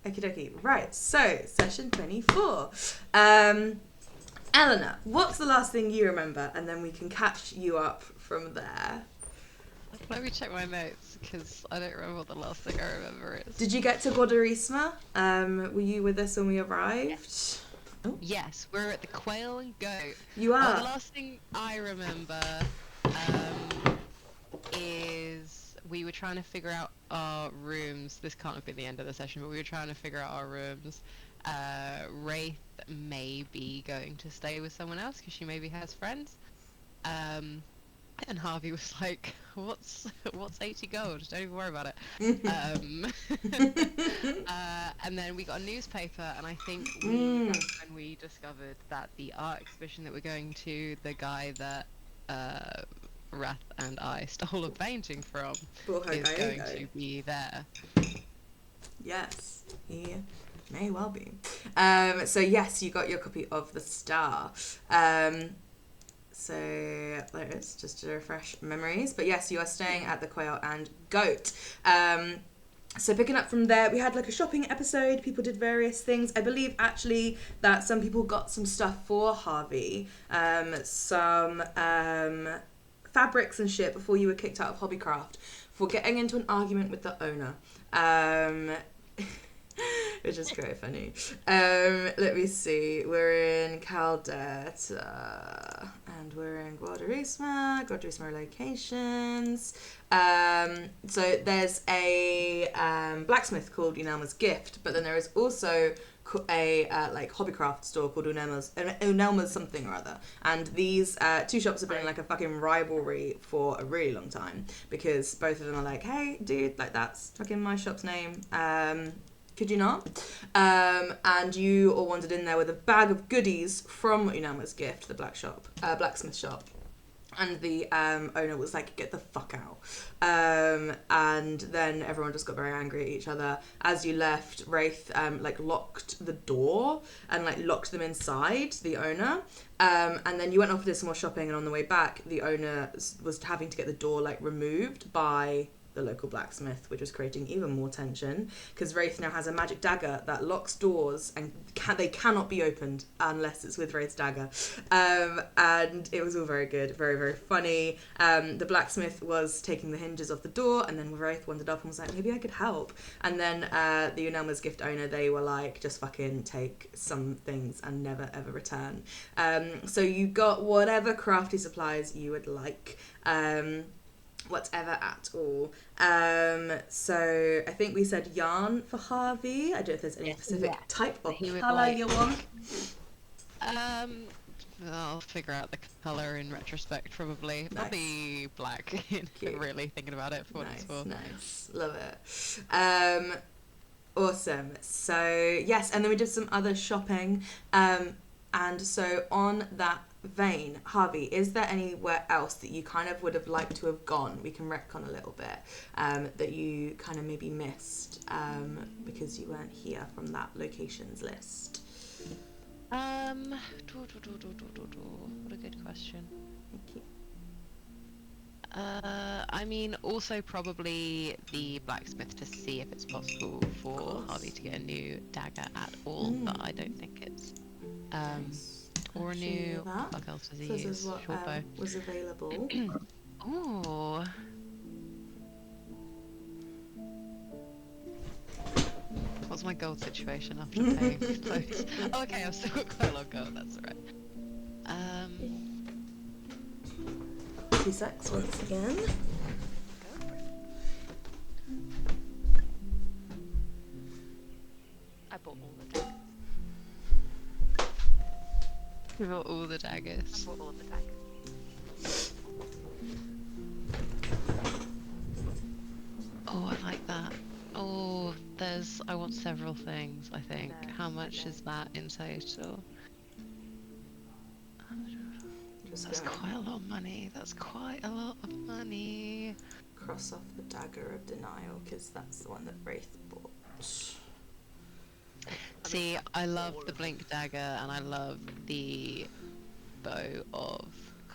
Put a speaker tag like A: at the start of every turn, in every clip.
A: Okie dokie. Right, so session 24. Eleanor, what's the last thing you remember? And then we can catch you up from there.
B: Let me check my notes, because I don't remember what the last thing I remember is.
A: Did you get to Guadarisma? Were you with us when we arrived?
B: Yes. Oh. Yes, we're at the Quail and Goat.
A: You are?
B: The last thing I remember is we were trying to figure out our rooms. This can't have been the end of the session, but we were trying to figure out our rooms. Wraith may be going to stay with someone else because she maybe has friends. And Harvey was like, what's 80 gold? Don't even worry about it. And then we got a newspaper, and I think that's when we discovered that the art exhibition that we're going to, the guy that Rath and I stole a painting from, is going to be there.
A: Yes, he may well be. So yes, you got your copy of The Star. So there it is, just to refresh memories. But yes, you are staying at the Quail and Goat. So picking up from there, we had like a shopping episode. People did various things. I believe actually that some people got some stuff for Harvey. Some fabrics and shit before you were kicked out of Hobbycraft for getting into an argument with the owner. Which is quite funny. Let me see. We're in Caldeta and we're in Guadarisma locations. So there's a blacksmith called Unelma's Gift, but then there is also a like hobbycraft store called Unelma's something or other, and these two shops have been in like a fucking rivalry for a really long time because both of them are like, hey dude, like that's fucking my shop's name, could you not? And you all wandered in there with a bag of goodies from Unelma's Gift, the blacksmith shop. And the owner was like, get the fuck out. And then everyone just got very angry at each other. As you left, Wraith like locked the door and like locked them inside, the owner. And then you went off and did some more shopping, and on the way back, the owner was having to get the door like removed by the local blacksmith, which was creating even more tension because Wraith now has a magic dagger that locks doors and they cannot be opened unless it's with Wraith's dagger. And it was all very good, very, very funny. The blacksmith was taking the hinges off the door, and then Wraith wandered up and was like, maybe I could help. And then the Unelma's Gift owner, they were like, just fucking take some things and never ever return. So you got whatever crafty supplies you would like. Whatever at all. So I think we said yarn for Harvey. I don't know if there's any specific type of colour you want.
B: I'll figure out the colour in retrospect, probably. Nice. Probably black, really thinking about it for what it's for.
A: Nice, love it. Awesome. So, yes, and then we did some other shopping. And so on that vein, Harvey, is there anywhere else that you kind of would have liked to have gone? We can retcon a little bit, that you kind of maybe missed because you weren't here from that locations list.
B: What a good question.
A: Thank you.
B: I mean, also probably the blacksmith to see if it's possible for Harvey to get a new dagger at all, but I don't think it's or a new, what else does he use?
A: This is what was available.
B: Oh. What's my gold situation after paying for clothes? Oh, okay, I've still got quite a lot of gold, that's alright.
A: 2 secs once again.
C: I bought all the daggers.
B: We bought all the daggers.
C: I bought all the daggers.
B: Oh, I like that. Oh, I want several things, I think. How much is that in total? That's quite a lot of money. That's quite a lot of money.
A: Cross off the Dagger of Denial, because that's the one that Wraith bought.
B: See, I love the Blink Dagger, and I love the Bow of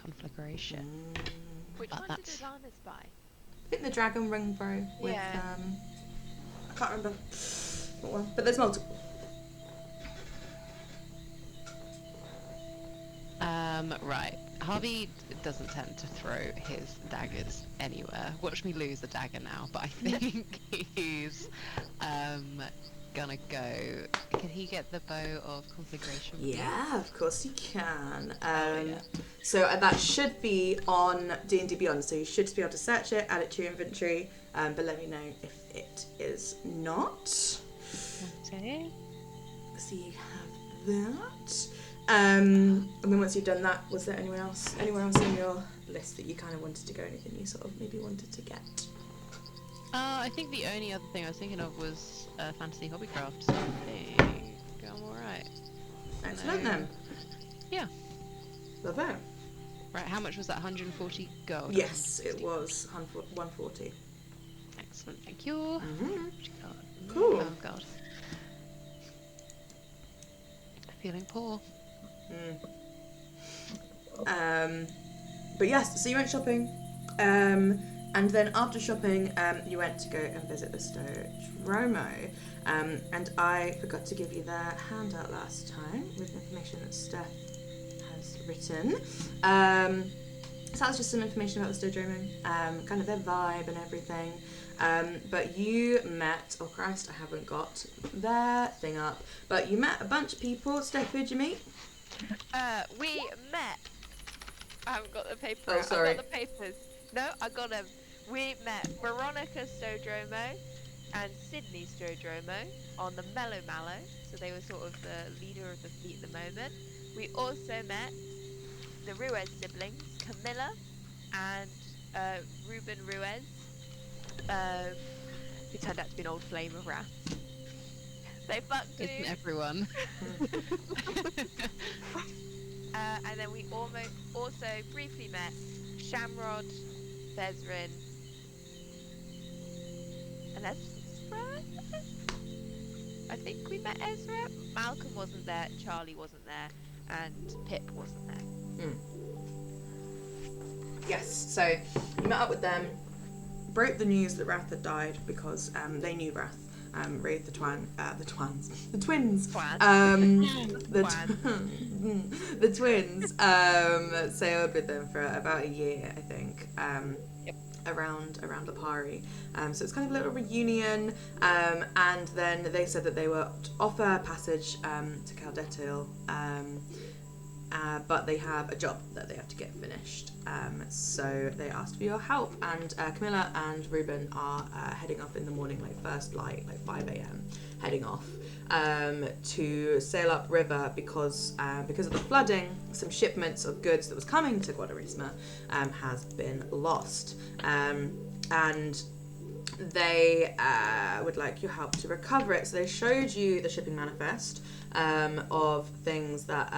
B: Conflagration.
C: Which one did Ilana's buy?
A: I think the Dragon Ring Bow with, I can't remember. one, but there's multiple.
B: Right. Harvey doesn't tend to throw his daggers anywhere. Watch me lose a dagger now, but I think he's gonna go. Can he get the bow of conflagration?
A: Yeah, of course you can.
B: Yeah.
A: So that should be on D&D Beyond, so you should be able to search it, add it to your inventory, but let me know if it is not.
B: Okay.
A: So you have that. And then once you've done that, was there anywhere else on your list that you kind of wanted to go? Anything you sort of maybe wanted to get?
B: I think the only other thing I was thinking of was fantasy hobbycraft. So I think I'm alright.
A: Excellent then.
B: Yeah.
A: Love it.
B: Right, how much was that? 140 gold?
A: Yes, it was 140.
B: Excellent, thank you.
A: Mm-hmm.
B: God.
A: Cool.
B: Oh god. Feeling poor.
A: But yes, so you went shopping, and then after shopping, you went to go and visit the dromo, and I forgot to give you the handout last time with information that Steph has written. So that was just some information about the dromo, kind of their vibe and everything. But you met, oh Christ, I haven't got their thing up, but you met a bunch of people. Steph, who'd you meet?
C: We met. I haven't got the paper.
A: Oh, sorry.
C: I've got the papers. No, I got them. We met Veronica Stodromo and Sydney Stodromo on the Mellow Mallow. So they were sort of the leader of the fleet at the moment. We also met the Ruiz siblings, Camilla and Ruben Ruiz, who turned out to be an old flame of wrath. They fucked you.
B: Isn't everyone?
C: And then we also briefly met Shamrod, Bezrin, and Ezra. I think we met Ezra. Malcolm wasn't there, Charlie wasn't there, and Pip wasn't there.
A: Yes, so you met up with them, broke the news that Wrath had died because they knew Wrath. Raised the twins. The twins sailed with them for about a year, I think. Around Lipari. So it's kind of a little reunion. And then they said that they were to offer passage to Caldetil. But they have a job that they have to get finished. So they asked for your help, and Camilla and Ruben are heading off in the morning, like first light, like 5 a.m, heading off to sail up river because of the flooding, some shipments of goods that was coming to Guadarisma has been lost. And they would like your help to recover it. So they showed you the shipping manifest of things that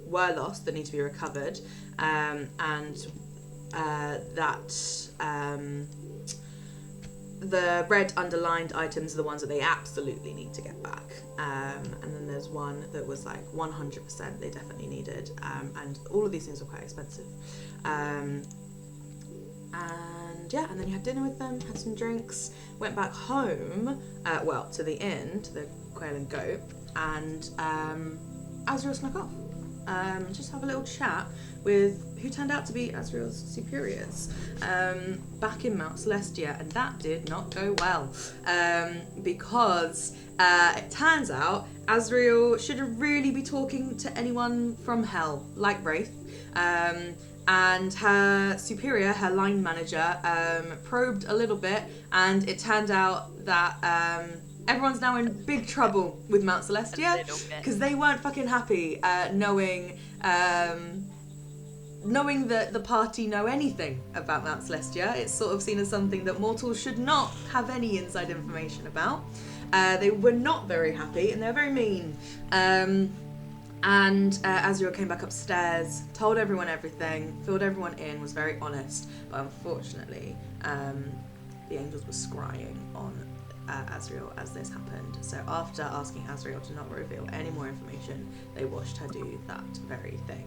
A: were lost that need to be recovered, and that the red underlined items are the ones that they absolutely need to get back, and then there's one that was like 100% they definitely needed, and all of these things were quite expensive. And then you had dinner with them, had some drinks, went back home, to the inn, to the Quail and Goat, and Azrael snuck off. Just have a little chat with who turned out to be Azrael's superiors back in Mount Celestia, and that did not go well, because it turns out Azrael shouldn't really be talking to anyone from hell, like Wraith. And her superior, her line manager, probed a little bit, and it turned out that everyone's now in big trouble with Mount Celestia because they weren't fucking happy knowing that the party know anything about Mount Celestia. It's sort of seen as something that mortals should not have any inside information about. They were not very happy, and they were very mean. And Azrael came back upstairs, told everyone everything, filled everyone in, was very honest, but unfortunately, the angels were scrying on Azriel as this happened. So after asking Azriel to not reveal any more information, they watched her do that very thing.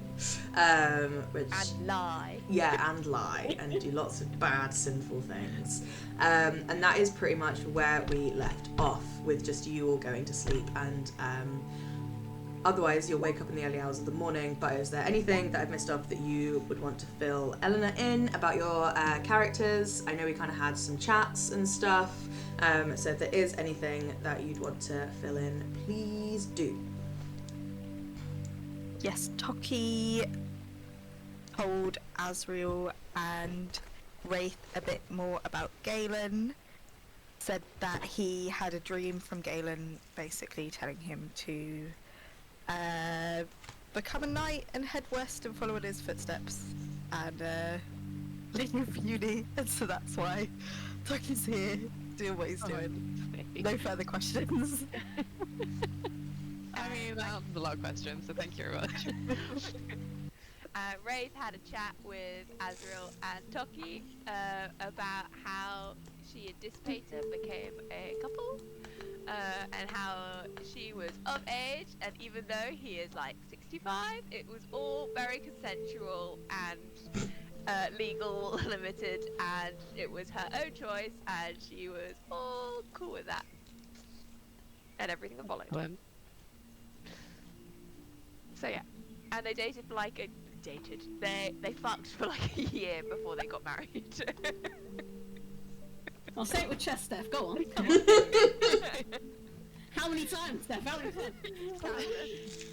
A: Which,
C: And lie.
A: yeah, and lie, and do lots of bad, sinful things. And that is pretty much where we left off, with just you all going to sleep, and otherwise you'll wake up in the early hours of the morning. But is there anything that I've missed off that you would want to fill Eleanor in about your characters? I know we kind of had some chats and stuff, so if there is anything that you'd want to fill in, please do.
D: Yes, Toki told Azriel and Wraith a bit more about Galen. Said that he had a dream from Galen, basically telling him to become a knight and head west and follow in his footsteps and leave uni. And so that's why Toki's here, doing what he's doing. No further questions.
B: I mean, that answers a lot of questions, so thank you very much.
C: Wraith had a chat with Azriel and Toki about how she and Dissipator became a couple, and how she was of age, and even though he is like 65, it was all very consensual and legal limited, and it was her own choice, and she was all cool with that, and everything that followed. So yeah, and they dated for like they fucked for like a year before they got married.
E: I'll say it with chest, Steph. Go on. Come on. How many times, Steph? How many times?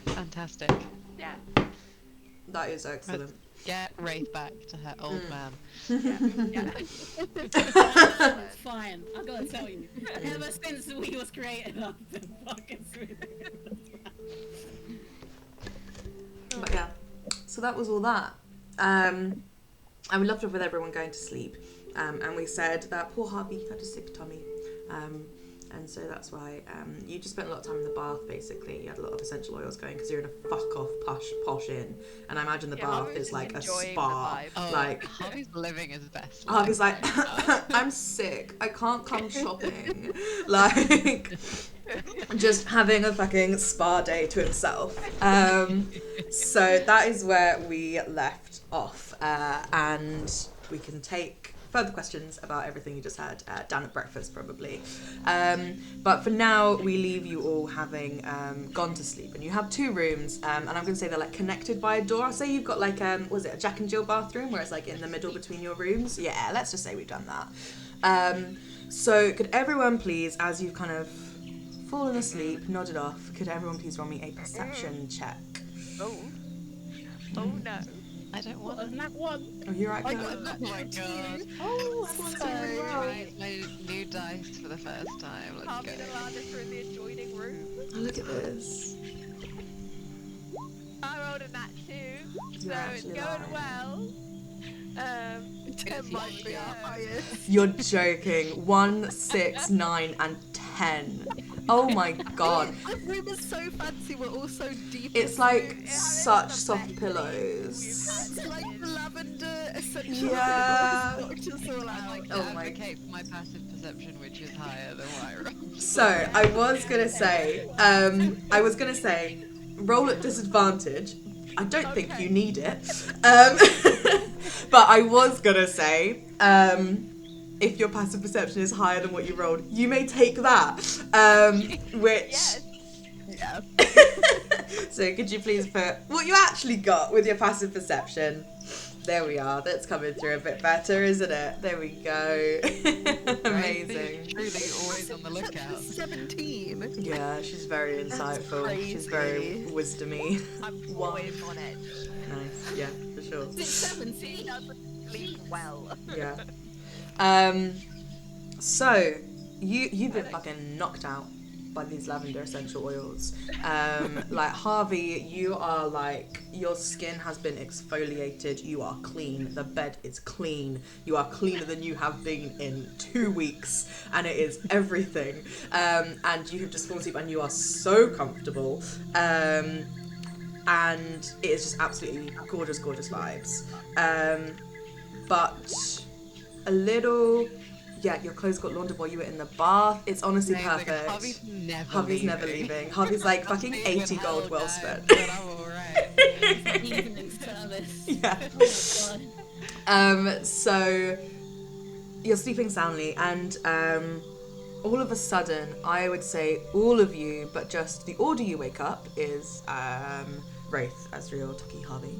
B: Fantastic.
C: Yeah.
A: That is excellent.
B: Get Wraith back to her old man.
C: Yeah.
E: It's fine. I gotta tell you. Ever since we was created, I've been fucking sweet.
A: But yeah, so that was all that. And we left off with everyone going to sleep. And we said that poor Harvey had a sick tummy. And so that's why you just spent a lot of time in the bath, basically. You had a lot of essential oils going because you're in a fuck-off posh inn. And I imagine the bath
C: Harvey's
A: is like a
C: enjoying the
A: spa.
C: vibe.
B: Oh,
A: Like,
B: Harvey's living his best life.
A: Harvey's like, I'm sick. I can't come shopping. Like, just having a fucking spa day to himself. So that is where we left off. And we can take further questions about everything you just had down at breakfast, probably. But for now, we leave you all having gone to sleep. And you have two rooms, and I'm going to say they're like connected by a door. I'll say you've got like, was it a Jack and Jill bathroom where it's like in the middle between your rooms? Yeah, let's just say we've done that. So could everyone please, as you've kind of fallen asleep, nodded off, could everyone please roll me a perception check?
C: Oh no.
B: I don't want
E: What, that one?
A: Oh, you're right.
D: I
A: Go.
D: got that
B: Oh my god.
A: Oh, everyone's doing really well.
B: Try my new dice for the first time. Let's
C: Harvey
B: go.
C: and Alana are in the adjoining room.
A: Oh, look at this.
C: I rolled a nat 2,
A: You're
C: so it's
A: actually
C: going
A: lying.
C: well.
D: 10 might be our highest.
A: You're joking. 1, 6, 9, and 10. Oh my god.
D: Our room is so fancy, we're all so deep.
A: It's like such soft
C: We've
A: pillows.
C: had
D: It's like the lavender essential
A: Yeah.
D: oils knocked us all
B: I
D: out.
B: like to
A: Oh my-
B: advocate for my passive perception, which is higher than what I roll.
A: So I was gonna say, roll at disadvantage. I don't think
C: Okay.
A: you need it. But I was gonna say, if your passive perception is higher than what you rolled, you may take that. Which
C: Yes.
D: Yeah.
A: So could you please put what you actually got with your passive perception? There we are. That's coming through a bit better, isn't it? There we go. Amazing.
B: Truly always on the lookout.
D: 17.
A: Yeah, she's very insightful. She's very
D: crazy.
A: wisdomy.
C: I'm
A: Wow.
C: always on edge.
A: Nice. Yeah, for sure.
E: It's 17.
C: He doesn't sleep well.
A: Yeah. So you've been fucking knocked out by these lavender essential oils. Like Harvey, you are like, your skin has been exfoliated. You are clean. The bed is clean. You are cleaner than you have been in 2 weeks, and it is everything. And you have just fallen asleep, and you are so comfortable. And it is just absolutely gorgeous, gorgeous vibes. But a little. Yeah, your clothes got laundered while you were in the bath. It's honestly
B: Amazing.
A: perfect.
B: Harvey's never
A: Harvey's
B: leaving.
A: never leaving. Harvey's like
B: I'll
A: fucking
B: sleep
A: 80
B: in
A: gold
B: hell,
A: well
B: guys,
A: spent.
B: But I'm alright.
E: Evening service.
A: Yeah.
E: Oh my god.
A: So you're sleeping soundly, and all of a sudden, I would say all of you, but just the order you wake up is Wraith, Azriel, Tucky, Harvey.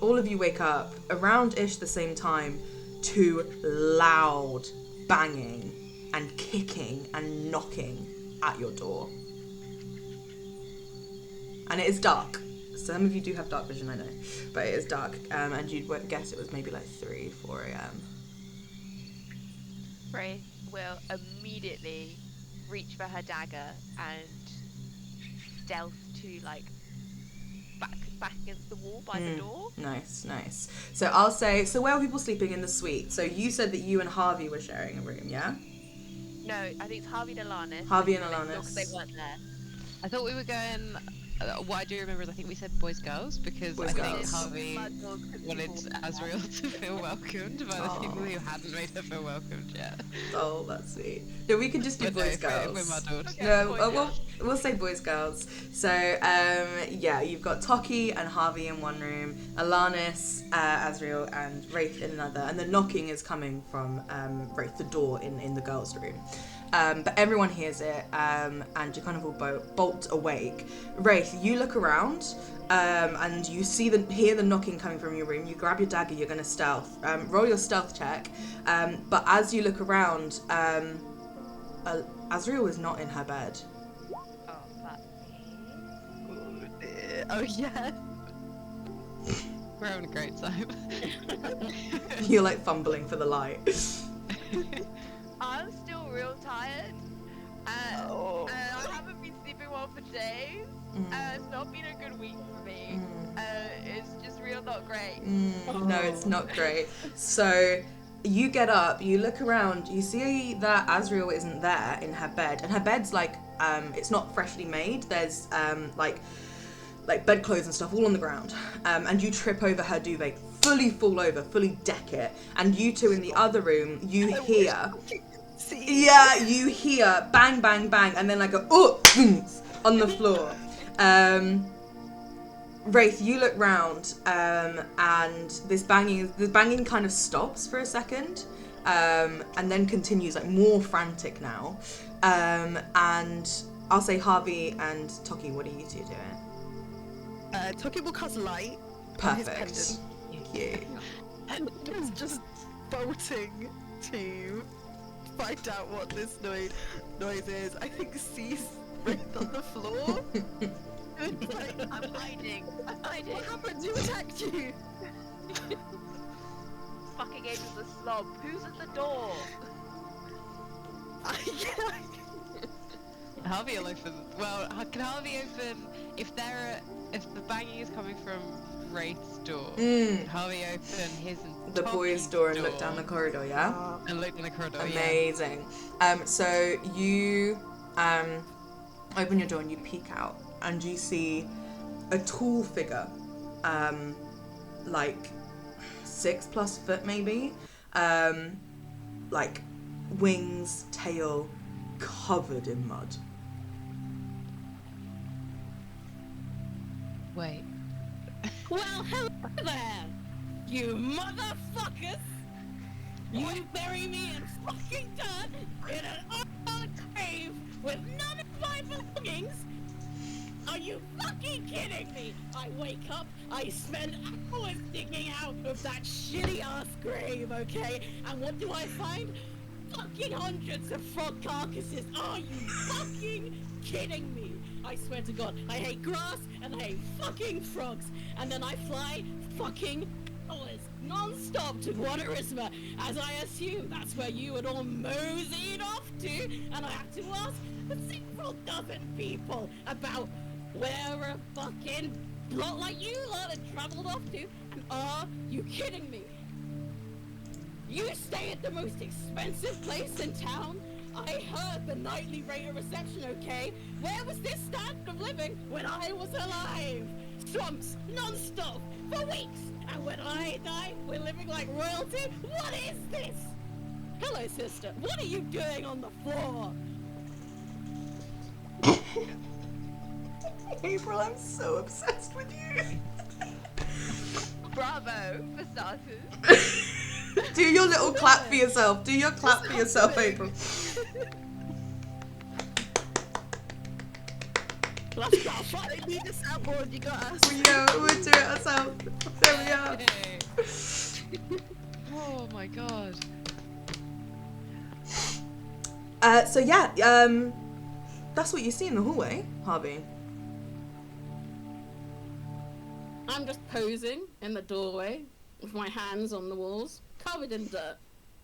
A: All of you wake up around-ish the same time to loud banging and kicking and knocking at your door. And it is dark. Some of you do have dark vision, I know, but it is dark, and you'd guess it was maybe like 3, 4 a.m.
C: Wraith will immediately reach for her dagger and stealth to like back against the wall by the door.
A: Nice. So I'll say, so where are people sleeping in the suite? So you said that you and Harvey were sharing a room, yeah?
C: No, I think it's Harvey and Alanis.
A: Harvey and
C: Because they
A: Alanis.
C: weren't there.
B: I thought we were going. What I do remember is I think we said boys girls because
A: Boys,
B: I think
A: girls.
B: Harvey wanted Azriel to feel welcomed by the people who hadn't made her feel welcomed yet.
A: Oh, that's sweet. No, we can just do
B: But no,
A: boys,
B: if we're
A: girls.
B: muddled.
C: Okay.
A: No,
C: Boys,
A: we'll say boys, girls. So, yeah, you've got Toki and Harvey in one room, Alanis, Azriel, and Wraith in another, and the knocking is coming from Wraith, the door in the girls' room. But everyone hears it, and you kind of all bolt awake. Wraith, you look around, and you hear the knocking coming from your room. You grab your dagger, you're going to stealth. Roll your stealth check. But as you look around, Azriel is not in her bed.
C: Oh, that
D: Oh yeah.
B: We're having a great time.
A: You're like fumbling for the light.
C: I'm still real tired. And I haven't been sleeping well for days. It's not been a good week for me. It's just real not great.
A: No, it's not great. So you get up, you look around, you see that Azriel isn't there in her bed, and her bed's like it's not freshly made. There's like bedclothes and stuff all on the ground, and you trip over her duvet, fully fall over, fully deck it, and you two in the other room, you hear bang bang bang, and then like a on the floor. Wraith, you look round, and this banging kind of stops for a second, and then continues, like more frantic now. And I'll say Harvey and Toki, what are you two doing?
D: Toki will cast light.
A: Perfect. Yeah.
D: And is just bolting to find out what this noise is. I think sees Wraith on the floor. Like,
C: I'm hiding.
D: what happened? Who attacked you?
C: Fucking age of the slob. Who's at the door?
B: Harvey will open. Well, can Harvey open if the banging is coming from Wraith's door? Can Harvey open his and
A: The boys'
B: Toki's
A: door and look down the corridor, yeah?
B: and look in the corridor.
A: Amazing. So you open your door and you peek out, and you see a tall figure, like 6+ foot maybe, like wings, tail covered in mud.
B: Wait.
E: Well, hello there, you motherfuckers! You bury me in fucking dirt in an old grave with none of my belongings? Are you fucking kidding me? I wake up, I spend hours digging out of that shitty ass grave, okay? And what do I find? Fucking hundreds of frog carcasses. Are you fucking kidding me? I swear to God, I hate grass and I hate fucking frogs. And then I fly fucking hours non-stop to Guadarisma, as I assume that's where you had all moseyed off to. And I have to ask several dozen people about where a fucking lot like you lot had travelled off to. And are you kidding me? You stay at the most expensive place in town? I heard the nightly rate of reception, okay? Where was this standard of living when I was alive? trunks, non-stop, for weeks. And when I die, we're living like royalty? What is this? Hello, sister. What are you doing on the floor?
A: April, I'm so obsessed with you.
C: Bravo, for starters.
A: Do your little clap for yourself. Do your clap for yourself, April.
E: Let's go.
D: I need a soundboard, you got us.
A: We'll do it ourselves. There we are.
B: Hey. Oh my god.
A: So yeah, that's what you see in the hallway, Harvey.
E: I'm just posing in the doorway with my hands on the walls, covered in dirt.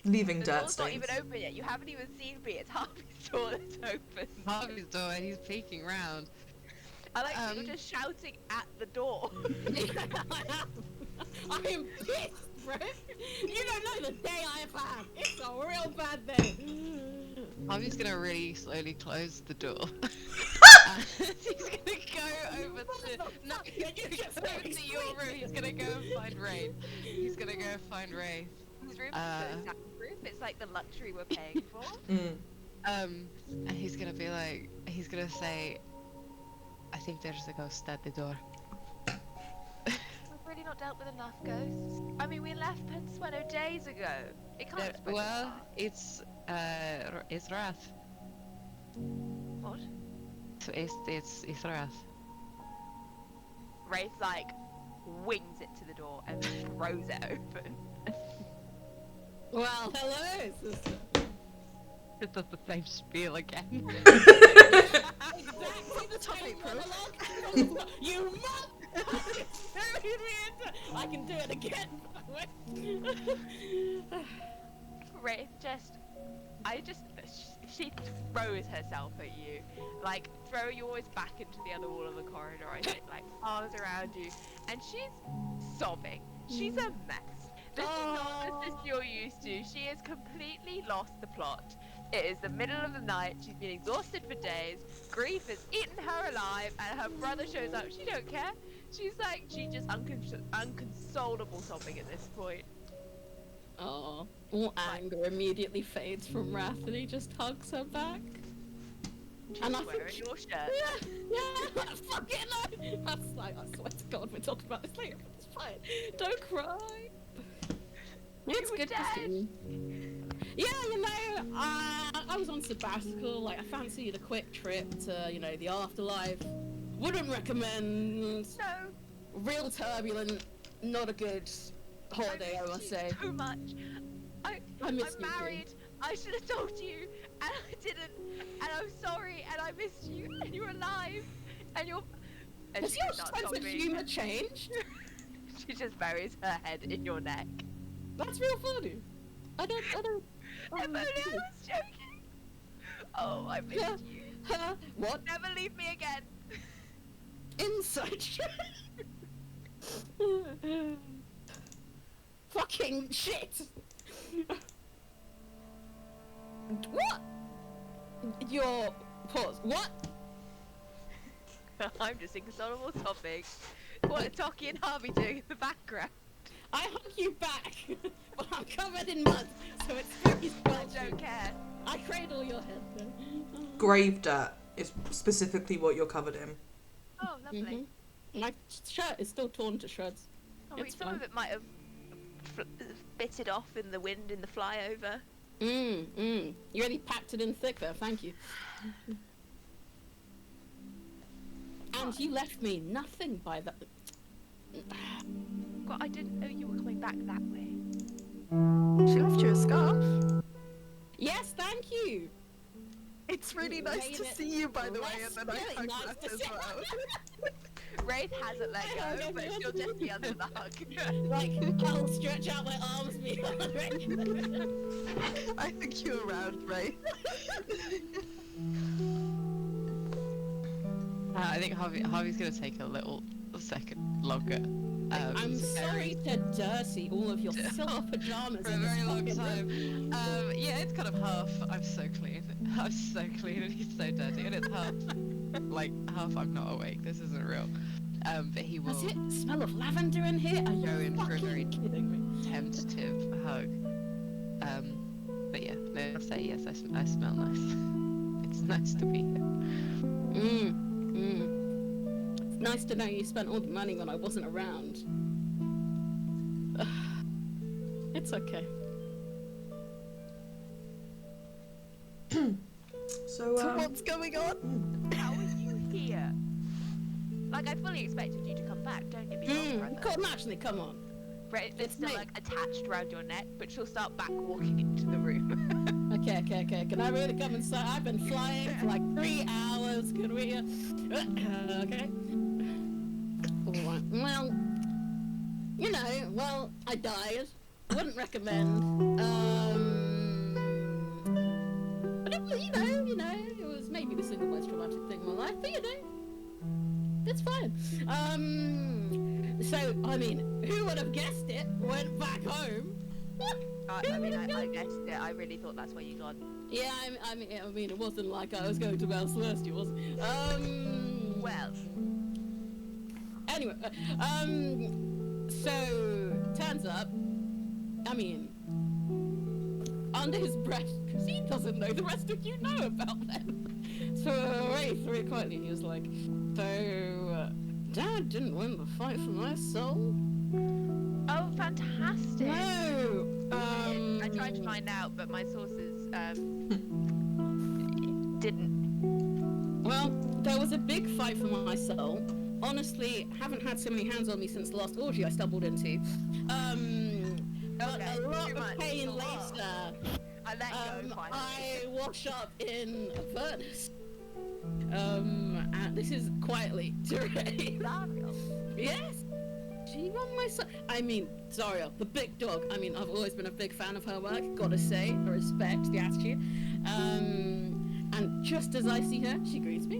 A: Leaving
C: The
A: dirt
C: door's not
A: stains.
C: even open yet. You haven't even seen me. It's Harvey's door that's open.
B: Harvey's door and he's peeking round.
C: I like that you're just shouting at the door.
E: I am pissed, bro. You don't know the day I've had. It's a real bad day.
B: Harvey's gonna really slowly close the door. And he's gonna go over to your room. He's gonna go and find Ray. He's gonna go find Ray.
C: His room is so soundproof. It's like the luxury we're paying for.
B: And he's gonna be like, he's gonna say, I think there's a ghost at the door.
C: We've really not dealt with enough ghosts. I mean, we left Pensueno days ago. It can't explain
B: Well, it's Wrath.
C: What?
B: So it's Wrath.
C: Wraith like wings it to the door and throws it open.
E: Well, hello, sister.
B: It does the same spiel again.
E: Exactly the same monologue. You must. I can do it again.
C: Wraith she throws herself at you, like throw you always back into the other wall of the corridor. I think, like arms around you, and she's sobbing. She's a mess. This is not the sister you're used to. She has completely lost the plot. It is the middle of the night. She's been exhausted for days. Grief has eaten her alive, and her brother shows up. She don't care. She's just unconsolable sobbing at this point.
E: Oh, all anger immediately fades from Wrath, and he just hugs her back.
C: She's
E: And I
C: wearing
E: think
C: your shirt.
E: Yeah, fucking no. That's like, I swear to God, we're talking about this later. It's fine. Don't cry. It's
C: were
E: good to see you. Yeah, you know, I was on sabbatical. Like, I fancy the quick trip to, you know, the afterlife. Wouldn't recommend.
C: No.
E: Real turbulent. Not a good holiday, I must say.
C: Too much.
E: I'm
C: I'm married. I should have told you, and I didn't. And I'm sorry. And I missed you. And you're alive. And you're. And
E: Has
C: she
E: your
C: does not
E: sense
C: stop
E: of
C: me.
E: humour changed?
C: She just buries her head in your neck.
E: That's real funny. I don't.
C: If only I was joking. Oh, I missed
E: Yeah.
C: you.
E: Huh? What?
C: Never leave me again.
E: Inside Fucking shit! What? Your pause. What?
C: I'm just inconsolable topic. What are Toki and Harvey doing in the background?
E: I hug you back, but I'm covered in mud, so it's very
C: I
E: splotchy.
C: don't care.
E: I cradle your head then.
A: Grave dirt is specifically what you're covered in.
C: Oh, lovely.
E: My shirt is still torn to shreds.
C: Oh, wait,
E: It's
C: some
E: fine.
C: of it might have bitted off in the wind in the flyover.
E: You really packed it in thick there, thank you. And you left me nothing by that.
C: God, I didn't know you were coming back that way.
D: She left you a scarf.
E: Yes, thank you.
D: It's really
E: You
D: nice
E: made
D: to
E: it
D: see you, by the way, and then I
E: really
D: hug
E: nice
D: Wrath
E: to
D: as
E: see-
D: well.
C: Wraith hasn't let
E: I
C: go,
E: hug
C: but
E: everyone.
C: she'll just be under the hug.
E: Like, I'll stretch out my arms beyond
D: I think you're around, right?
B: I think Harvey's gonna take a second longer.
E: I'm
B: to
E: sorry to dirty all of your silk pajamas
B: for a
E: in this
B: very long
E: fucking
B: time.
E: room.
B: Yeah, it's kind of half. I'm so clean. I'm so clean, and he's so dirty, and it's half. Like half. I'm not awake. This isn't real. But he will
E: Does it smell of lavender in here? Are you
B: go in for a
E: fucking
B: very
E: kidding me?
B: tentative hug. But yeah, no, I'll say yes. I smell nice. It's nice to be here.
E: It's nice to know you spent all the money when I wasn't around. It's okay.
A: So,
D: So what's going on?
C: How are you here? Like, I fully expected you to come back, don't get me wrong, brother.
E: Come, actually, come on.
C: Right, it's
E: it's
C: still
E: me.
C: like attached around your neck, but she'll start back walking into the room.
E: Okay. Can I really come inside? I've been flying for like 3 hours. Could we? Okay. All right. Well, I died. Wouldn't recommend. But it was, it was maybe the single most traumatic thing in my life. But it's fine. So I mean, who would have guessed it? Went back home.
C: I guessed it. I really thought that's where you gone.
E: Yeah, I mean, it wasn't like I was going to Mount Celestial, was it?
C: Well,
E: Anyway, so turns up. I mean, under his breath, because he doesn't know the rest of you know about them. So very quietly, he was like, "So, Dad didn't win the fight for my soul."
C: oh, fantastic.
E: No.
C: I tried to find out, but my sources didn't.
E: Well, there was a big fight for my soul. Honestly, haven't had so many hands on me since the last orgy I stumbled into.
C: Okay,
E: A lot
C: too
E: of
C: much.
E: pain
C: A lot.
E: later.
C: I let go finally.
E: I wash up in a furnace. And this is quietly to Ray.
C: Zariel.
E: Yes. She won my soul. I mean, Zariel, the big dog. I mean, I've always been a big fan of her work. Gotta say, I respect the attitude. And just as I see her, she greets me.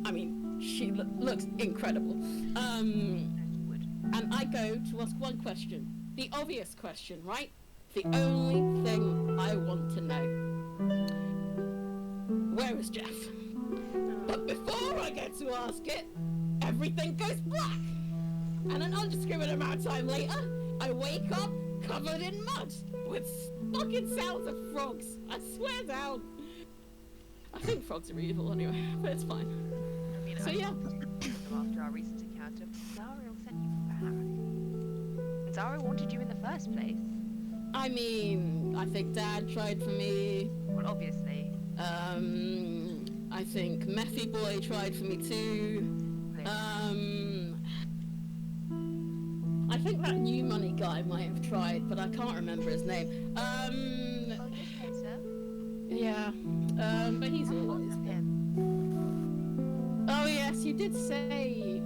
E: I mean, she looks incredible. And I go to ask one question. The obvious question, right? The only thing I want to know. Where is Jeff? But before I get to ask it, everything goes black. And an undiscriminate amount of time later, I wake up covered in mud with fucking sounds of frogs. I swear down. I think frogs are evil anyway, but it's fine.
C: I mean,
E: So yeah.
C: After our recent encounter, Zariel sent you back. And Zariel wanted you in the first place.
E: I mean, I think Dad tried for me.
C: Well, obviously.
E: I think Methy Boy tried for me too. I think that new money guy might have tried, but I can't remember his name.
C: Oh, just Kensa.
E: Yeah. But he's always
C: Of
E: been.
C: him.
E: Oh yes, you did say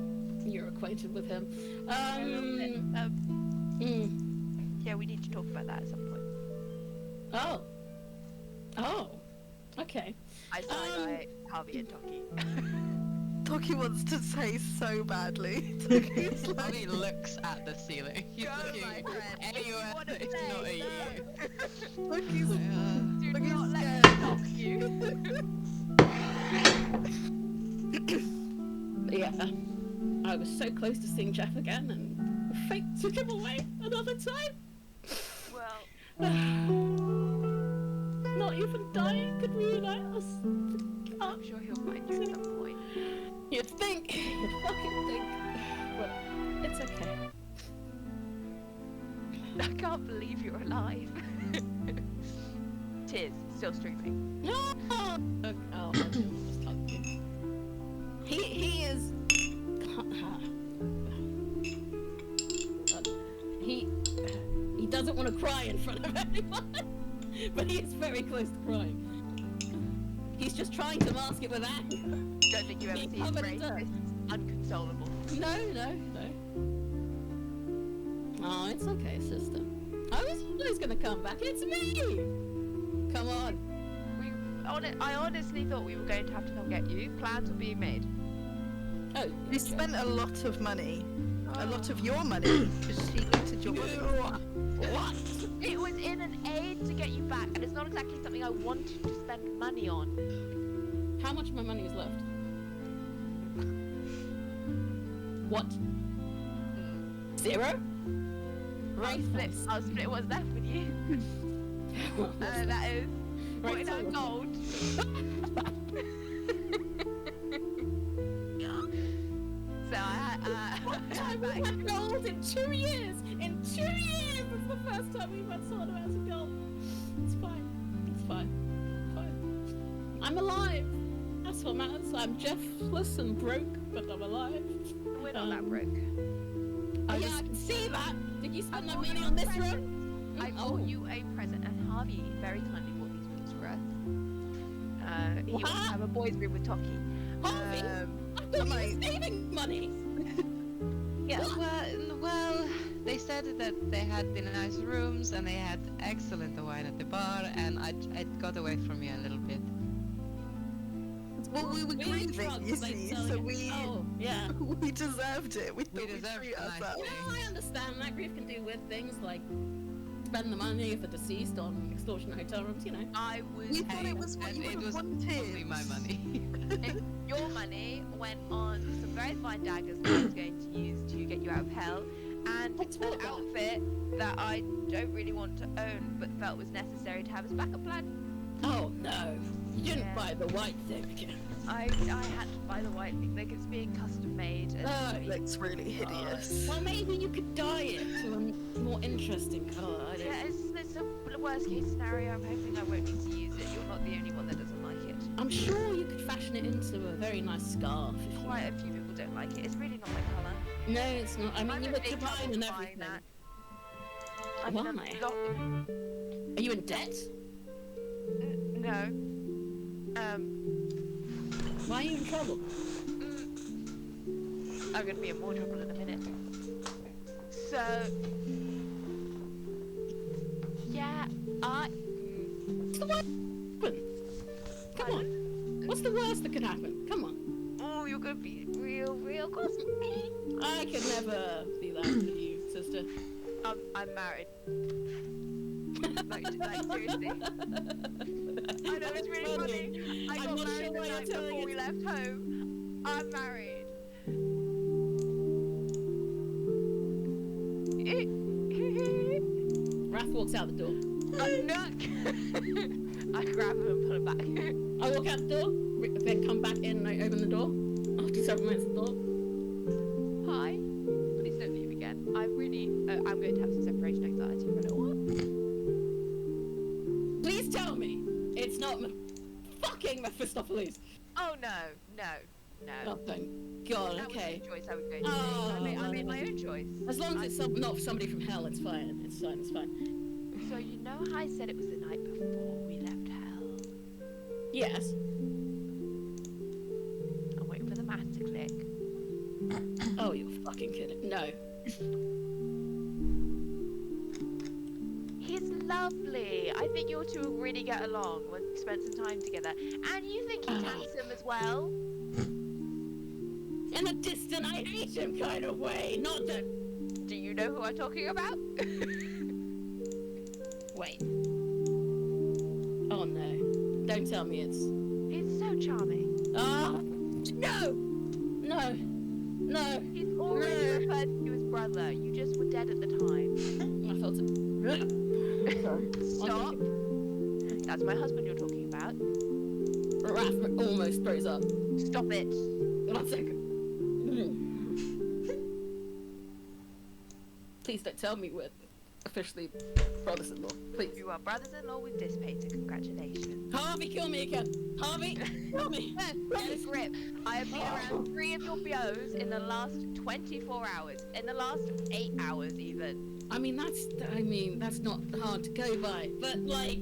E: you're acquainted with him.
C: A little bit.
E: Mm.
C: Yeah, we need to talk about that at some point.
E: Oh. Okay.
C: I Harvey and Dokie.
D: Dokie wants to say so badly. Dokie's like,
B: Bobby looks at the ceiling. He's
C: Go,
B: looking
C: my friend.
B: anywhere
C: You wanna
B: that it's
C: play,
B: not at
C: go.
B: you.
D: Dokie's
C: Do
D: Dokie's
C: not let
D: scared.
C: me stop you.
E: Yeah. I was so close to seeing Jeff again, and fate took him away another time.
C: Well,
E: Not even dying could reunite us.
C: I'm sure he'll find you at some point.
E: You'd think. You'd fucking think. But it's okay.
C: I can't believe you're alive. Tears, still streaming.
E: No! Oh, I just can't. He is... He doesn't want to cry in front of anyone, but he is very close to crying. He's just trying to mask it with anger.
C: Don't think you ever
E: Being
C: see his
E: covered
C: face.
E: in dirt.
C: It's unconsolable.
E: No. Oh, it's okay, sister. I was always gonna come back. It's me! Come on.
C: I honestly thought we were going to have to come get you. Plans were being made.
E: Oh,
D: You spent a lot of money. A lot of your money. Because she wanted your money.
E: What?
C: It was in an aid to get you back, and it's not exactly something I wanted to spend money on.
E: How much of my money is left? What?
C: Mm.
E: 0?
C: I'll split what's left with you. That is
E: Right,
C: 49 gold. So I
E: I've had gold in 2 years! In 2 years! It's the first time we've had solid amounts of gold. It's fine. It's fine. Fine. I'm alive. That's what matters. I'm Jeffless and broke, but I'm alive.
C: we're not that broke.
E: I can see that. Did you spend that money on this room?
C: I bought you a present, and Harvey very kindly bought these rooms for us. He wants to have a boys' room with Toki.
E: Harvey? I thought you were saving money.
B: Yeah, well, they said that they had the nice rooms and they had excellent wine at the bar, and I got away from you a little bit.
D: Well, we were
E: Being
D: grieving,
E: drunk,
D: you
E: like,
D: see,
E: selling
D: so
E: it.
D: we
E: Oh, yeah.
D: we deserved it. We thought we'd
B: deserved
D: treat
B: a nice
D: ourselves.
E: Well, I understand that grief can do weird things like spend the money of the deceased on extortion hotel rooms, you know.
C: I was.
D: We thought it was what you
B: and
D: would
B: it
D: have
B: was
D: wanted.
B: only my money.
C: Your money went on some very fine daggers that I was going to use to get you out of hell, and
E: What's
C: an
E: all that?
C: outfit that I don't really want to own but felt was necessary to have as backup plan.
E: Oh no, you didn't
C: Yeah.
E: buy the white thing again.
C: I had to buy the white thing, like it's being custom made. And
E: Oh,
D: It looks really hideous.
E: well, maybe you could dye it to a more interesting colour. I don't
C: yeah, it's a worst case scenario. I'm hoping I won't need to use it. You're not the only one that doesn't like it.
E: I'm sure you could fashion it into a very nice scarf. If you
C: Quite a few people don't like it. It's really not my colour.
E: No, it's not. I mean,
C: I'm
E: you
C: a
E: look
C: big
E: divine
C: fan
E: and
C: of buying
E: everything.
C: that. I mean,
E: Why?
C: I'm not-
E: Are you in debt?
C: No.
E: Why are you in trouble?
C: I'm gonna be in more trouble in a minute. So, yeah,
E: What's the worst that could happen? Come on. What's the worst that could happen? Come on.
C: oh, you're gonna be real cosy.
E: I could never be that with you, sister.
C: I'm married. like seriously. I know it's really funny. I
E: I'm
C: got
E: not
C: married
E: sure
C: the
E: why you're
C: night
E: telling
C: before
E: it.
C: we left home. I'm married.
E: Raph walks out the door.
C: No. I grab him and pull him back.
E: I walk out the door, then come back in and I open the door. After several minutes at the door.
C: Hi. Please don't leave again. I'm going to have some separation anxiety for a little while.
E: Please tell me it's not fucking Mephistopheles.
C: Oh no.
E: Oh, thank God,
C: That
E: okay.
C: was the choice I was going to
E: Oh,
C: make. I made my own choice.
E: As long as it's not somebody from hell, it's fine. It's fine, it's fine.
C: So you know how I said it was the night before we left hell?
E: Yes.
C: I'm waiting for the math to click.
E: Oh, you're fucking kidding. No.
C: He's lovely. I think you two will really get along when you spend some time together. And you think he's handsome as well?
E: In a distant, I hate him kind of way. Not that.
C: Do you know who I'm talking about?
E: Wait. Oh no. Don't tell me it's.
C: He's so charming.
E: Ah! No! No! No!
C: He's already referred to you as brother. You just were dead at the time.
E: I felt it.
C: Stop. That's my husband you're talking about.
E: Raph almost throws up.
C: Stop it.
E: 1 second. Please don't tell me we're officially brothers-in-law. Please.
C: You are brothers-in-law with Dissipator. Congratulations.
E: Harvey, kill me again. Harvey, kill me.
C: Get a grip. I have been around 3 of your BOs in the last 24 hours. In the last 8 hours, even.
E: I mean, that's not hard to go by. But, like,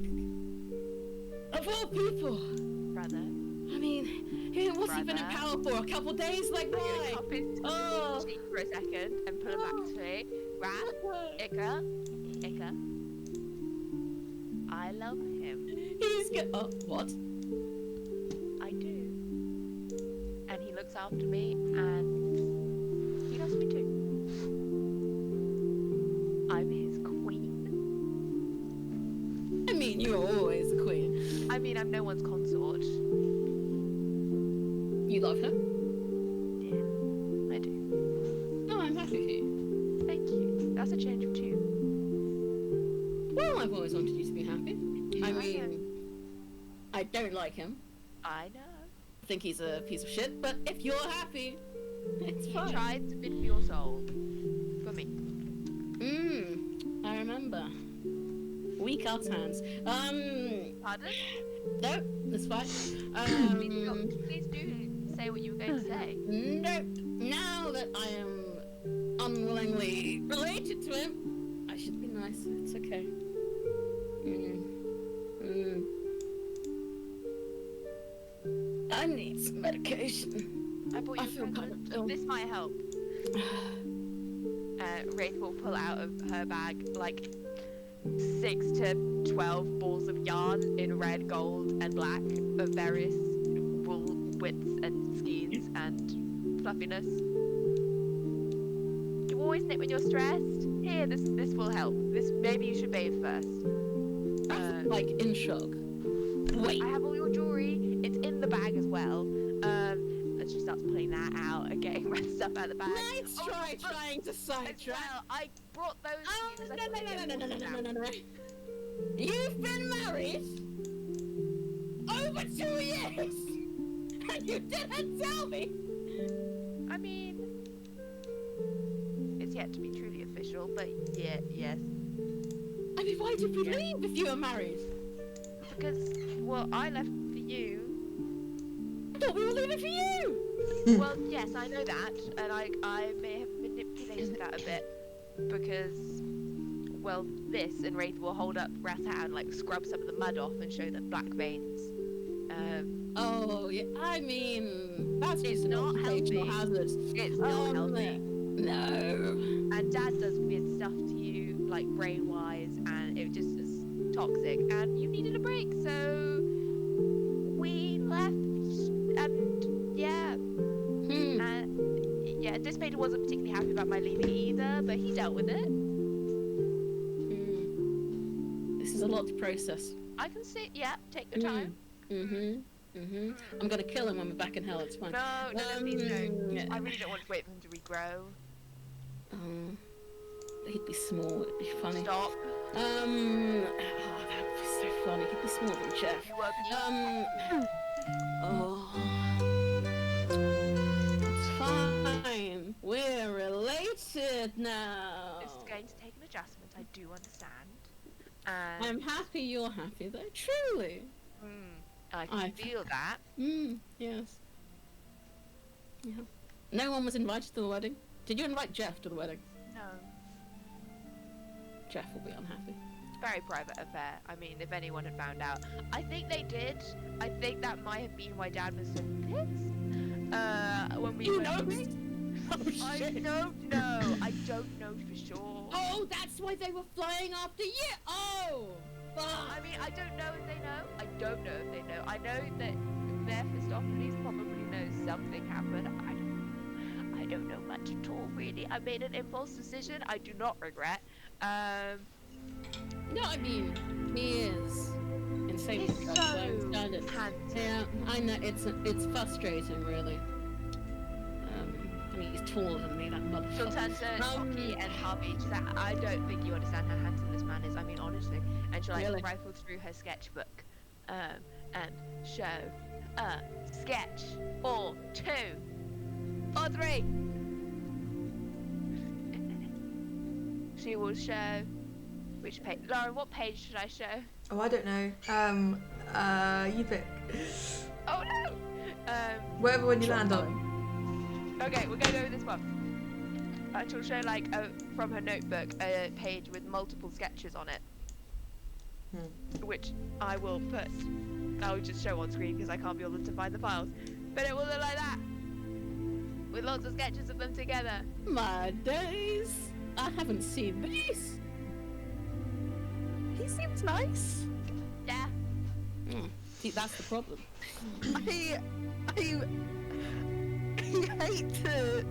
E: of all people,
C: Brother.
E: I mean, what's he been in
C: Brother.
E: power for? A couple days? Like,
C: I'm going
E: why?
C: to hop into
E: Oh.
C: cheek for a second and pull him back to me. Rat. Ica. I love him.
E: He's good. Oh, what?
C: I do. And he looks after me and he loves me too. I'm his queen.
E: I mean, you're always the queen.
C: I mean, I'm no one's consort.
E: You love her?
C: Yeah, I do. a change of tune?
E: Well, I've always wanted you to be happy. I
C: I
E: mean, I don't like him.
C: I know.
E: I think he's a piece of shit, but if you're happy, it's
C: He
E: fine.
C: tried to bid for your soul. For me.
E: I remember. Weak ass hands.
C: Pardon?
E: No, that's fine.
C: Please do say what you were going to say.
E: Nope. Now that I am unwillingly related to him, I should be nice. It's okay. I need some medication.
C: I bought you
E: I
C: a
E: feel kind
C: present.
E: of ill.
C: This might help. Wraith will pull out of her bag like 6 to 12 balls of yarn in red, gold, and black of various wool widths and skeins and fluffiness. You always knit when you're stressed. Here, this will help. Maybe you should bathe first.
E: I'm like in shock. Wait.
C: I have all your jewelry. It's in the bag as well. And she starts pulling that out and getting red stuff out of the bag.
E: Nice try trying to
C: As
E: sidetrack.
C: well, I brought those to you because I thought they'd get watered down.
E: No. You've been married over 2 years, and you didn't tell me.
C: I mean, it's yet to be truly official, but yeah, yes.
E: I mean, why did we leave if you were married?
C: Because, well, I left for you.
E: I thought we were leaving for you.
C: Well, yes, I know that, and I may have manipulated that a bit because, well, this and Wraith will hold up Rat's hand and like scrub some of the mud off and show the black veins.
E: Oh yeah, I mean that's
C: It's
E: just an
C: not
E: occupational
C: healthy.
E: hazard.
C: It's not healthy.
E: No.
C: And Dad does weird stuff to you, like brain-wise, and it just is toxic. And you needed a break, so we left. And yeah, yeah. Anticipator wasn't particularly happy about my leaving either, but he dealt with it.
E: This is a lot to process.
C: I can see. Yeah, take your time.
E: I'm gonna kill him when we're back in hell. It's fine.
C: No, please don't.
E: Yeah.
C: I really don't want to wait for him to regrow.
E: He'd be small. It'd be funny.
C: Stop.
E: Oh, that would be so funny. He'd be smaller than Jeff.
C: You won't be.
E: Oh, it's fine. We're related now.
C: It's going to take an adjustment. I do understand. And
E: I'm happy you're happy though. Truly.
C: I can feel that.
E: Yes. Yeah. No one was invited to the wedding. Did you invite Jeff to the wedding?
C: No.
E: Jeff will be unhappy.
C: Very private affair. I mean, if anyone had found out. I think they did. I think that might have been why Dad was so pissed. When we
E: You
C: were
E: know
C: moving.
E: Oh
C: I
E: shit.
C: don't know. I don't know for sure.
E: Oh, that's why they were flying after you. Oh, fuck.
C: I mean, I don't know if they know. I don't know if they know. I know that Mephistopheles probably knows something happened. I don't know much at all, really. I made an impulse decision. I do not regret.
E: No, I mean, he is insane.
C: He's so
E: handsome.
C: handsome.
E: Yeah, I know. It's frustrating, really. I mean, he's taller than me, that
C: She'll
E: motherfucker.
C: turn to Okie and Harvey. She's like, I don't think you understand how handsome this man is. I mean, honestly. And she'll like
E: Really?
C: rifle through her sketchbook, and show a sketch or 2 or 3. She will show which page. Lauren, what page should I show?
A: Oh, I don't know. You pick.
C: Oh no.
A: Whatever one you land on.
C: Okay, we're gonna go with this one. She'll show like from her notebook a page with multiple sketches on it, which I will just show on screen because I can't be bothered to find the files. But it will look like that, with lots of sketches of them together.
E: My days. I haven't seen these.
D: He seems nice.
C: Yeah.
E: See, that's the problem.
D: I hate to.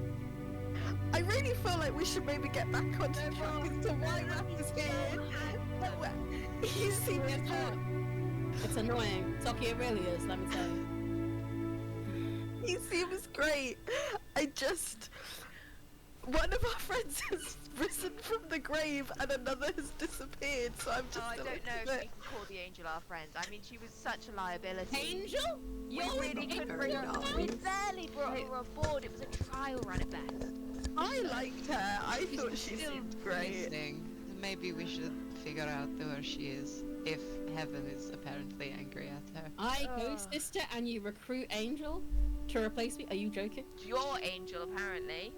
D: I really feel like we should maybe get back on track as to why Matt is here. He seems
E: It's annoying. Toki, it really is, let me tell you.
D: He seems great. I just, one of our friends has risen from the grave and another has disappeared, so I'm just
C: I
D: a
C: don't
D: little
C: know if
D: bit...
C: we can call the angel our friend. I mean, she was such a liability.
E: Angel?
C: We
E: You're
C: really
E: the
C: couldn't bring her.
A: angel?
C: We barely brought her on board. It was a trial run at best.
D: I liked her. I thought she
B: Still
D: seemed great.
B: missing. Maybe we should figure out where she is. If Heaven is apparently angry at her.
E: I go, sister, and you recruit Angel to replace me? Are you joking?
C: Your angel, apparently.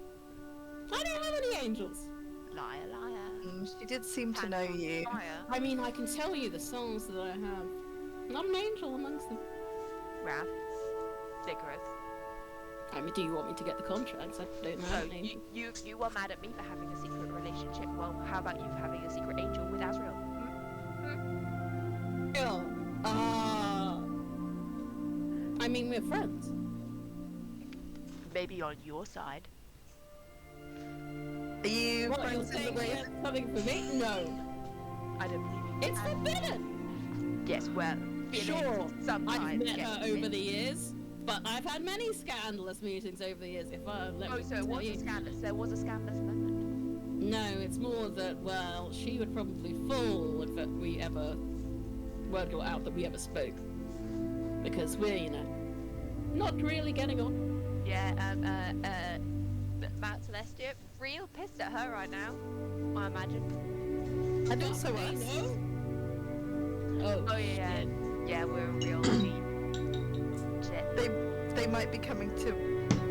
E: I don't have any angels.
C: Liar, liar.
D: She did seem to know you.
C: Liar.
E: I mean, I can tell you the songs that I have. Not an angel amongst them.
C: Wrath. Vigorous.
E: I mean, do you want me to get the contracts? I don't know.
C: So
E: an angel.
C: you were mad at me for having a secret relationship. Well, how about you for having a secret angel with Azrael?
E: Oh. I mean, we're friends.
C: Maybe on your side.
D: Are you
E: What, you're
D: friends in the
E: saying
D: way?
E: you have something for me? No.
C: I don't believe you.
E: It's forbidden!
C: Yes, well,
E: Sure,
C: sometimes
E: I've met
C: get
E: her
C: to
E: over
C: it.
E: the years, but I've had many scandalous meetings over the years, if I let
C: Oh,
E: me
C: so it
E: tell
C: was
E: you.
C: a scandalous. There was a scandalous moment.
E: No, it's more that, well, she would probably fall if we ever word got out that we ever spoke. Because we're, you know, not really getting on.
C: Yeah, Mount Celestia, real pissed at her right now, I imagine.
D: And also
E: They
D: us.
E: know? Oh,
C: Oh yeah,
E: shit.
C: yeah, we're a real team. Shit.
D: They might be coming to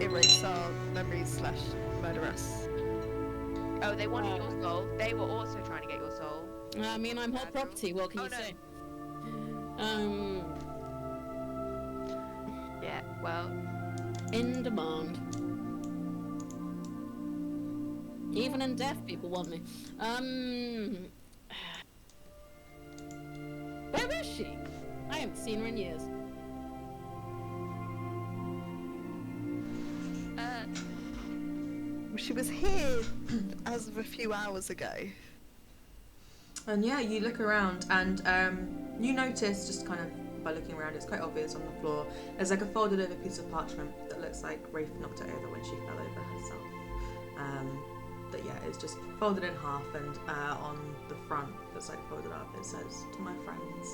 D: erase our memories / murder us.
C: Oh, they wanted your soul. They were also trying to get your soul.
E: I mean, I'm hot property, what can
C: Oh,
E: you
C: no.
E: say?
C: Yeah, well,
E: In demand. Even in death, people want me. Where is she? I haven't seen her in years.
D: She was here as of a few hours ago.
A: And yeah, you look around and you notice, just kind of by looking around, it's quite obvious on the floor, there's like a folded over piece of parchment that looks like Rafe knocked it over when she fell over herself. But yeah, it's just folded in half, and on the front that's like folded up it says, "To my friends."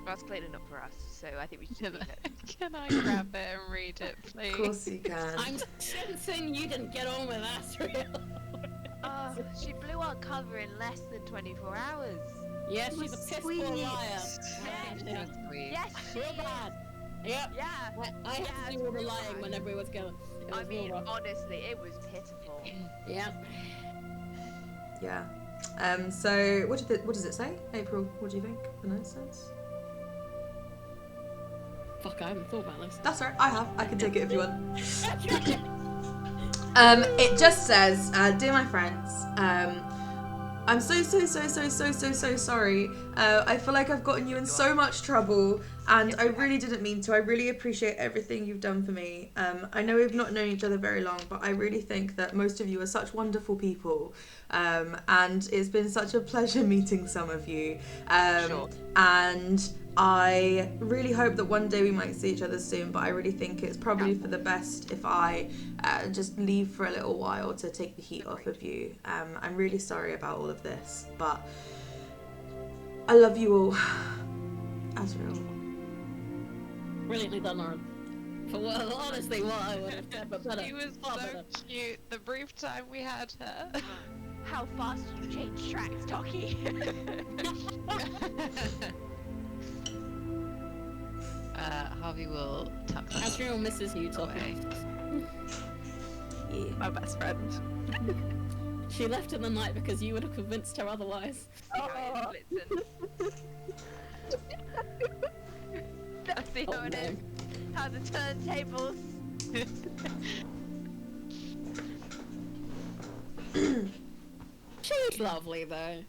C: that's clearly not for us, so I think we should leave it.
B: Can I grab it and read it, please?
A: Of course you can.
E: I'm sensing you didn't get on with Asriel.
C: Oh, she blew our cover in less than 24 hours.
E: Yeah, she's a piss poor liar.
C: Yeah.
B: Sweet.
C: Yes, she
E: Real
C: is.
E: bad. Yep.
C: Yeah.
E: I had
C: Yeah,
E: to do all the
C: real
E: lying
C: bad.
E: when everybody was going. It was
C: I mean,
E: real rough.
C: honestly, it was pitiful.
E: Yeah.
A: Yeah. So what does it say? April, what do you think the note says?
E: Fuck, I haven't thought about this.
A: That's right, I have. I can take it if you want.
E: Okay.
A: It just says, "Dear my friends, I'm so sorry. I feel like I've gotten you in so much trouble, and I really didn't mean to. I really appreciate everything you've done for me. I know we've not known each other very long, but I really think that most of you are such wonderful people, and it's been such a pleasure meeting some of you.
C: Sure.
A: And I really hope that one day we might see each other soon, but I really think it's probably for the best if I just leave for a little while to take the heat off of you. I'm really sorry about all of this, but I love you all. Azrael."
E: Brilliantly done, Lauren. For well, honestly, what I would have said, but better.
B: She was
E: Far
B: so
E: better.
B: cute. The brief time we had her.
C: How fast you change tracks, Docky.
B: Harvey will tuck that
E: Asriel misses you, Toppy.
A: Yeah.
D: My best friend.
E: She left in the night because you would have convinced her otherwise.
C: See how it is, Blitzen. That's the how it
E: no.
C: is. How the turntables.
E: She's lovely, though.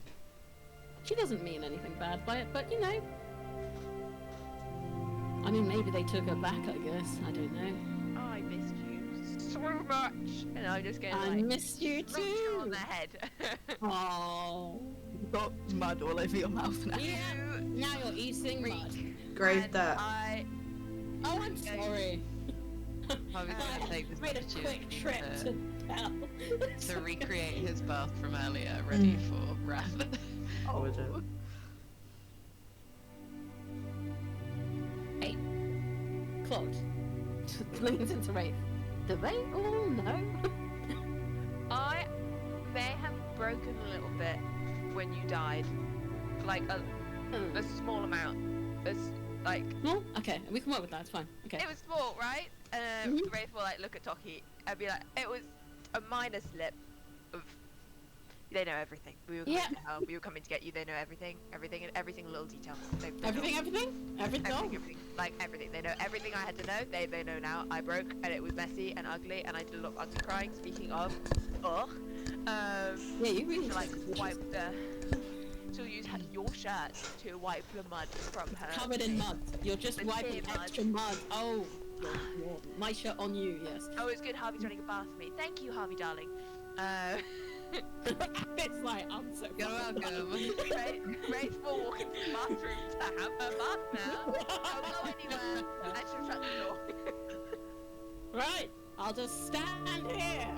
E: She doesn't mean anything bad by it, but you know. I mean, maybe they took her back, I guess. I don't know.
C: I missed you so much. And I'm just going
E: I
C: like
E: missed you
C: smash her on
E: too.
C: the head.
E: Oh.
D: You've got mud all over your mouth now.
E: Yeah. Now you're eating mud.
A: Great
C: And
A: that.
E: Oh, I'm sorry.
B: Harvey's
E: I
B: gonna take this
E: made a
B: opportunity
E: quick trip
B: to
E: to hell?
B: To recreate his bath from earlier, ready for wrath.
F: Gorgeous.
E: Hey, Claude. Leans into Wraith. Do they all know?
C: I may have broken a little bit when you died, like a small amount. It's like
E: Well, okay, we can work with that. It's fine. Okay.
C: it was small, right?
E: Mhm.
C: Wraith will like look at Toki and be like, it was a minor slip of. They know everything. We were coming to help. We were coming to get you. They know everything, and every single little detail. They know everything. Like everything. They know everything I had to know. They know now. I broke, and it was messy and ugly, and I did a lot of ugly crying. Speaking of,
E: Yeah, you really
C: to, like wipe the. She'll use your shirt to wipe the mud from her.
E: covered in mud. You're just
C: The
E: wiping
C: tear mud.
E: extra mud. Oh, my shirt on you. Yes.
C: Oh, it's good. Harvey's running a bath for me. Thank you, Harvey, darling.
E: It's like I'm so.
B: You're welcome.
C: Wraith will walk into the bathroom to have her bath now. Don't go anywhere. And she'll shut the door.
E: Right, I'll just stand here.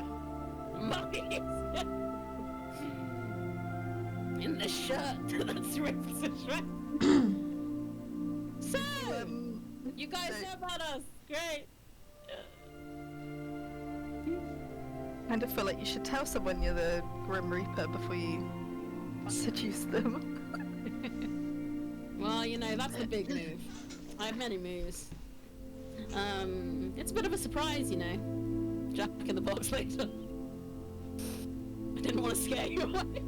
E: In the shirt that's ripped to shreds. So, you guys know about us. Great.
D: Kind of feel like you should tell someone you're the Grim Reaper before you seduce them.
E: Well, you know, that's the big move. I have many moves. It's a bit of a surprise, you know. Jack in the box later. I didn't want to scare you away.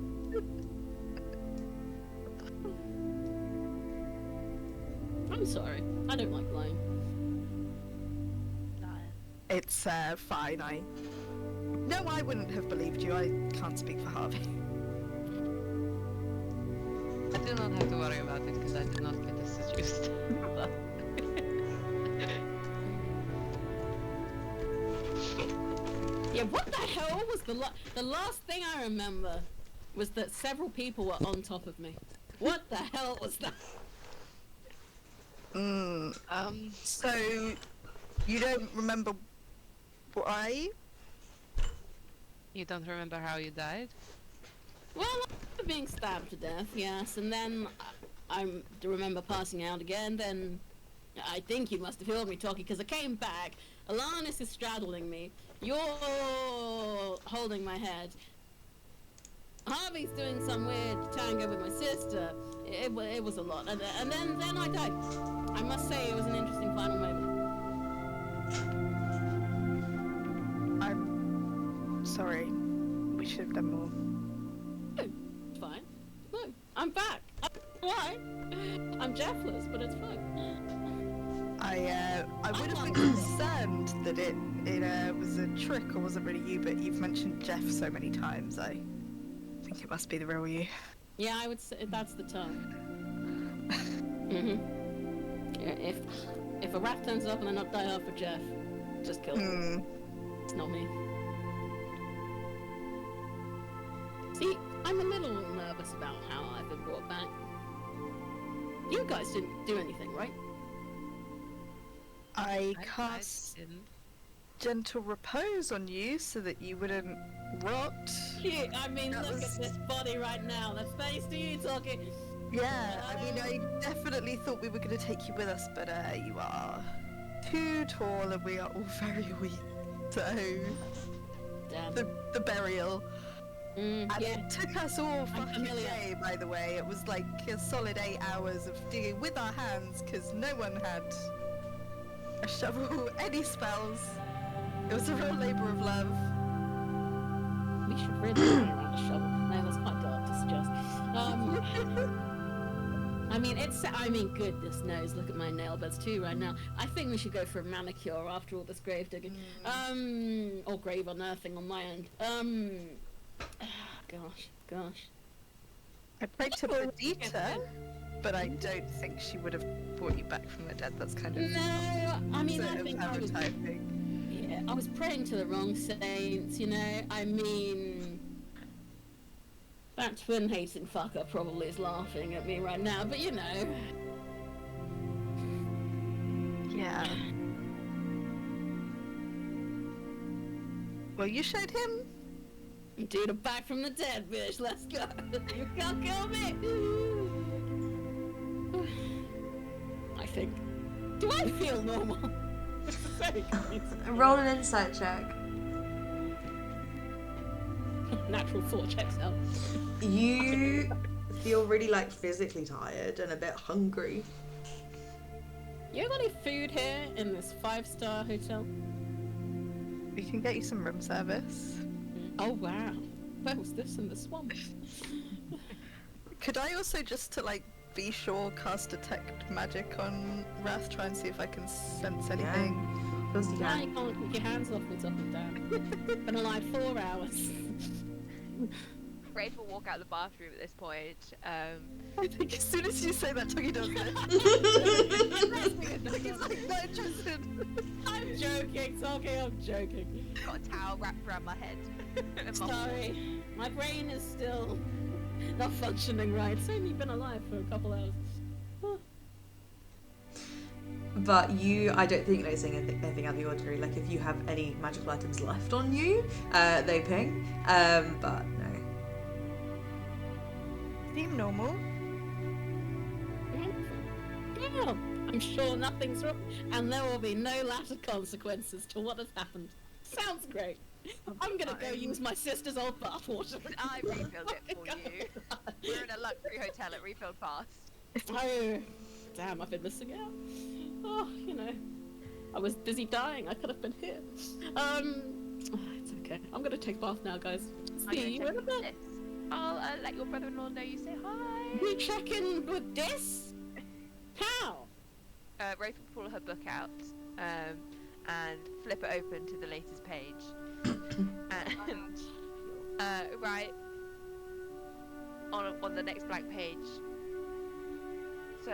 E: I'm sorry. I don't like lying.
D: It's fine. No, I wouldn't have believed you. I can't speak for Harvey.
B: I do not have to worry about it because I did not get seduced.
E: Yeah, what the hell was the last thing I remember was that several people were on top of me. What the hell was that?
D: So, you don't remember why?
B: You don't remember how you died?
E: Well, I'm being stabbed to death, yes, and then I remember passing out again, then I think you must have heard me talking, because I came back, Alanis is straddling me, you're holding my head, Harvey's doing some weird tango with my sister, it was a lot, and then I died. I must say it was an interesting final moment.
D: I'm sorry. We should have done more.
E: No, it's fine. No, I'm back. Why? I'm Jeffless, but it's fine.
D: I would have been concerned that it was a trick or wasn't really you, but you've mentioned Jeff so many times, I think it must be the real you.
E: Yeah, I would say that's the tone. Mhm. Yeah, if a rat turns up and I not die off for Jeff, just kill him. It's not me. See, I'm a little nervous about how I've been brought back. You guys didn't do anything, right?
D: I
B: I
D: cast
B: didn't.
D: gentle repose on you so that you wouldn't rot.
E: Yeah, I mean,
D: That
E: look
D: was-
E: at this body right now. That's thanks to you talking.
D: Yeah, I mean, I definitely thought we were going to take you with us, but you are too tall and we are all very weak. So,
E: Damn.
D: the burial. And
E: Yeah.
D: it took us all fucking
E: familiar.
D: day, by the way. It was like a solid 8 hours of digging with our hands because no one had a shovel, any spells. It was a real labour of love.
E: We should really go around a shovel. No, that's quite dark to suggest. I mean, goodness knows, look at my nail beds too right now. I think we should go for a manicure after all this grave digging. Or grave unearthing on my end. Gosh.
D: I prayed to Perdita, but I don't think she would have brought you back from the dead. That's kind of
E: No, I mean,
D: sort
E: I
D: of
E: think I was,
D: Avatar thing.
E: yeah, I was praying to the wrong saints, you know? I mean, that twin-hating fucker probably is laughing at me right now, but you know.
D: Yeah. Well, you showed him.
E: Dude, I'm back from the dead, bitch. Let's go. You can't kill me. I think. Do I feel normal? It's very confusing.
A: Roll an insight check.
E: Natural 4 checks out.
A: You feel really like physically tired and a bit hungry.
E: You got any food here in this 5-star hotel?
D: We can get you some room service.
E: Oh wow. Where was this in the swamp?
D: Could I also, just to like be sure, cast detect magic on Wrath, try and see if I can sense anything?
A: Of course you
E: Why
A: can.
E: can't keep your hands off me, top of down? Been alive 4 hours.
C: Rafe will walk out the bathroom at this point.
D: I think as soon as you say that, Tuggy does it. Tuggy's like, not interested.
E: I'm joking, Toki, I'm joking.
C: Got a towel wrapped around my head. And my-
E: Sorry, my brain is still not functioning right. It's only been alive for a couple hours. Oh.
A: But I don't think noticing anything out of the ordinary. Like if you have any magical items left on you, they ping. But no.
D: Seem normal.
E: Yeah, I'm sure nothing's wrong, and there will be no latter consequences to what has happened. Sounds great. I'm gonna go use my sister's old bathwater.
C: I refilled it for you. We're in a luxury hotel, it refilled fast.
E: Oh, damn, I've been missing out. Oh, you know, I was busy dying. I could have been here. It's okay. I'm gonna take a bath now, guys.
C: I'm
E: See you in a
C: gonna check
E: bit.
C: this. I'll let your brother-in-law know you say hi.
E: We check in with this? How?
C: Rafe will pull her book out and flip it open to the latest page. And right on the next blank page. So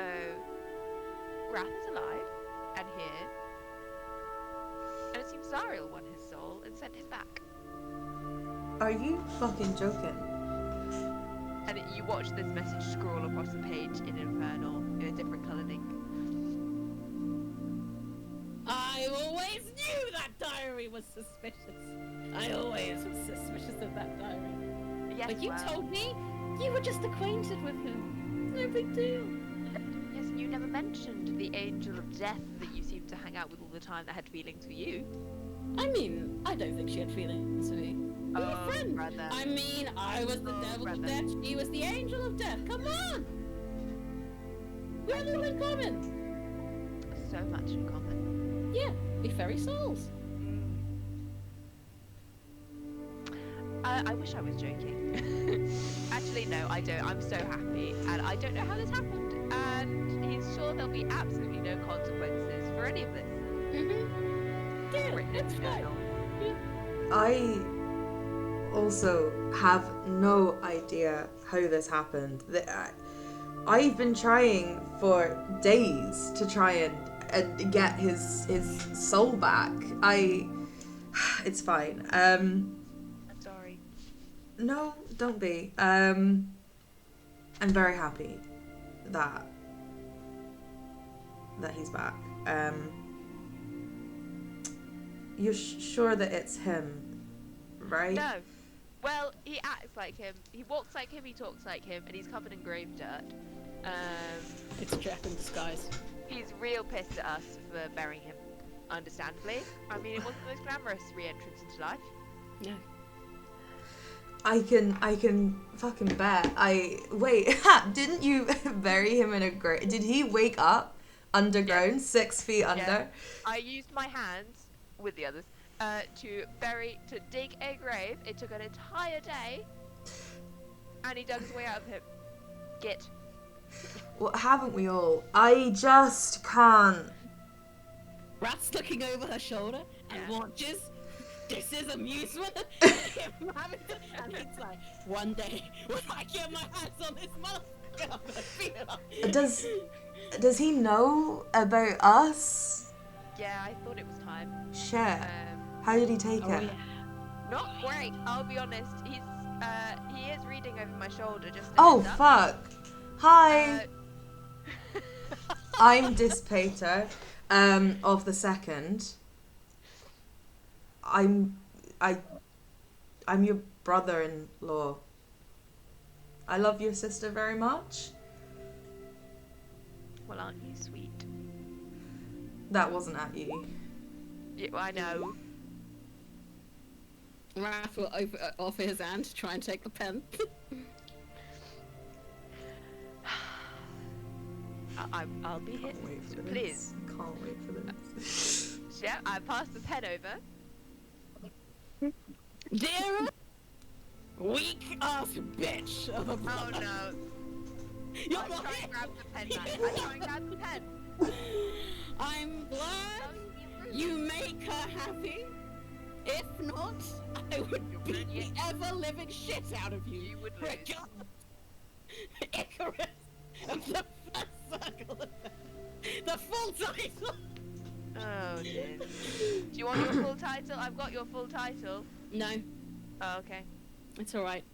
C: Wrath is alive and here, and it seems Zariel won his soul and sent it back.
A: Are you fucking joking?
C: And you watch this message scroll across the page in Infernal in a different coloured ink.
E: I always knew that diary was suspicious. I always was suspicious of that diary.
C: Yes,
E: But you
C: well,
E: told me you were just acquainted with him. No big deal.
C: yes, and you never mentioned the angel of death that you seem to hang out with all the time that had feelings for you.
E: I mean, I don't think she had feelings for me. We were
C: Oh,
E: friends.
C: brother.
E: I mean, I was the
C: Oh,
E: devil
C: brother.
E: of death, she was the angel of death. Come on! We have all in common.
C: So much in common.
E: Yeah, we fairy souls.
C: I wish I was joking. Actually, no, I don't. I'm so happy, and I don't know how this happened. And he's sure there'll be absolutely no consequences for any of this.
E: Mm-hmm. Yeah,
C: Written in
E: it's
C: the
E: fine.
C: journal.
A: I also have no idea how this happened. I've been trying for days to try and get his soul back. It's fine.
C: I'm sorry.
A: No, don't be. I'm very happy that he's back. You're sure that it's him, right?
C: No. Well, he acts like him. He walks like him. He talks like him, and he's covered in grave dirt.
E: It's Jack in disguise.
C: He's real pissed at us for burying him. Understandably. I mean, it wasn't the most glamorous re-entrance into life.
E: No.
A: I can fucking bet. Wait, didn't you bury him in a grave? Did he wake up underground, 6 feet under?
C: Yeah. I used my hands with the others to dig a grave. It took an entire day, and he dug his way out of him. Git.
A: Well, haven't we all? I just can't.
E: Rat's looking over her shoulder and
C: Yeah.
E: watches. This is amusement. And he's like, one day when I get my hands on this motherfucker, I'm gonna beat it up.
A: Does he know about us?
C: Yeah, I thought it was time.
A: Shit. How did he take
E: Oh,
A: it?
E: yeah.
C: Not great. I'll be honest. He is reading over my shoulder just.
A: Oh,
C: heads up.
A: fuck. Hi.
C: Uh,
A: I'm Dissipator of the second. I'm I'm your brother-in-law. I love your sister very much.
C: Well, aren't you sweet?
A: That wasn't at you.
C: Yeah, I know.
E: Raph will offer his hand to try and take the pen.
C: I'll be here.
A: Can't wait for this.
C: Please.
A: Can't wait for this.
C: Yeah, I passed the pen over.
E: Dear weak ass bitch of a
C: Oh
E: brother.
C: no.
E: You're
C: I
E: not
C: try
E: here.
C: and grab the pen back. I try and grab the pen.
E: I'm glad
C: Don't be rude.
E: you make her happy. If not, I would beat the ever-living shit out of you.
C: You would lose.
E: Regardless. Icarus of the first circle. The full title.
C: Oh dear. Do you want your full title? I've got your full title.
E: No,
C: Oh, okay.
E: it's all right.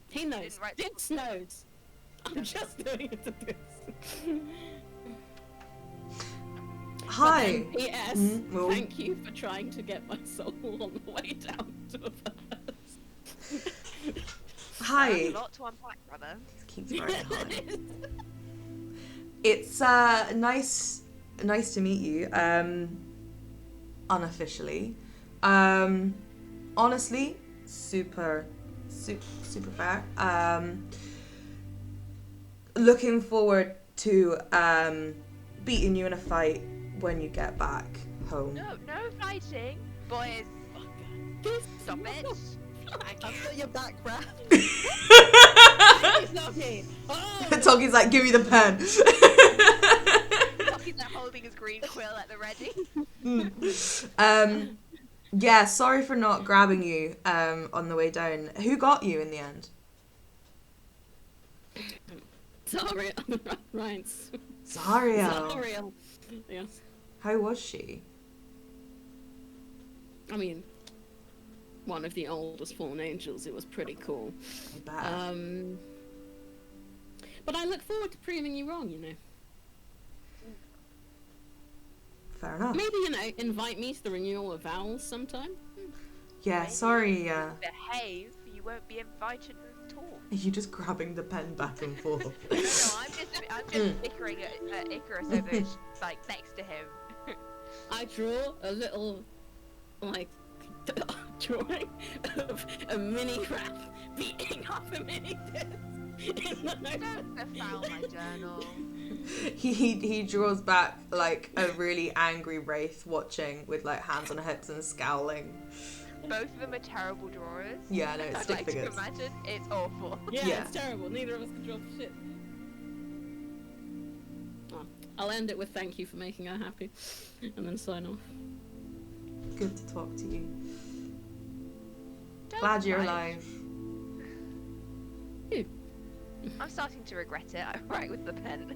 E: He knows.
C: Didn't write-
E: Dix knows. I'm just doing it to this.
A: Hi.
E: P.S.
A: Well-
E: Thank you for trying to get my soul on the way down to a verse.
C: That's
A: Hi.
C: a lot to unpack, brother.
A: Keeps very high. It's nice to meet you. Unofficially. Honestly, super fair. Looking forward to beating you in a fight when you get back home.
C: No fighting, boys. Stop it.
D: I've got your back, Raph.
E: Dokie. Oh,
A: Toki's like, give me the pen.
C: He's like holding his green quill at the ready.
A: Yeah, sorry for not grabbing you on the way down. Who got you in the end?
E: Zariel. Right.
A: Zariel.
E: Zariel. Yes.
A: How was she?
E: I mean, one of the oldest fallen angels. It was pretty cool.
A: I bet.
E: But I look forward to proving you wrong, you know.
A: Fair enough.
E: Maybe, you know, invite me to the renewal of vows sometime.
A: Yeah, sorry.
C: Behave, you won't be invited at all.
A: You just grabbing the pen back and forth.
C: No, I'm just bickering at Icarus over like next to him.
E: I draw a little, like, drawing of a mini rat beating up a mini disc in the notebook.
C: Don't foul my journal.
A: He draws back like a really angry wraith watching with like hands on her hips and scowling.
C: Both of them are terrible drawers.
A: Yeah, no, it's
C: I'd
A: stick
C: like to
A: figures.
C: imagine it's awful.
E: Yeah,
A: Yeah.
E: it's terrible. Neither of us can draw for shit. Oh, I'll end it with thank you for making her happy, and then sign off.
A: Good to talk to you.
C: Don't
A: Glad you're
C: cry.
A: alive.
C: I'm starting to regret it. I write with the pen.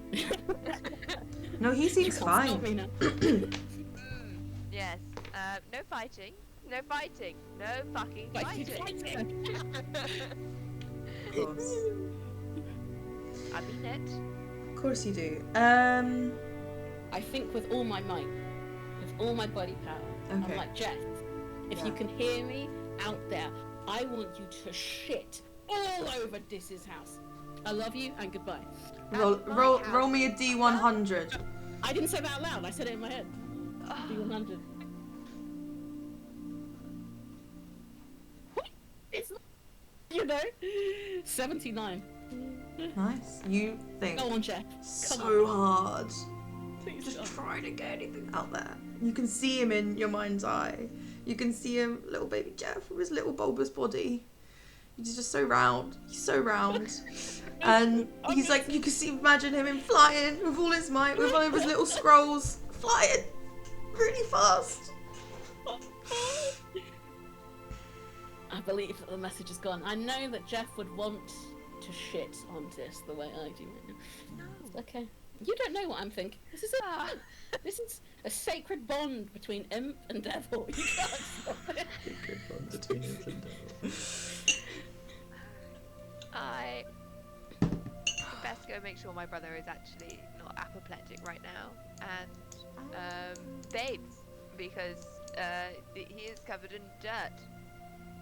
A: No, he seems
E: Can't stop
A: fine.
E: me now.
C: Yes. No fighting. No fighting. No fucking fighting.
A: Of course.
C: I mean it.
A: Of course you do.
E: I think with all my might, with all my body power,
A: Okay.
E: I'm like, Jeff, if you
A: Yeah.
E: can hear me out there, I want you to shit all over Dis's house. I love you and goodbye.
A: Roll me a D100.
E: I didn't say that out loud, I said it in my head. D100. It's not, you know, 79.
A: Nice. You think
E: Go on, Jeff.
A: so hard.
E: Please
A: Just
E: don't.
A: trying to get anything out there. You can see him in your mind's eye. You can see him, little baby Jeff, with his little bulbous body. He's just so round. He's so round. And he's like, you can see, imagine him in flying with all his might, with all of his little scrolls, flying really fast.
E: I believe that the message is gone. I know that Jeff would want to shit on this the way I do right now. No. Okay. You don't know what I'm thinking. This is a sacred bond between imp and devil. You can't stop it.
C: I best go make sure my brother is actually not apoplectic right now and bathes because he is covered in dirt.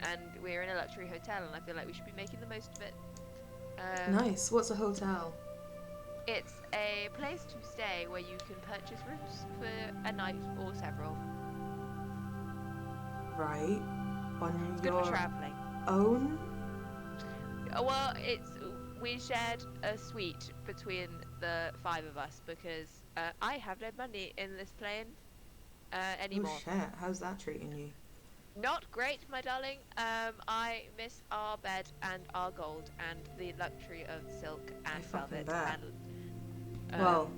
C: and we're in a luxury hotel, and I feel like we should be making the most of it.
A: Nice. What's a hotel?
C: It's a place to stay where you can purchase rooms for a night or several.
A: Right. On
C: It's good for
A: your
C: traveling.
A: own?
C: Well, we shared a suite between the 5 of us because I have no money in this plane anymore.
A: Oh shit, how's that treating you?
C: Not great, my darling. I miss our bed and our gold and the luxury of silk and
A: fucking
C: velvet.
A: bet.
C: And,
A: Well,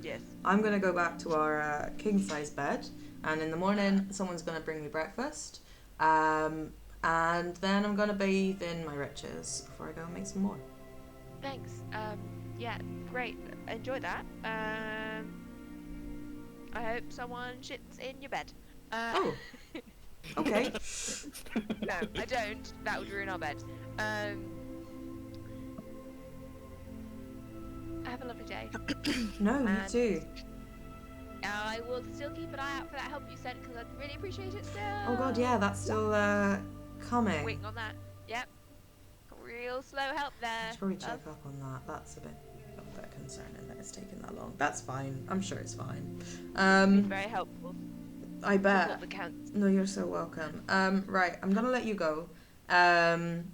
C: yes.
A: I'm gonna go back to our king size bed, and in the morning someone's gonna bring me breakfast, and then I'm gonna bathe in my riches before I go and make some more.
C: Thanks. Yeah, great. Enjoy that. I hope someone shits in your bed.
A: Oh. Okay.
C: No, I don't. That would ruin our bed. Have a lovely day.
A: No, you
C: And
A: too.
C: I will still keep an eye out for that help you sent because I'd really appreciate it still.
A: Oh god, yeah, that's still coming.
C: Waiting on that. Yep. Real slow help there.
A: Should probably
C: love.
A: check up on that. That's a bit concerning that it's taken that long. That's fine. I'm sure it's fine.
C: Been very helpful.
A: I
C: That's
A: bet.
C: all that counts.
A: No, you're so welcome. Right, I'm gonna let you go. I'm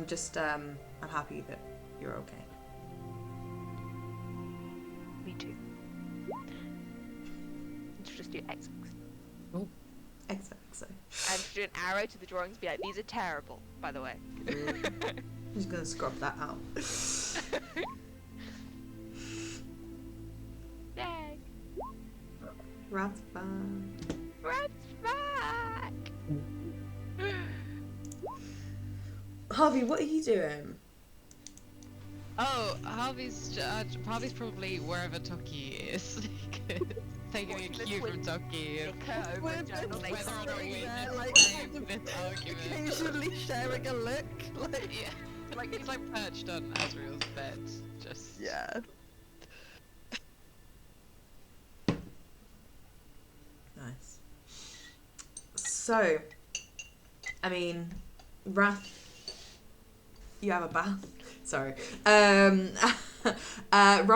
A: just I'm happy that you're okay.
C: Me too. Let's just do X.
A: XOXO.
C: And do an arrow to the drawings. Be like, these are terrible, by the way.
A: I'm just gonna scrub that out.
C: Yay!
A: Rat's back.
C: Rat's back!
A: Harvey, what are you doing?
B: Oh, Harvey's probably wherever Toki is. Taking a
C: Watching the
B: cue from
C: twins
B: Toki.
C: Nico
D: We're
C: over Journal
D: both
C: Maker.
B: Whether or not
D: sitting
B: we
D: there,
B: just
D: like,
B: save this argument.
D: occasionally sharing a look. Like,
B: Yeah, like he's like perched on Asriel's bed, just.
D: yeah.
A: Nice. So, I mean, Wrath, you have a bath. Sorry. Roll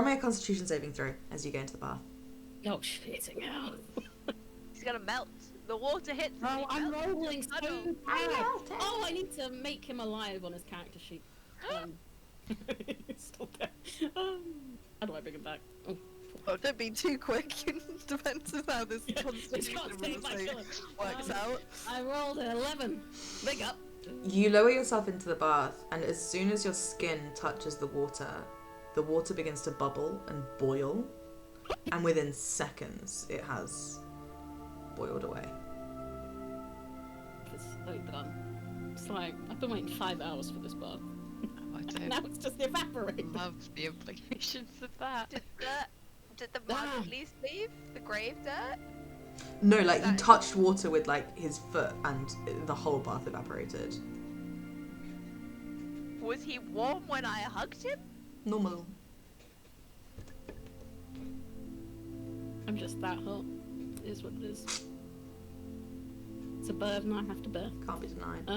A: me a Constitution saving throw as you go into the bath.
E: Oh, shitting hell.
C: He's gonna melt. The water hits him.
E: Oh,
C: he
E: I'm
C: melts.
E: rolling so
C: Puddle.
E: bad. Oh, I need to make him alive on his character sheet. Still there. How do I bring him back? Oh,
D: Oh, don't be too quick in defense of how this
E: Yeah,
D: constitution
E: can't take my
D: thing
E: killer.
D: works out.
E: I rolled an 11. Big up.
A: You lower yourself into the bath, and as soon as your skin touches the water begins to bubble and boil, and within seconds it has boiled away.
E: It's so done. It's like, I've been waiting 5 hours for this bath.
B: I
E: And now
B: don't
E: it's just evaporating.
B: love the implications of that.
C: Did the mud at least leave? The grave dirt?
A: No, like he touched water with like his foot, and the whole bath evaporated.
C: Was he warm when I hugged him?
A: Normal.
E: I'm just that hot. It is what it is. It's a burden I have to bear.
A: Can't be denied.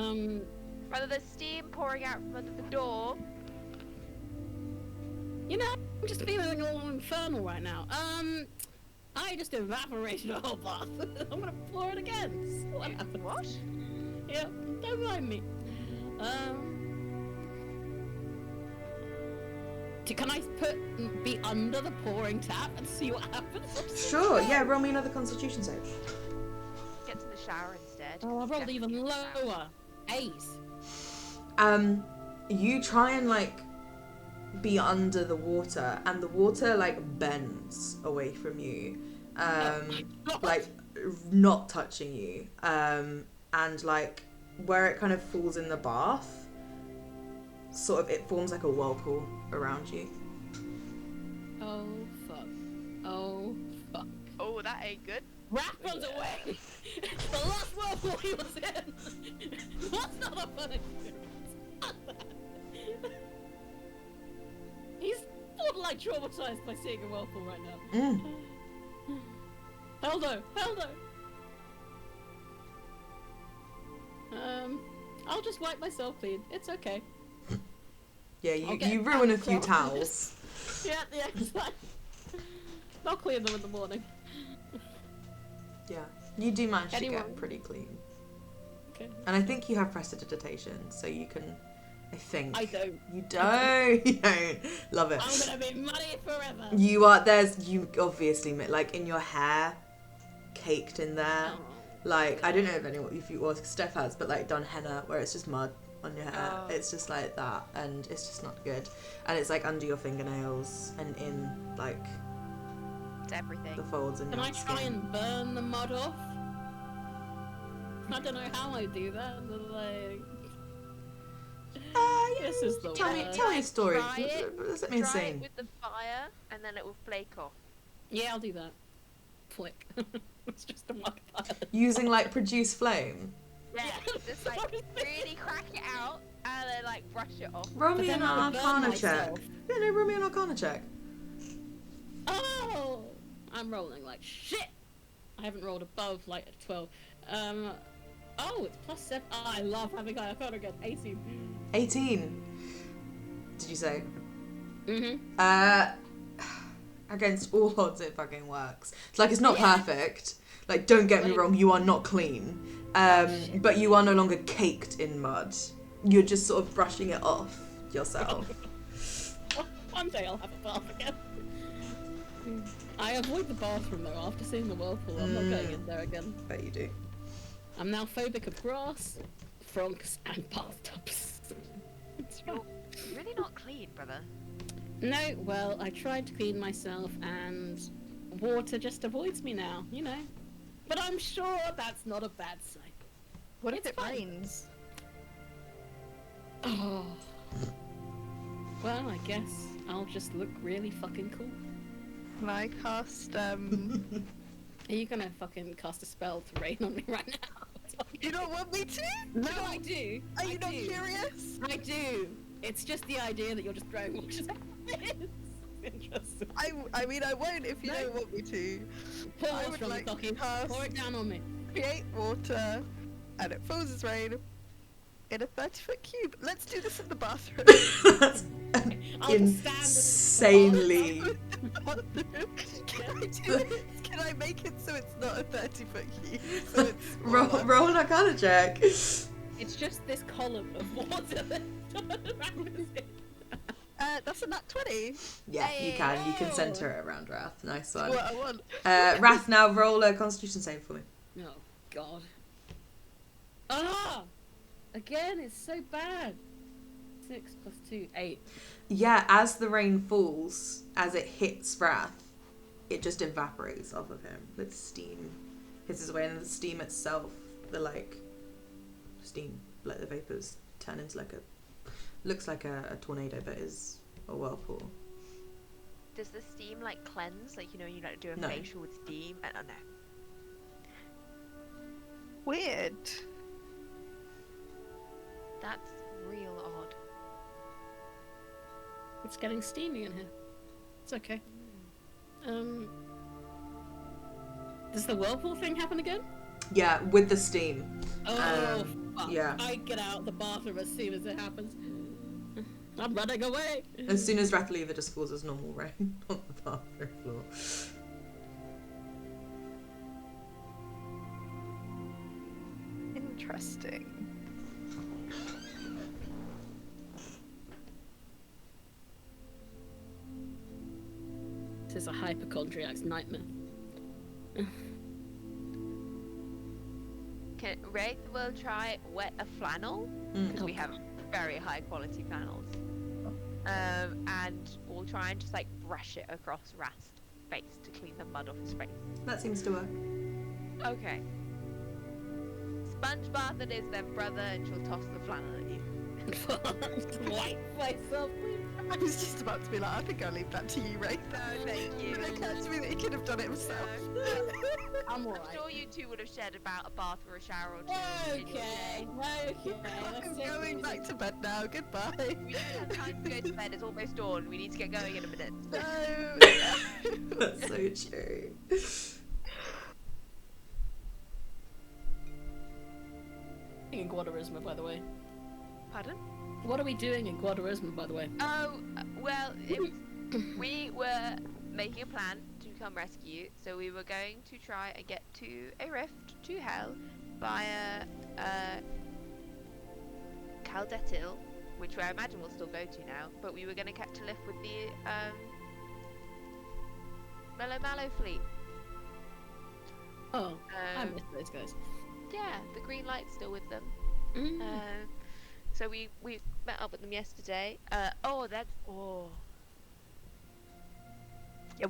C: Rather there's steam pouring out from under the door.
E: You know, I'm just feeling a little infernal right now. I just evaporated a whole bath. I'm gonna pour it again. See what happens.
C: What?
E: Yeah, don't mind me. Can I be under the pouring tap and see what happens?
A: Sure, yeah, roll me another Constitution save.
C: Get to the shower instead.
E: Oh, I
C: It's
E: rolled even
C: definitely a shower.
E: lower. Ace.
A: You try and like be under the water, and the water like bends away from you, like not touching you, and like where it kind of falls in the bath, sort of it forms like a whirlpool around you.
E: Oh fuck. Oh fuck.
C: Oh, that ain't good.
E: Raph runs away! The last whirlpool he was in! That's not a funny He's borderline traumatized by seeing a whirlpool right now.
A: Mm.
E: Heldo! Heldo! I'll just wipe myself clean. It's okay.
A: Yeah,
E: I'll get
A: you ruin a
E: back
A: few
E: from-
A: towels.
E: Yeah, it's fine. I'll clean them in the morning.
A: Yeah, you do manage to
E: Anyone?
A: get pretty clean.
E: Okay.
A: And I think you have prestidigitation, so you can, I think.
E: I don't.
A: You don't. You don't. Love it.
E: I'm gonna be muddy forever.
A: You obviously, like, in your hair, caked in there.
E: Oh.
A: Like, I don't know if you or Steph has, but like done henna where it's just mud on your hair.
C: Oh.
A: It's just like that, and it's just not good. And it's like under your fingernails and in like
C: It's everything.
A: the folds in
E: Can
A: your
E: I try
A: skin.
E: and burn the mud off? I don't know how I do that, but like... This is the
A: Tell me
E: worst.
A: a story.
C: Try it.
A: Let me
C: Try
A: insane.
C: it with the fire, and then it will flake off.
E: Yeah, I'll do that. Flick. It's just a mud pile.
A: Using like produce flame.
C: Yeah, just like really crack it out, and then like brush it off.
A: Roll
E: But
A: me
E: then
A: an
E: I would burn
A: arcana check.
E: myself.
A: Yeah, no, roll me an arcana check.
E: Oh! I'm rolling like shit! I haven't rolled above like a 12. Oh, it's plus 7. Oh, I love having high arcana again. 18.
A: 18. Did you say?
E: Mm-hmm.
A: Against all odds, it fucking works. It's like, it's not
E: Yeah.
A: perfect. Like, don't get me
E: Like-
A: wrong, you are not clean. But you are no longer caked in mud. You're just sort of brushing it off yourself.
E: One day I'll have a bath again. I avoid the bathroom though after seeing the whirlpool. I'm not going in there again.
A: Bet you do.
E: I'm now phobic of grass, frogs, and bathtubs. That's right.
C: You're really not clean, brother.
E: No, well, I tried to clean myself and water just avoids me now, you know. But I'm sure that's not a bad sign.
D: What if
E: It's
D: it
E: fine.
D: rains?
E: Oh. Well, I guess I'll just look really fucking cool.
D: Can I cast,
E: Are you gonna fucking cast a spell to rain on me right now?
D: You don't want me to?
E: No, I do.
D: Are
E: I
D: you not
E: do.
D: curious?
E: I do. It's just the idea that you're just throwing watches at me. It's interesting.
D: I mean, I won't if you
E: No.
D: don't want me to.
E: Pour
D: I
E: water
D: would
E: on
D: like
E: me,
D: to
E: Docky.
D: cast-
E: Pour it down on me.
D: Create water, and it falls as rain in a 30-foot cube. Let's do this in the bathroom.
A: That's
E: I'll just stand in
A: insanely.
D: Can I do it? Can I make it so it's not a 30-foot cube? So it's
A: roll,
D: smaller?
A: roll an arcana check.
E: It's just this column of water that
D: That's a nat 20.
A: Yeah, you can. You can
E: Hey.
A: center it around Wrath. Nice one.
D: What I want.
A: Wrath, now roll a Constitution save for me.
E: Oh, God. Ah! Again, it's so bad. 6 plus 2, 8.
A: Yeah, as the rain falls, as it hits Wrath, it just evaporates off of him. The steam hisses away, and the steam itself, steam, like the vapors, turn into looks like a tornado, but is a whirlpool.
C: Does the steam like cleanse? Like, you know, you like do a
A: No.
C: facial with steam? I don't know.
D: Weird.
C: That's real odd.
E: It's getting steamy in here. It's okay. Does the whirlpool thing happen again?
A: Yeah, with the steam.
E: Oh, fuck.
A: yeah.
E: I get out the bathroom as soon as it happens. I'm running away.
A: As soon as Wrath leaves, it just falls as normal rain on the bathroom floor.
D: Interesting.
E: This is a hypochondriac's nightmare.
C: Wraith will try wet a flannel, because we have very high quality flannels. And we'll try and just like brush it across Rast's face to clean the mud off his face.
A: That seems to work.
C: Okay. Sponge bath it is then, brother, and she'll toss the flannel at you.
E: Wipe myself, please.
D: I was just about to be like, I think I'll leave that to you, Ray.
C: No, thank you.
D: But it occurred to me that he could have done it himself.
E: I'm
C: I'm
E: alright.
C: sure you two would have shared about a bath or a shower or two in your
E: Okay,
C: day.
E: okay.
D: I'm
E: Let's
D: going back to bed now. Goodbye.
C: We don't have time to go to bed, it's almost dawn. We need to get going in a minute.
D: No.
A: That's so true.
E: in Guadarisma, by the way?
C: Pardon?
E: What are we doing in Guadarisma, by the way?
C: Oh, well, we were making a plan to come rescue you, so we were going to try and get to a rift to hell via Caldetil, which I imagine we'll still go to now, but we were going to catch a lift with the Mellow Mallow fleet.
E: Oh, I missed those guys.
C: Yeah, the green light's still with them.
E: Mm.
C: So we met up with them yesterday.
D: Yeah,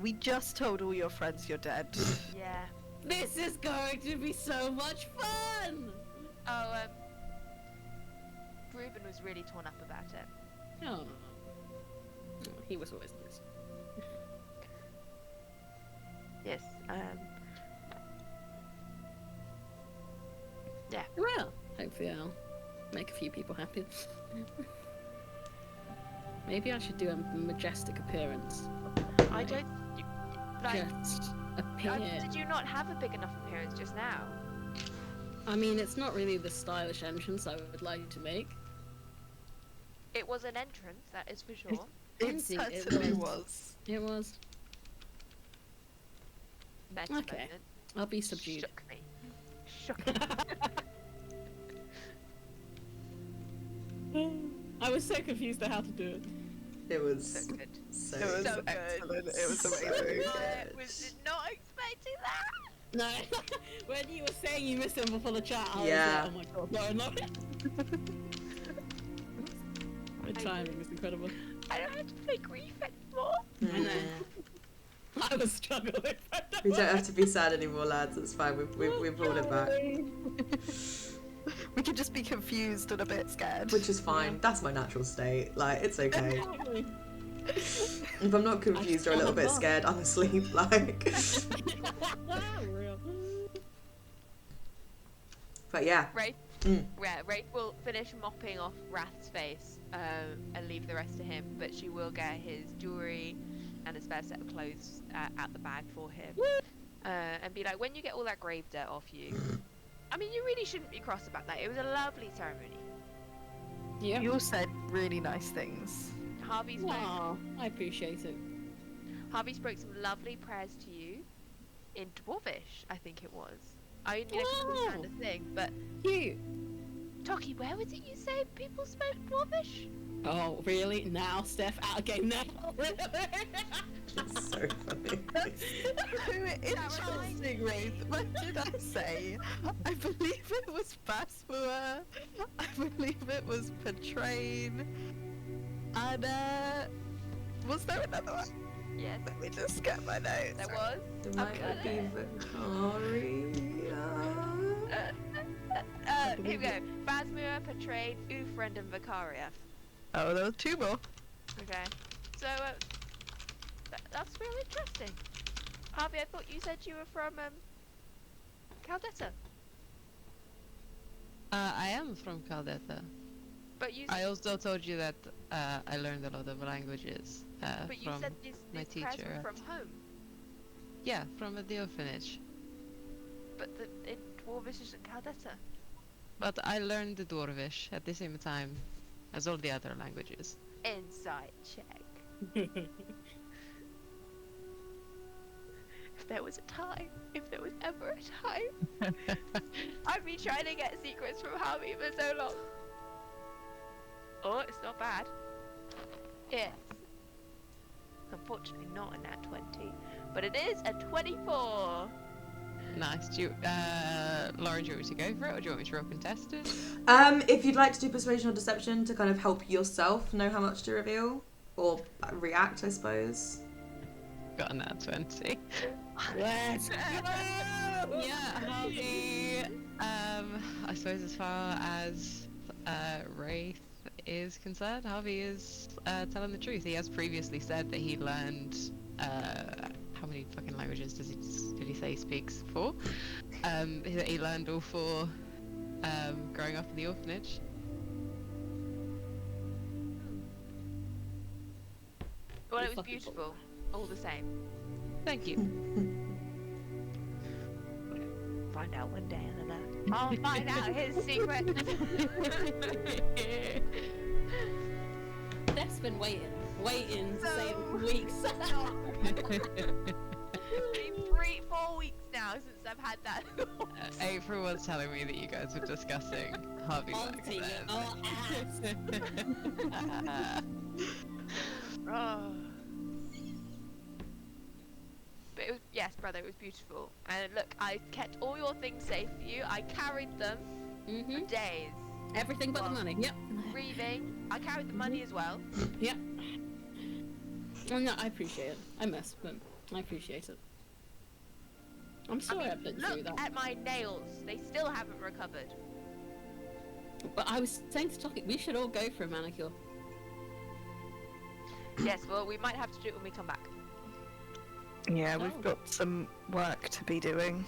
D: we just told all your friends you're dead.
C: Yeah.
E: This is going to be so much fun!
C: Oh, Ruben was really torn up about it.
E: Oh. He was always nice.
C: Yes. Yeah.
E: Well, hopefully I'll make a few people happy. Maybe I should do a majestic appearance.
C: I don't. Like,
E: Just appear.
C: did you not have a big enough appearance just now?
E: I mean, it's not really the stylish entrance I would like to make.
C: It was an entrance, that is for sure.
D: It
E: Indeed, it
D: certainly
E: was.
D: was.
E: It was.
C: Meta
E: Okay.
C: moment.
E: I'll be subdued.
C: Shook me. Shook me.
E: I was so confused at how to do it.
A: It was
C: So good.
A: so,
D: It was
C: So good.
D: excellent. It was
A: So
D: amazing.
C: I was not expecting that.
E: No, when you were saying you missed him before the chat, I
A: Yeah.
E: was like, oh my god, no. The timing is incredible.
C: I don't have to play grief anymore.
E: I know. I was struggling.
A: We don't have to be sad anymore, lads. It's fine. We've brought it back,
D: We could just be confused and a bit scared.
A: which is fine. That's my natural state. Like, it's okay.
E: Exactly.
A: If I'm not confused or a little bit scared, I'm asleep. Like,
E: Real.
A: but yeah.
C: Wraith,
A: Mm.
C: yeah, Wraith will finish mopping off Wrath's face and leave the rest to him, but she will get his jewellery and a spare set of clothes out the bag for him. And be like, when you get all that grave dirt off you, I mean, you really shouldn't be cross about that. It was a lovely ceremony.
E: Yeah.
D: You all said really nice things.
C: Harvey spoke,
E: Aw, I appreciate it.
C: Harvey spoke some lovely prayers to you in Dwarvish, I think it was. I only understand a thing, but
E: Cute.
C: Toki, where was it you said people spoke Dwarvish?
E: Oh, really? Now, Steph, out of game now?
A: It's so funny.
D: Interesting, Wraith. What did I say? I believe it was Basmua. I believe it was Petrain. And, was there another one?
C: Yes,
D: Let me just get my notes.
C: there was.
A: It might be Victoria.
C: Here we go. Basmua, Petrain, Ufriend, and Vicaria.
D: Oh, there were two more.
C: Okay. So, that's really interesting. Harvey, I thought you said you were from, Caldetta.
B: I am from Caldetta.
C: But you,
B: I also told you that I learned a lot of languages
C: but you
B: from
C: said these
B: my
C: prayers
B: teacher.
C: were from home.
B: Yeah, from the orphanage.
C: But in Dwarvish isn't Caldetta.
B: But I learned the Dwarvish at the same time as all the other languages.
C: Inside check. If there was a time, if there was ever a time, I've been trying to get secrets from Harvey for so long. Oh, it's not bad. Yes. Unfortunately not a nat 20, but it is a 24.
B: Nice. Do you, Lauren, do you want me to go for it, or do you want me to roll contested?
A: If you'd like to do persuasion or deception to kind of help yourself know how much to reveal or react, I suppose.
B: Got a nat 20.
E: Let's go!
B: Yeah, Harvey. I suppose as far as Wraith is concerned, Harvey is telling the truth. He has previously said that he learned how many fucking languages did he say he speaks? 4? He learned all 4 growing up in the orphanage.
C: Well, it was
E: Fucking
C: beautiful, all the same.
B: Thank you.
C: Fine. find out one day, Eleanor. I'll find out his secret.
E: Steph's been waiting to say it for weeks.
C: It's 4 weeks now since I've had that.
B: April was telling me that you guys were discussing hobby
E: Auntie,
B: bags.
E: oh ass.
C: Oh. But it was, yes, brother, it was beautiful. And look, I kept all your things safe for you. I carried them for days.
E: Everything but the money. Yep.
C: Grieving. I carried the money as well.
E: Yep. Oh, no, I appreciate it. I mess, but I appreciate it. I'm sorry I've been through
C: Look
E: that.
C: at my nails. They still haven't recovered.
E: But I was saying to Toki, we should all go for a manicure.
C: Yes, well, we might have to do it when we come back.
D: Yeah,
E: Oh.
D: we've got some work to be doing.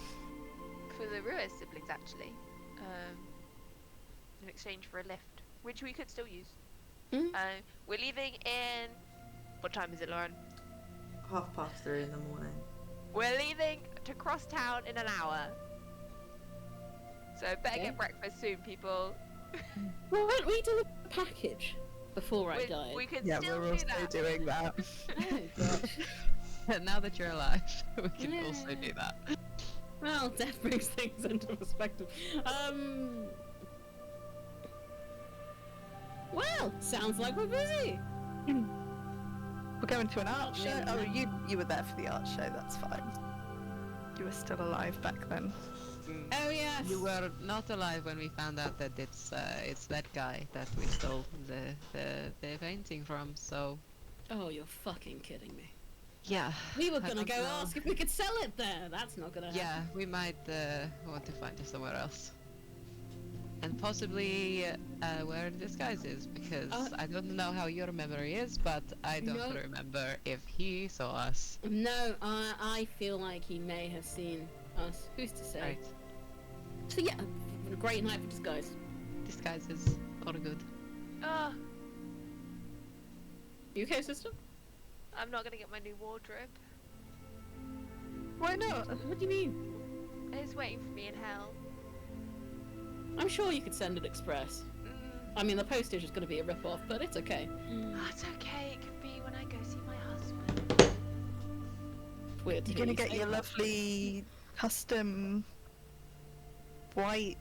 C: For the Ruiz siblings, actually. In exchange for a lift, which we could still use.
E: Mhm.
C: We're leaving in... What time is it, Lauren?
A: 3:30 in the morning.
C: We're leaving to cross town in an hour. So better
E: Okay.
C: get breakfast soon, people.
E: Well, why don't we do a package before I die?
C: We could
D: Yeah,
C: still
D: we're
C: do
D: also
C: that.
D: doing that.
E: Oh, gosh.
B: And now that you're alive, we can
E: Yeah.
B: also do that.
E: Well, death brings things into perspective. Well, sounds like we're busy.
D: We're going to an art show. Oh, you were there for the art show. That's fine. You were still alive back then.
E: Oh yes.
B: You were not alive when we found out that it's that guy that we stole the painting from. So
E: Oh, you're fucking kidding me.
B: yeah,
E: We were
B: I
E: gonna
B: don't
E: go
B: know.
E: ask if we could sell it there. That's not gonna happen.
B: yeah, we might want to find it somewhere else, and possibly where the disguise is, because I don't know how your memory is, but I don't
E: No.
B: remember if he saw us.
E: No, I feel like he may have seen us. Who's to say?
B: Right,
E: So yeah, a great night for disguise.
B: disguises are good.
C: Ugh,
E: You okay, sister?
C: I'm not gonna get my new wardrobe.
D: Why not?
E: What do you mean?
C: It's waiting for me in hell.
E: I'm sure you could send it express. I mean, the postage is going to be a rip-off, but it's okay.
C: That's okay. It can be when I go see my husband.
E: It's weird to
D: You're
E: hear
D: gonna
E: you
D: get
E: say
D: your
E: that.
D: lovely custom white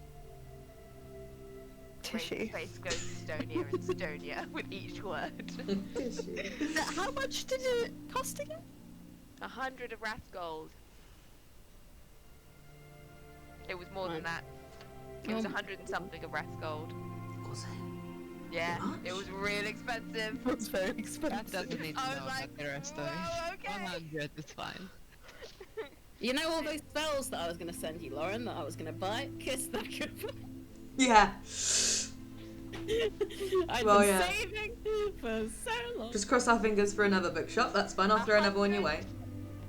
D: tissue.
C: Ray's face goes stonier and stonier with each word.
D: How much did it cost again?
C: 100 of Rath's gold. It was more than
E: Right.
C: that. It was
E: Oh.
C: 100 and something of Rath's gold.
A: Was it?
C: Yeah,
A: Much?
C: it was really expensive.
D: It's very
B: That
D: expensive.
B: doesn't need to
C: I was
B: know
C: like,
B: about the rest of it.
C: whoa, okay.
B: 100 is fine.
E: You know all those spells that I was going to send you, Lauren, that I was going to buy? Kiss that goodbye.
A: Yeah.
E: I've
A: Well,
E: been
A: yeah.
E: saving for so long.
A: Just cross our fingers for another bookshop. That's fine. I'll throw another one your way.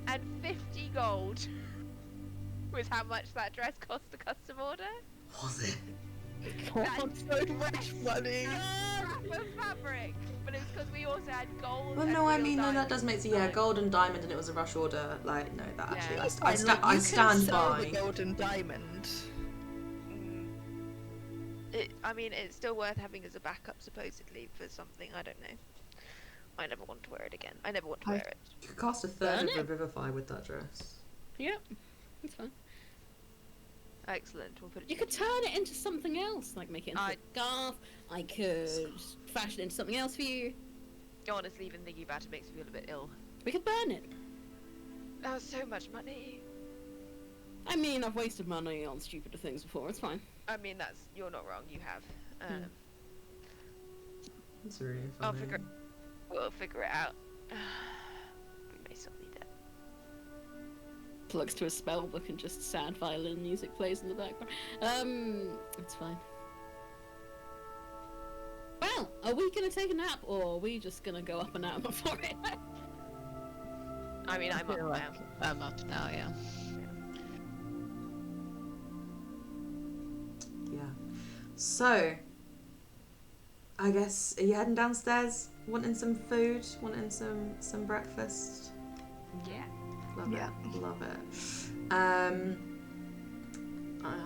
C: And 50 gold was how much that dress cost the custom order.
A: Was it?
D: God, so much money.
C: With fabric, but it was because we also had gold.
A: Well,
C: and
A: no, I
C: real
A: mean, no, that
C: diamonds.
A: does make sense. Yeah, gold and diamond, and it was a rush order. Like, no, that actually,
C: Yeah.
A: I
D: You can
A: stand
D: sell
A: by.
D: the gold and diamond.
C: I mean, it's still worth having as a backup, supposedly, for something. I don't know. I never want to wear it again. I never want to wear it.
A: You could cast a third
E: Burn
A: of Revivify with that dress.
E: Yep, it's fine.
C: Excellent. We'll put it.
E: You could turn it into something else, like make it into a scarf. I could fashion it into something else for you.
C: Honestly, even thinking about it makes me feel a bit ill.
E: We could burn it.
C: That was so much money.
E: I mean, I've wasted money on stupider things before. It's fine.
C: I mean, you're not wrong. You have.
A: It's really
C: I'll
A: funny.
C: We'll figure it out. We may still need it.
E: Plugs to a spell book and just sad violin music plays in the background. It's fine. Well, are we gonna take a nap or are we just gonna go up and out before it?
C: I mean, I'm up
B: feel
C: now.
B: like I'm up now, yeah.
A: Yeah. So, I guess, are you heading downstairs? Wanting some food? Wanting some breakfast?
C: Yeah.
A: Love
D: Yeah.
A: it. Love it.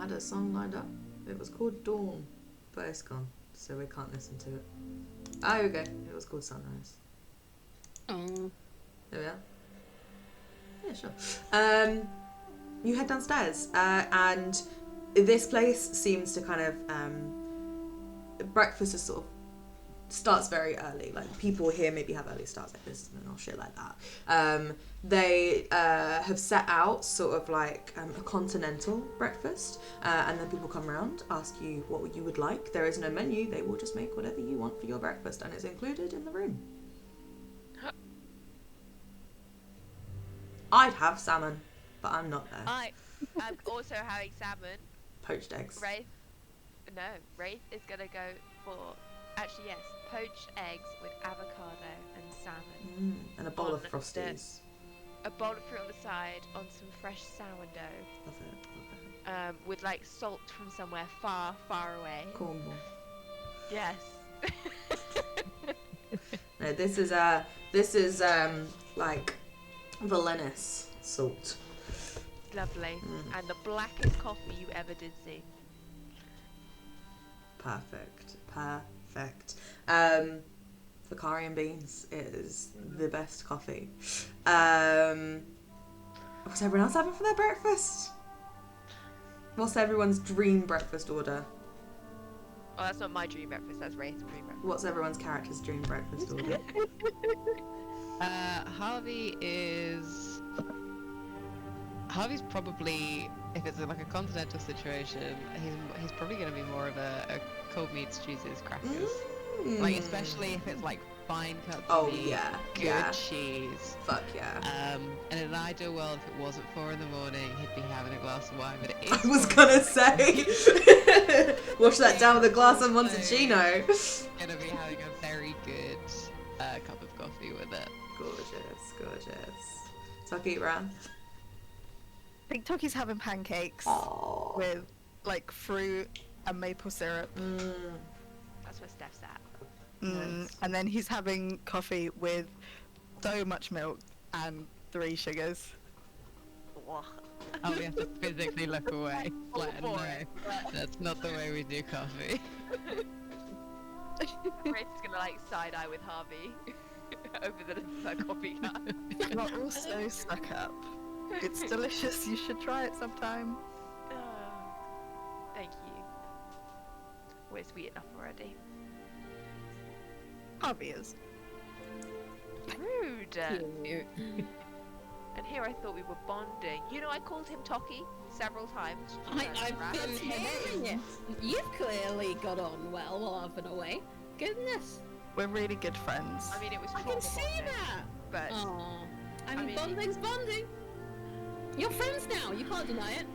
A: had a song lined up. It was called Dawn, but it's gone, so we can't listen to it. Oh, here we go. It was called Sunrise.
E: Oh.
A: There we are. Yeah, sure. You head downstairs, and this place seems to kind of breakfast is sort of starts very early. Like people here maybe have early starts like this or shit like that. They have set out sort of like a continental breakfast, and then people come around, ask you what you would like. There is no menu. They will just make whatever you want for your breakfast, and it's included in the room. I'd have salmon, but I'm not there.
C: I'm also having salmon.
A: Poached eggs.
C: Wraith is gonna go for, actually yes, poached eggs with avocado and salmon.
A: And a bowl of
C: On
A: Frosties.
C: A bowl of fruit on the side, on some fresh sourdough.
A: Love it.
C: With like salt from somewhere far, far away.
A: Cornwall.
C: Yes.
A: No, this is like Valenis salt.
C: Lovely. And the blackest coffee you ever did see.
A: Perfect. Vicarian beans is the best coffee. What's everyone else having for their breakfast? What's everyone's dream breakfast order?
C: Oh, that's not my dream breakfast, that's Wraith's dream breakfast.
A: What's everyone's character's dream breakfast order?
B: Harvey's probably, if it's like a continental situation, he's probably going to be more of a cold meats, cheeses, crackers. Like especially if it's like fine cut meat, good cheese.
A: Fuck yeah.
B: And in an ideal world, if it wasn't 4 in the morning, he'd be having a glass of wine. But it is.
A: I was gonna say, wash that down with a glass of Montalcino.
B: Gonna be having a very good cup of coffee with it.
A: Gorgeous. Takira.
D: I think Toki's having pancakes with like fruit and maple syrup.
C: That's where Steph's at.
A: Nice.
D: And then he's having coffee with so much milk and 3 sugars.
C: Whoa.
B: Oh, we have to physically look away. Like, no, that's not the way we do coffee.
C: Wraith's gonna like side eye with Harvey over the coffee cup.
D: You're also stuck up. It's delicious. You should try it sometime.
C: Thank you. We're sweet enough already.
D: Harvey is.
C: Rude.
E: Cute.
C: And here I thought we were bonding. You know, I called him Toki several times.
E: I've been hearing it. You've clearly got on well while I've been away. Goodness.
D: We're really good friends.
C: I mean, it was
E: I
C: trauma
E: can see
C: bonding,
E: that.
C: but
E: Aww. I mean,
C: mean,
E: bonding's bonding. You're friends now. You can't deny it.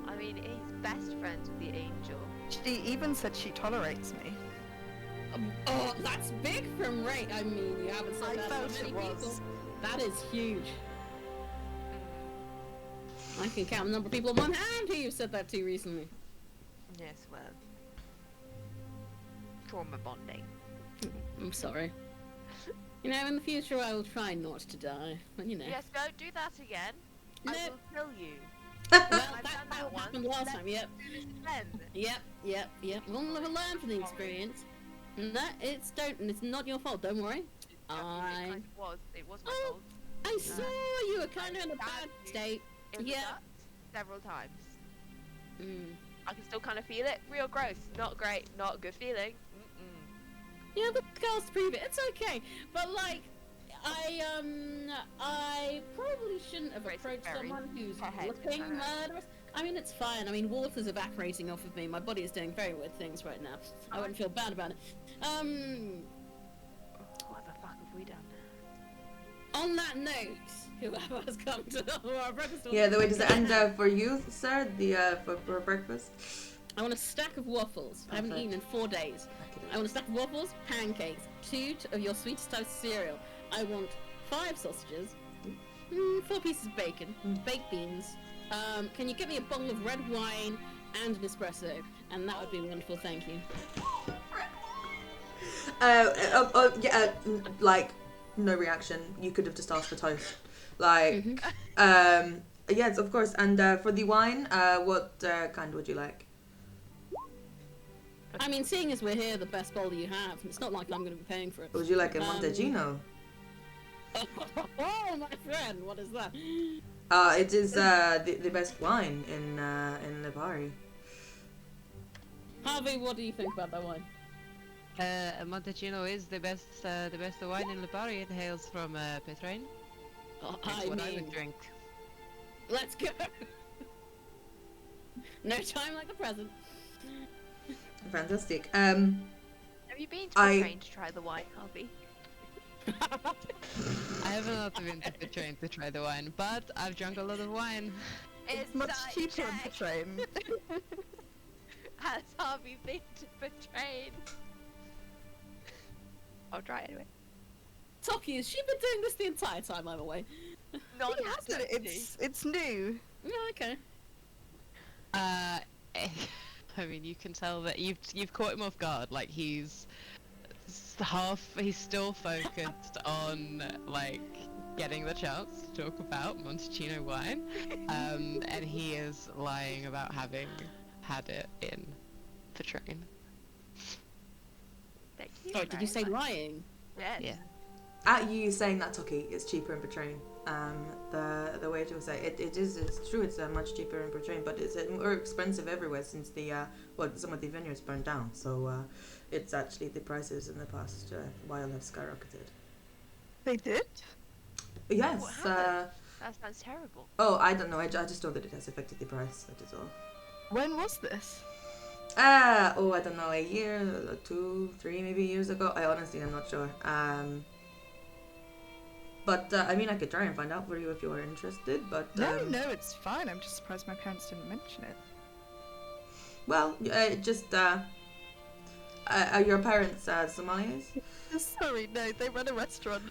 C: I mean, he's best friends with the angel.
D: She even said she tolerates me.
E: Oh, that's big from Ray. I mean, you haven't said
D: I
E: that
D: felt
E: to many
D: it was.
E: people. That is huge. I can count the number of people on one hand who you've said that to recently.
C: Yes, well, trauma bonding.
E: I'm sorry. You know, in the future I will try not to die, but you know.
C: Yes, don't do that again.
E: No.
C: I will kill you.
E: Well,
C: I've
E: that
C: done that once.
E: happened last time, yep.
C: Again.
E: Yep. We'll never learn from the experience. No, it's not your fault, don't worry.
C: It kind of was. It was my
E: Oh,
C: fault.
E: I saw you were kind of in a bad state.
C: It was
E: Yeah.
C: nuts several times.
E: Mm.
C: I can still kind of feel it. Real gross. Not great. Not a good feeling.
E: Yeah, the scars prove it. It's okay. But like, I probably shouldn't have
C: Grace is
E: approached
C: very
E: someone who's
C: ahead of
E: looking
C: her.
E: murderous. I mean, it's fine. I mean, water's evaporating off of me. My body is doing very weird things right now. I wouldn't feel bad about it.
C: What the fuck have we done?
E: On that note, whoever has come to our breakfast order,
A: Yeah, the way does it end for you, sir? For breakfast?
E: I want a stack of waffles. I haven't eaten in 4 days. I want a stack of waffles, pancakes, 2 of your sweetest toast cereal. I want 5 sausages, 4 pieces of bacon, baked beans. Can you get me a bottle of red wine and an espresso? And that would be wonderful, thank you.
A: Like, no reaction. You could have just asked for toast. Like, Yes, of course. And for the wine, what kind would you like?
E: I mean, seeing as we're here, the best bottle you have. It's not like I'm going to be paying for it.
A: Would you like a Montegino?
E: Oh, my friend, what is that?
A: It is the best wine in Lipari.
E: Harvey, what do you think about that wine?
B: Montalcino is the best wine in Lipari. It hails from Petrain.
E: Oh,
B: That's what I would drink.
E: Let's go. No time like the present.
A: Fantastic.
C: Have you been to the train to try the wine, Harvey?
B: I have not been to Petrain to try the wine, but I've drunk a lot of wine.
D: It's much cheaper on the train.
C: Has Harvey been to the train? I'll try it anyway.
E: Toki, has she been doing this the entire time, by the way?
C: Not
D: It's new.
E: No, okay.
B: I mean, you can tell that you've caught him off guard. Like he's still focused on like getting the chance to talk about Montalcino wine, and he is lying about having had it in the train.
C: Thank you.
E: Sorry, did you say lying?
C: Yes.
B: Yeah.
A: At you saying that, Toki, it's cheaper in Petrain. The way to say it's true. It's much cheaper in Petrain, but it's more expensive everywhere since some of the vineyards burned down. So it's actually the prices in the past while have skyrocketed.
D: They did?
A: Yes.
C: What happened? That sounds terrible.
A: Oh, I don't know. I just know that it has affected the price. That is all.
D: When was this?
A: I don't know. A year, 2, 3 maybe years ago. I honestly am not sure. But I mean, I could try and find out for you if you are interested. But
D: No, it's fine. I'm just surprised my parents didn't mention it.
A: Well, are your parents Somalis?
D: Sorry, no, they run a restaurant.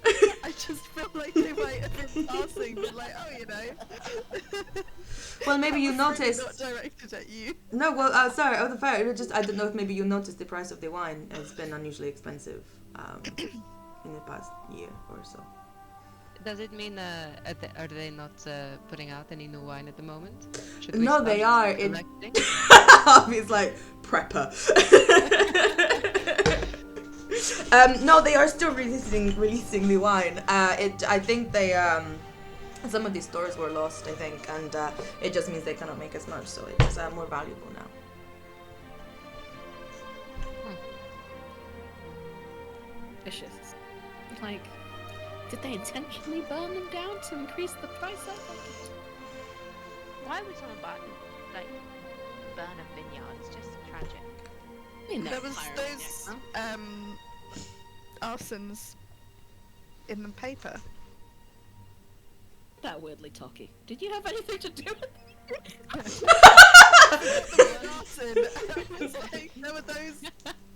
D: I just feel like they might have been passing, but like, oh, you know.
A: Well, maybe you noticed.
D: Not directed at you.
A: No, well, sorry. Oh, the fair. I don't know if maybe you noticed the price of the wine has been unusually expensive in the past year or so.
B: Does it mean are they not putting out any new wine at the moment? Should we
A: No, they are.
B: collecting?
A: He's like prepper. No, they are still releasing the wine. I think they some of these stores were lost, I think, and it just means they cannot make as much, so it's more valuable now.
E: Vicious. Like, did they intentionally burn them down to increase the price up?
C: Why would someone burn a vineyard? It's just tragic.
E: I mean,
D: There was
E: hiring
D: those
E: it, huh?
D: arsons in the paper.
E: That weirdly Toki. Did you have anything to do with it?
D: Arson. I was like, there were those.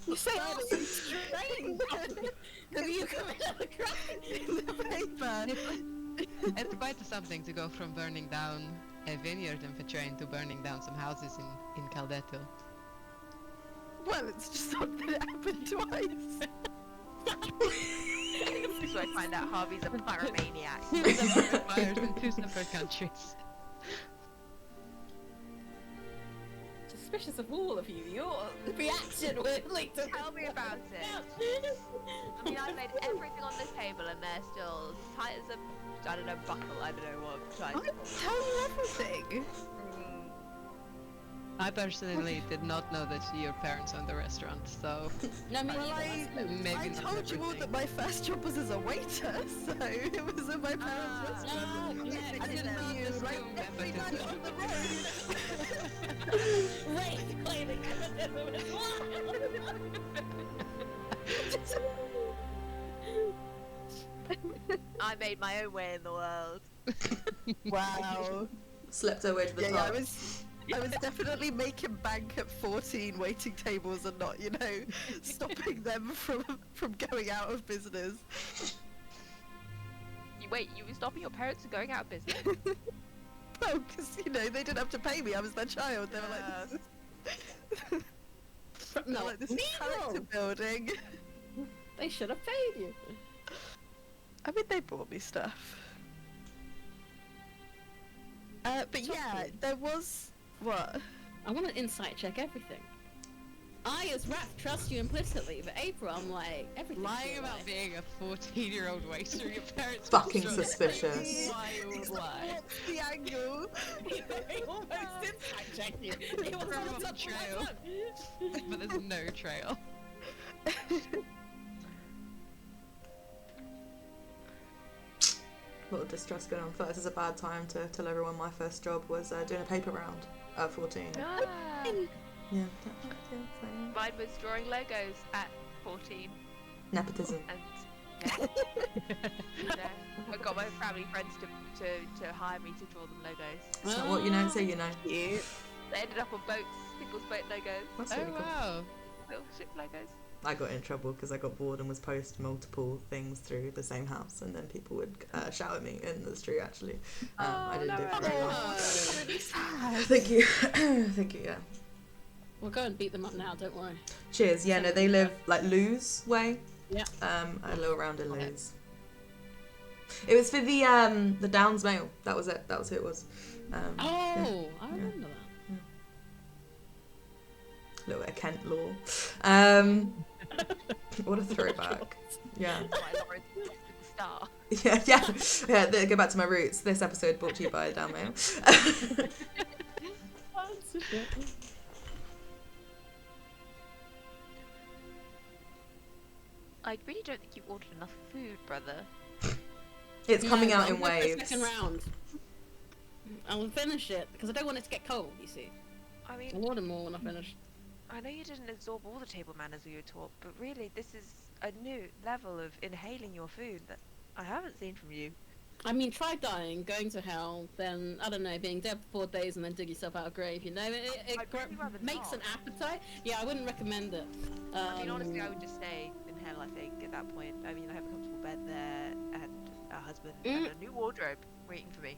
E: You say arson strange. Have you committed a crime?
D: In the paper.
B: It's quite something to go from burning down a vineyard in Petrain to burning down some houses in Caldeto.
D: Well, it's just something that happened twice.
C: This is where I find out Harvey's a pyromaniac.
B: Fires in 2 separate countries.
E: Suspicious of all of you. Your reaction weirdly to
C: Tell me about it. I mean, I made everything on the table and they're still tight as a, I don't know, buckle. I don't know what.
D: I tell you everything.
B: I personally did not know that your parents owned the restaurant, so
E: No, me
D: Well,
E: neither.
B: maybe
D: I
B: not
D: told you all
B: everything.
D: that my first job was as a waiter, so it was at my parents' restaurant.
E: No,
D: I didn't know you
B: Just
D: like
B: remember
D: every
B: to
D: night
B: do
D: on the road.
E: Wait, claiming
C: I made my own way in the world.
D: Wow.
A: Slept her way to the
D: Yeah,
A: top.
D: I was definitely making bank at 14 waiting tables and not, stopping them from going out of business.
C: You were stopping your parents from going out of business?
D: Well, because, they didn't have to pay me, I was their child. They were like,
E: No,
D: this is character building.
E: They should have paid you.
D: I mean, they bought me stuff. But yeah, there was what?
E: I want to insight check everything. I, as Raph, trust you implicitly, but April, I'm like, everything.
B: Lying about being a 14-year-old waster in your parents'
A: Fucking
B: restaurant.
A: suspicious.
B: Wild lie.
D: What's the angle?
E: They almost insight check you. It was
B: From
E: on
B: the
E: top of
B: trail.
E: my tongue.
B: But there's no trail.
A: A lot of distress going on. First is a bad time to tell everyone my first job was doing a paper round at 14.
C: Ah,
A: Yeah.
C: mine was drawing logos at 14,
A: Nepotism.
C: and I got my family friends to hire me to draw them logos.
A: So what you know, say you know.
D: Cute.
C: They ended up on boats, people's boat logos,
A: That's
B: Oh
A: really cool.
B: wow.
C: little ship logos.
A: I got in trouble because I got bored and was post multiple things through the same house, and then people would shout at me in the street. Actually, I didn't do it for very long.
D: Really sad.
A: Thank you, thank you. Yeah.
E: We'll go and beat them up now, don't worry.
A: Cheers. Yeah, no, they live like Lewes way.
E: Yeah.
A: A little round in Lewes. It was for the Downs Mail. That was it. That was who it was.
E: Oh, I remember that.
A: A little bit of Kent law. What a throwback. Yeah.
C: Like Lawrence with the star.
A: Yeah. Go back to my roots. This episode brought to you by Down Mail.
C: I really don't think you ordered enough food, brother.
A: It's coming
E: Yeah,
A: out
E: but
A: in
E: I'm going for
A: waves.
E: Second round. I will finish it because I don't want it to get cold. You see,
C: I
E: I'll
C: mean,
E: order more when I finish.
C: I know you didn't absorb all the table manners we were taught, but really, this is a new level of inhaling your food that I haven't seen from you.
E: I mean, try dying, going to hell, then, I don't know, being dead for 4 days and then dig yourself out of grave, you know? It
C: I'd really rather
E: makes
C: not.
E: an appetite. Yeah, I wouldn't recommend it.
C: I mean, honestly, I would just stay in hell, I think, at that point. I mean, I have a comfortable bed there, and a husband, and a new wardrobe waiting for me.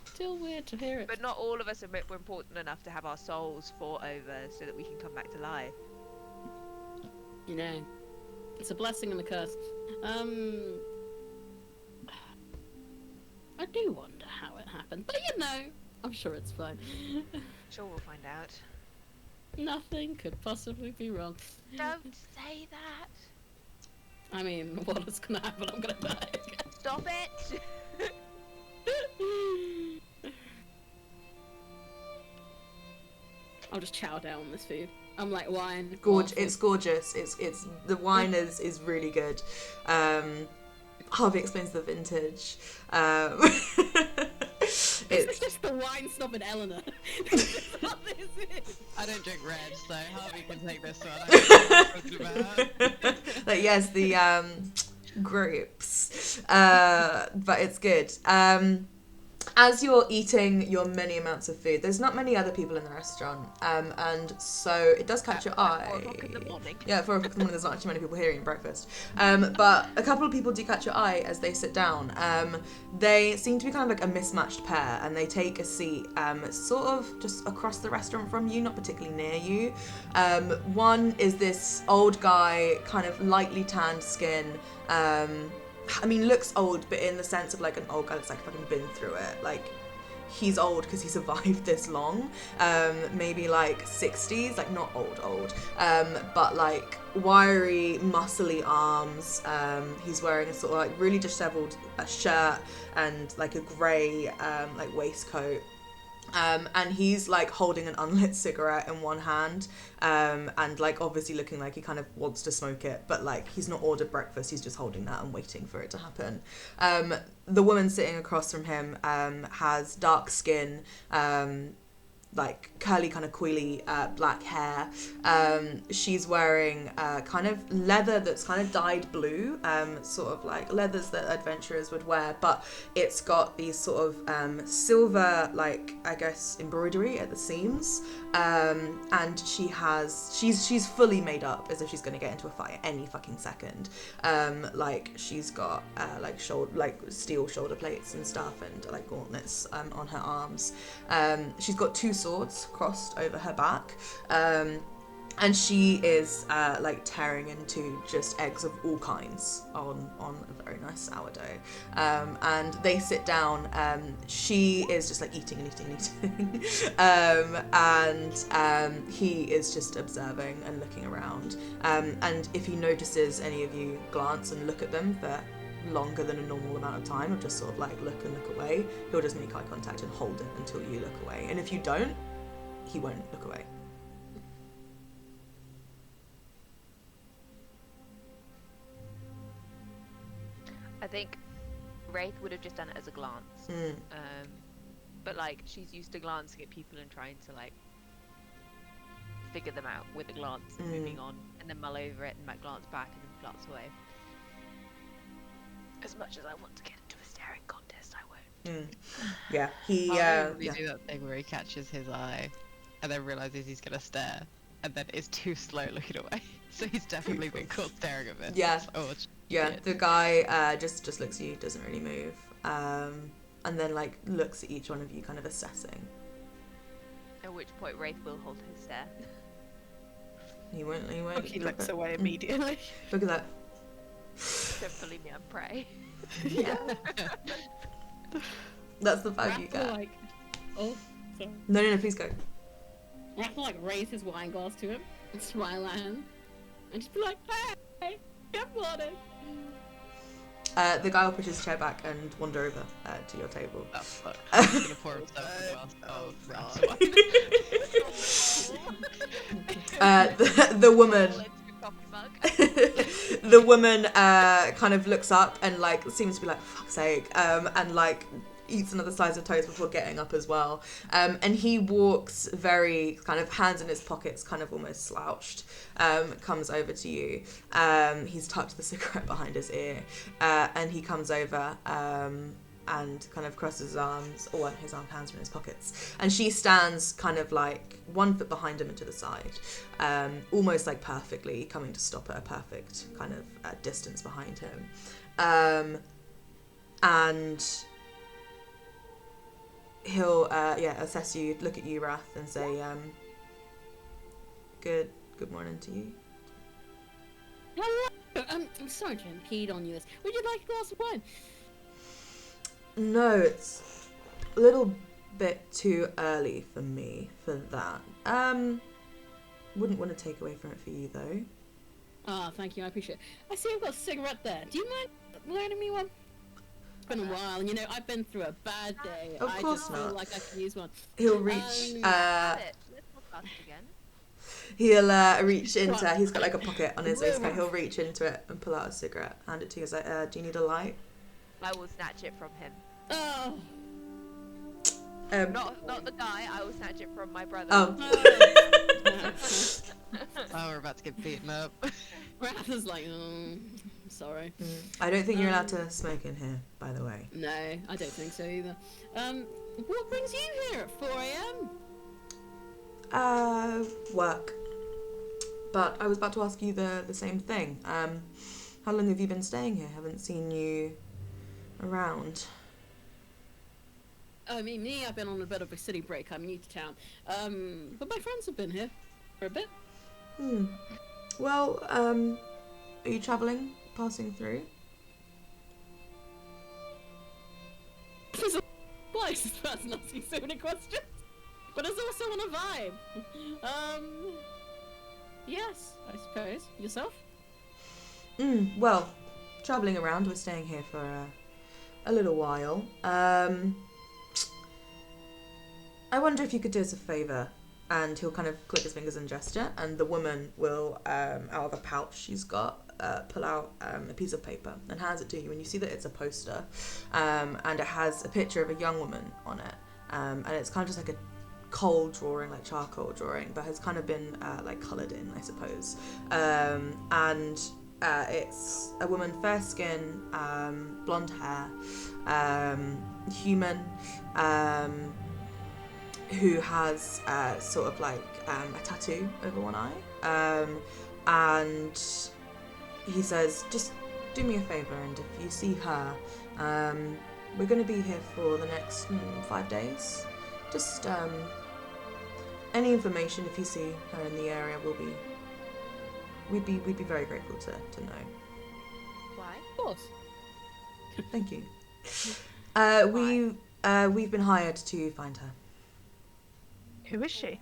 E: Still weird to hear it.
C: But not all of us were important enough to have our souls fought over so that we can come back to life.
E: You know, it's a blessing and a curse. I do wonder how it happened, but you know, I'm sure it's fine.
C: Sure, we'll find out.
E: Nothing could possibly be wrong.
C: Don't say that!
E: I mean, what is gonna happen? I'm gonna die again.
C: Stop it!
E: I'll just chow down on this food. I'm like wine.
A: It's gorgeous. It's the wine is really good. Harvey explains the vintage.
E: This is just the wine snob and Eleanor. This is what this is.
B: I don't drink red, so Harvey can take this one. I don't know what I'm talking about.
A: Like yes, the grapes, but it's good. As you're eating your many amounts of food, there's not many other people in the restaurant, and so it does catch your eye.
C: 4 o'clock in the morning.
A: Yeah, at 4 o'clock in the morning, there's not actually many people here eating breakfast. But a couple of people do catch your eye as they sit down. They seem to be kind of like a mismatched pair, and they take a seat sort of just across the restaurant from you, not particularly near you. One is this old guy, kind of lightly tanned skin. I mean, looks old, but in the sense of like an old guy that's like fucking been through it. Like, he's old because he survived this long. Maybe like 60s, like not old. But like wiry, muscly arms. He's wearing a sort of like really disheveled shirt and like a grey like waistcoat. And he's like holding an unlit cigarette in one hand, and like obviously looking like he kind of wants to smoke it, but like he's not ordered breakfast, he's just holding that and waiting for it to happen. The woman sitting across from him has dark skin, like curly kind of coily black hair. She's wearing kind of leather that's kind of dyed blue, sort of like leathers that adventurers would wear, but it's got these sort of silver, like I guess embroidery at the seams, and she's fully made up as if she's going to get into a fight any fucking second. Like she's got like steel shoulder plates and stuff, and like gauntlets on her arms. She's got 2 swords crossed over her back, And she is like tearing into just eggs of all kinds on a very nice sourdough. And they sit down. She is just like eating and eating and eating. And he is just observing and looking around. And if he notices any of you glance and look at them for longer than a normal amount of time, or just sort of like look and look away, he'll just make eye contact and hold it until you look away. And if you don't, he won't look away.
C: I think Wraith would have just done it as a glance. But like she's used to glancing at people and trying to like figure them out with a glance and moving on, and then mull over it and might glance back and then glance away. As much as I want to get into a staring contest, I won't.
A: Yeah, he
B: do that thing where he catches his eye and then realizes he's gonna stare, and then is too slow looking away. So he's definitely been caught staring at this.
A: Yeah.
B: Yeah,
A: the guy just looks at you, doesn't really move, and then like looks at each one of you, kind of assessing.
C: At which point Wraith will hold his stare.
A: He won't.
D: He looks away immediately.
A: Look at that.
C: Don't believe me, I'm prey.
A: Yeah. That's the vibe you get.
E: Like, oh, sorry.
A: No, please go.
E: I have to like raise his wine glass to him and smile at him and just be like, hey, good morning.
A: The guy will push his chair back and wander over to your table.
B: Oh fuck. I'm gonna pour himself a glass.
A: The woman. The woman kind of looks up and like seems to be like, for fuck's sake, and like eats another slice of toast before getting up as well. And he walks very kind of hands in his pockets, kind of almost slouched, comes over to you. He's tucked the cigarette behind his ear, and he comes over and kind of crosses his arms, or his hands are in his pockets. And she stands kind of like 1 foot behind him and to the side, almost like perfectly coming to stop at a perfect kind of distance behind him. And he'll assess you, look at you, Wrath, and say, good morning to you.
E: Hello. I'm sorry to impede on you. Would you like a glass of wine?
A: No, it's a little bit too early for me for that. Wouldn't want to take away from it for you though.
E: Ah, thank you, I appreciate it. I see I've got a cigarette there. Do you mind loaning me one? It's been a while, and you know, I've been through a bad day.
A: Of course
E: I just feel
A: not.
E: like I can use one.
A: He'll reach,
C: Let's not pass it again.
A: he'll reach into, he's got like a pocket on his waistcoat, he'll reach into it and pull out a cigarette, hand it to you, he's like, do you need a light?
C: I will snatch it from him.
E: Oh.
C: Not the guy, I will snatch it from my brother.
A: Oh.
B: Oh, we're about to get beaten up.
E: Wrath is like, I'm sorry.
A: I don't think you're allowed to smoke in here, by the way.
E: No, I don't think so either. What brings you here at 4 a.m.?
A: Work. But I was about to ask you the same thing. How long have you been staying here? Haven't seen you around.
E: I mean, me, I've been on a bit of a city break. I'm new to town. But my friends have been here for a bit.
A: Well, are you travelling? Passing through?
E: Why is this person asking so many questions? But it's also on a vibe. Yes, I suppose. Yourself?
A: Well, travelling around. We're staying here for a little while. I wonder if you could do us a favour. And he'll kind of click his fingers and gesture, and the woman will, out of a pouch she's got, pull out a piece of paper and hands it to you. And you see that it's a poster, and it has a picture of a young woman on it. And it's kind of just like a cold drawing, like charcoal drawing, but has kind of been like coloured in, I suppose. And it's a woman, fair skin, blonde hair, human, who has sort of like a tattoo over one eye. And he says, just do me a favour, and if you see her, we're going to be here for the next 5 days. Just any information if you see her in the area we'd be very grateful to know.
C: Why?
E: Of course.
A: Thank you. We've been hired to find her.
D: Who is she?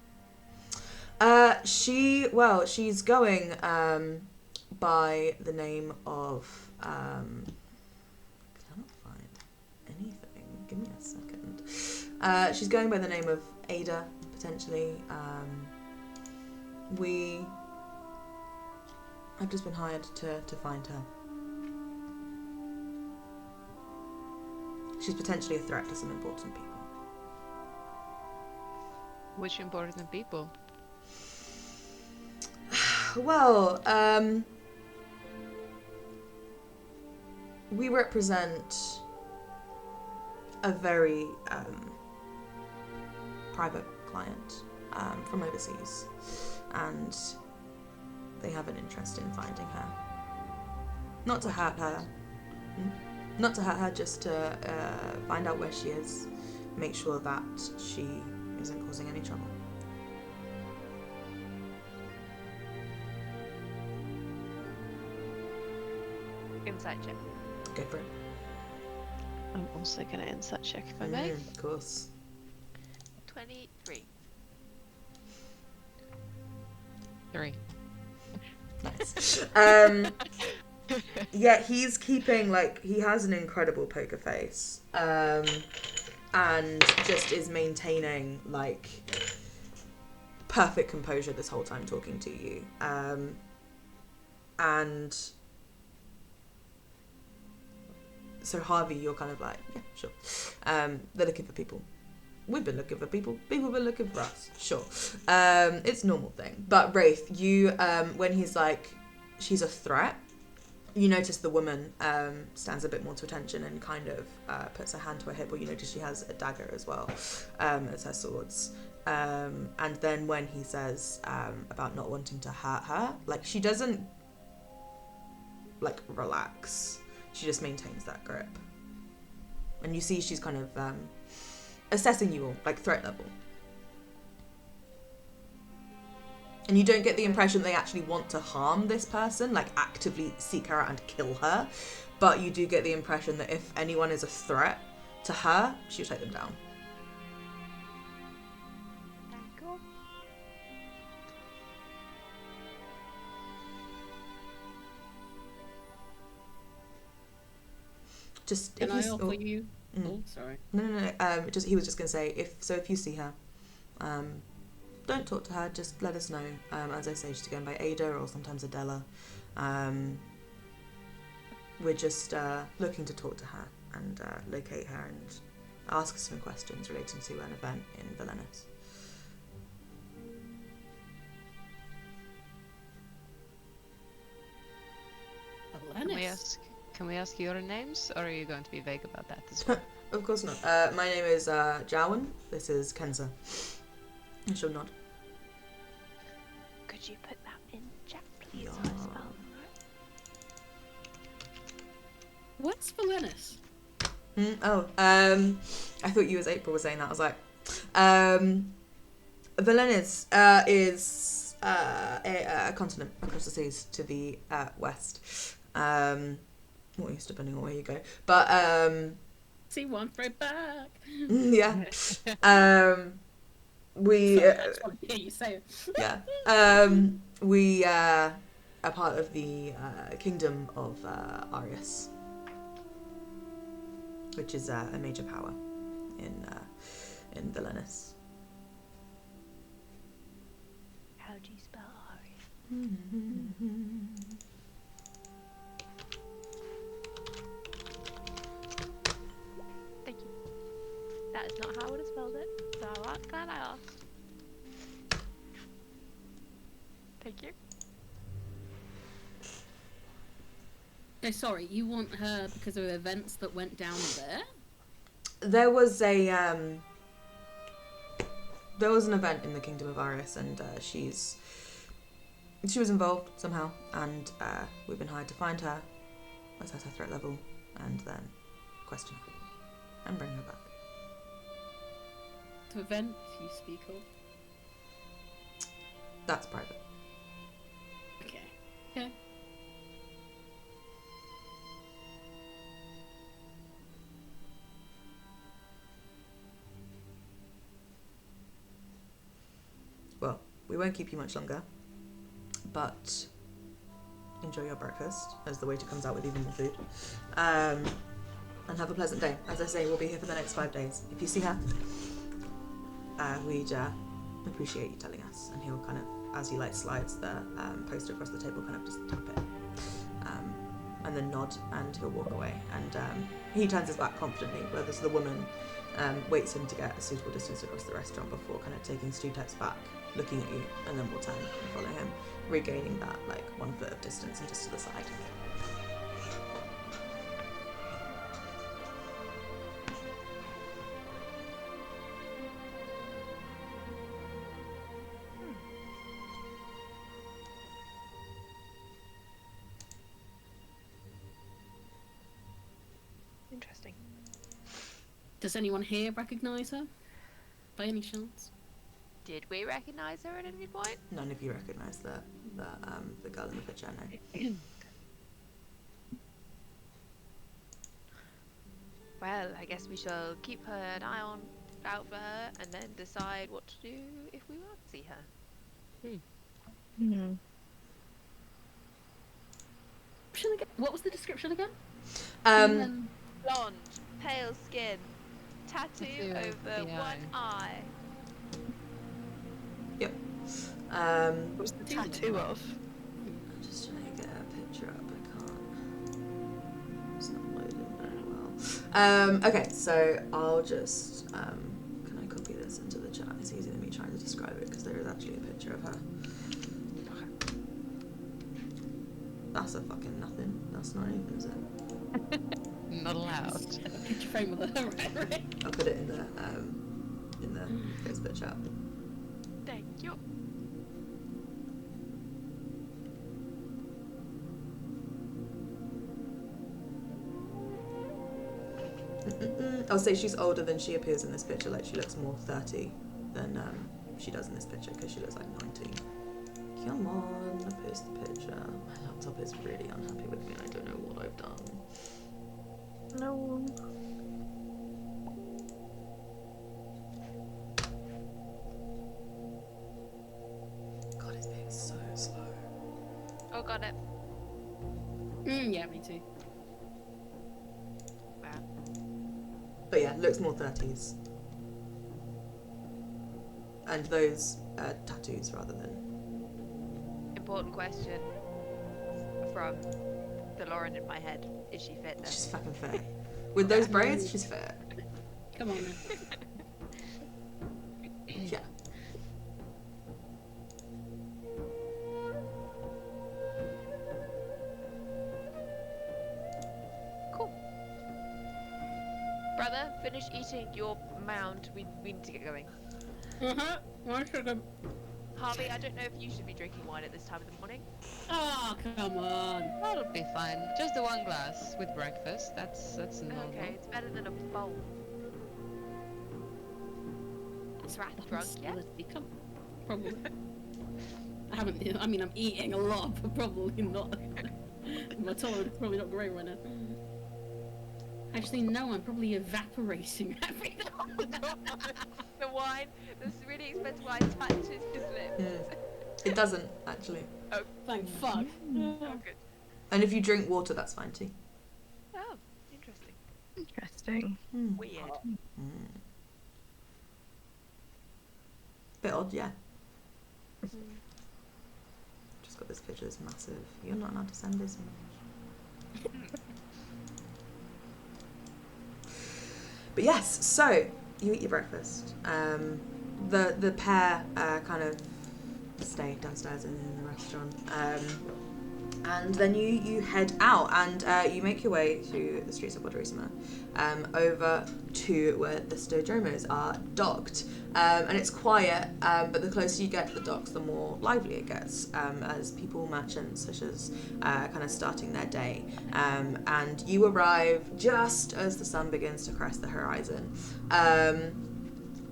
A: She's going by the name of I cannot find anything. Give me a second. She's going by the name of Ada, potentially. I've just been hired to find her. She's potentially a threat to some important people.
B: Which important people?
A: Well, we represent a very private client from overseas, and they have an interest in finding her. Not to hurt her. Not to hurt her, just to find out where she is, make sure that she isn't causing any trouble.
C: Insight check.
A: Go for it.
B: I'm also gonna insight check if I may.
A: Of course.
C: 23.
B: 3.
A: Nice. Yeah, he's keeping, like, he has an incredible poker face, and just is maintaining, like, perfect composure this whole time talking to you, and so Harvey, you're kind of like, yeah, sure. They're looking for people. We've been looking for people. People have been looking for us. Sure. It's a normal thing. But Wraith, you, when he's like, she's a threat, you notice the woman stands a bit more to attention and kind of puts her hand to her hip, or you notice she has a dagger as well as her swords. And then when he says about not wanting to hurt her, like, she doesn't, like, relax. She just maintains that grip. And you see she's kind of assessing you all, like, threat level. And you don't get the impression they actually want to harm this person, like actively seek her out and kill her. But you do get the impression that if anyone is a threat to her, she'll take them down.
C: Cool.
A: Just
E: Can
A: if
E: I
A: you,
E: offer you? Oh, sorry.
A: No. Just he was just gonna say if you see her, don't talk to her. Just let us know. As I say, she's going by Ada or sometimes Adela. We're just looking to talk to her and locate her and ask some questions relating to an event in Valenis.
B: Can we ask your names, or are you going to be vague about that as well?
A: Of course not. My name is Jowan. This is Kensa. I shall nod.
C: Could you put that in chat, please?
A: Yeah.
C: So I spell it
E: What's Valenis?
A: I thought you as April was saying that. I was like, Valenis is a continent across the seas to the west. What are you stepping on? Where you go? But
E: See one throw back.
A: yeah. We
E: Sorry, I just want to hear you say it.
A: yeah. We are part of the kingdom of Arius, which is a major power in Valenis.
C: How do you spell Ari? Thank you. That is not how I would have spelled it, so I'm glad I asked. Thank you.
E: No, sorry, you want her because of events that went down there?
A: There was an event in the kingdom of Arius, and she was involved somehow, and we've been hired to find her, assess her threat level, and then question her and bring her back.
E: The event you speak of?
A: That's private.
E: Okay. Okay.
A: Well, we won't keep you much longer, but enjoy your breakfast as the waiter comes out with even more food. And have a pleasant day. As I say, we'll be here for the next 5 days. If you see her, we'd appreciate you telling us. And he'll kind of, as he like slides the poster across the table, kind of just tap it. And then nod, and he'll walk away. And he turns his back confidently, whereas the woman waits him to get a suitable distance across the restaurant before kind of taking 2 steps back, looking at you, and then will turn and follow him, regaining that like 1 foot of distance and just to the side.
C: Interesting.
E: Does anyone here recognise her? By any chance?
C: Did we recognise her at any point?
A: None of you recognise the girl in the picture, no.
C: Well, I guess we shall keep an eye out for her and then decide what to do if we want to see her.
E: What was the description again?
C: Blonde, pale skin, tattoo
B: Tattoo
C: over
B: the
C: one eye.
A: Yep.
D: What's the tattoo of?
A: I'm just trying to get a picture up. I can't. It's not loading very well. Okay, so I'll just can I copy this into the chat? It's easier than me trying to describe it because there is actually a picture of her. That's a fucking nothing. That's not anything, is it?
B: Not allowed.
E: Picture frame of her, right?
A: I'll put it in the Facebook chat.
C: Thank you.
A: I'll say she's older than she appears in this picture. Like she looks more 30 than she does in this picture because she looks like 19. Come on, post the picture. My laptop is really unhappy with me. I don't know what I've done.
D: No.
A: God, it's being so slow.
C: Oh, got it.
E: Yeah, me too.
C: Wow.
A: But yeah, looks more 30s. And those tattoos rather than.
C: Important question from the Lauren in my head. Is she fit then?
A: She's fucking fair. With those braids, she's fair.
E: Come on then.
A: Yeah.
C: Cool. Brother, finish eating your mound. We need to get going.
E: One sugar.
C: Harvey, I don't know if you should be drinking wine at this time of the morning.
E: Oh, come on.
B: That'll be fine. Just the 1 glass with breakfast. That's normal.
C: Okay, it's better than a bowl. It's rat drunk, yeah?
E: Come. Probably. I mean, I'm eating a lot, but probably not. My tolerance is probably not great right now. Actually, no, I'm probably evaporating everything.
C: The wine, this really expensive wine touches his lips.
A: It doesn't, actually.
C: Oh,
E: Thank fuck.
C: oh, good.
A: And if you drink water, that's fine too.
C: Oh, interesting.
D: Interesting.
C: Weird.
A: Bit odd, yeah. Just got this picture, it's massive. You're not allowed to send this image. But yes, so you eat your breakfast. The pair kind of stay downstairs in the restaurant, and then you head out and you make your way through the streets of Waterisma, over to where the Stodromos are docked. And it's quiet, but the closer you get to the docks, the more lively it gets, as people, merchants, fishers, kind of starting their day. And you arrive just as the sun begins to crest the horizon.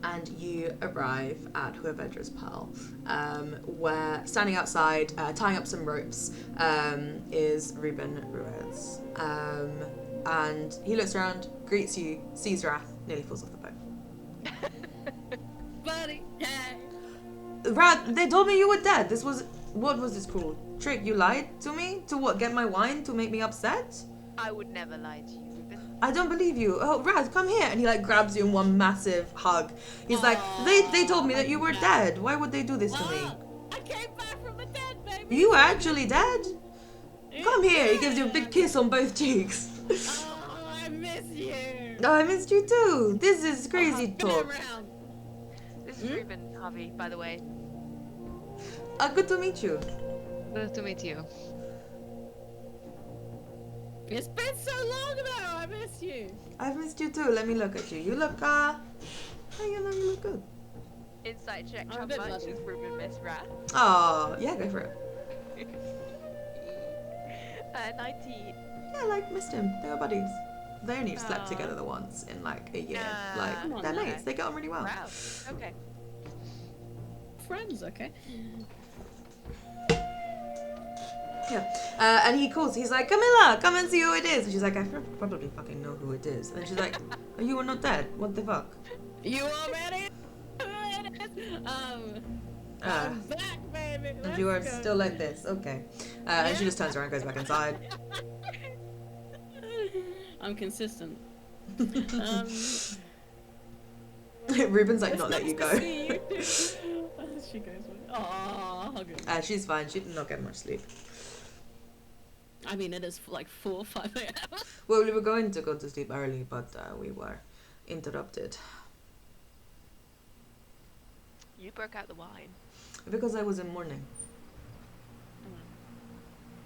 A: and you arrive at Huevedra's Pearl, where standing outside, tying up some ropes, is Ruben Ruiz. And he looks around, greets you, sees Wrath, nearly falls off the boat.
E: Buddy, hey.
A: Wrath, they told me you were dead. What was this cruel trick? You lied to me? To what, get my wine? To make me upset?
C: I would never lie to you, Ruben.
A: I don't believe you. Oh, Wrath, come here. And he like grabs you in one massive hug. He's like, they told me that you were dead. Why would they do this to me?
E: I came back from the dead, baby.
A: You were actually dead? Come here. He gives you a big kiss on both cheeks.
E: Oh, I miss you.
A: Oh, I missed you too. This is crazy
E: Come
A: talk.
E: around.
C: This is Ruben, Harvey, by the way.
A: Good to meet you.
B: Good to meet you.
E: It's been so long now. I miss you.
A: I've missed you too. Let me look at you. You look, you look good.
C: Insight check,
E: I'm
C: how
E: a bit
C: much
E: muddy.
C: does Ruben miss Wrath?
A: Oh, yeah, go for it.
C: 19.
A: Yeah, like, missed him. They were buddies. They only slept
C: Aw.
A: together the once in like a year.
C: Come
A: Like,
E: on,
A: they're
E: no.
A: mates. They get on really well.
C: Wow. Okay.
E: Friends, okay.
A: Yeah. And he calls. He's like, Camilla, come and see who it is. And she's like, I probably fucking know who it is. And she's like, oh, you were not dead. What the fuck?
E: You already? I'm back, baby.
A: And
E: Let's
A: you are
E: go.
A: still like this. Okay. And she just turns around and goes back inside.
E: I'm consistent.
A: Ruben's like,
E: It's
A: not let you
E: nice
A: go.
E: to see you. She goes, oh, hug her.
A: She's fine. She did not get much sleep.
E: I mean, it is like 4 or 5 a.m.
A: Well, we were going to go to sleep early, but we were interrupted.
C: You broke out the wine.
A: Because I was in mourning.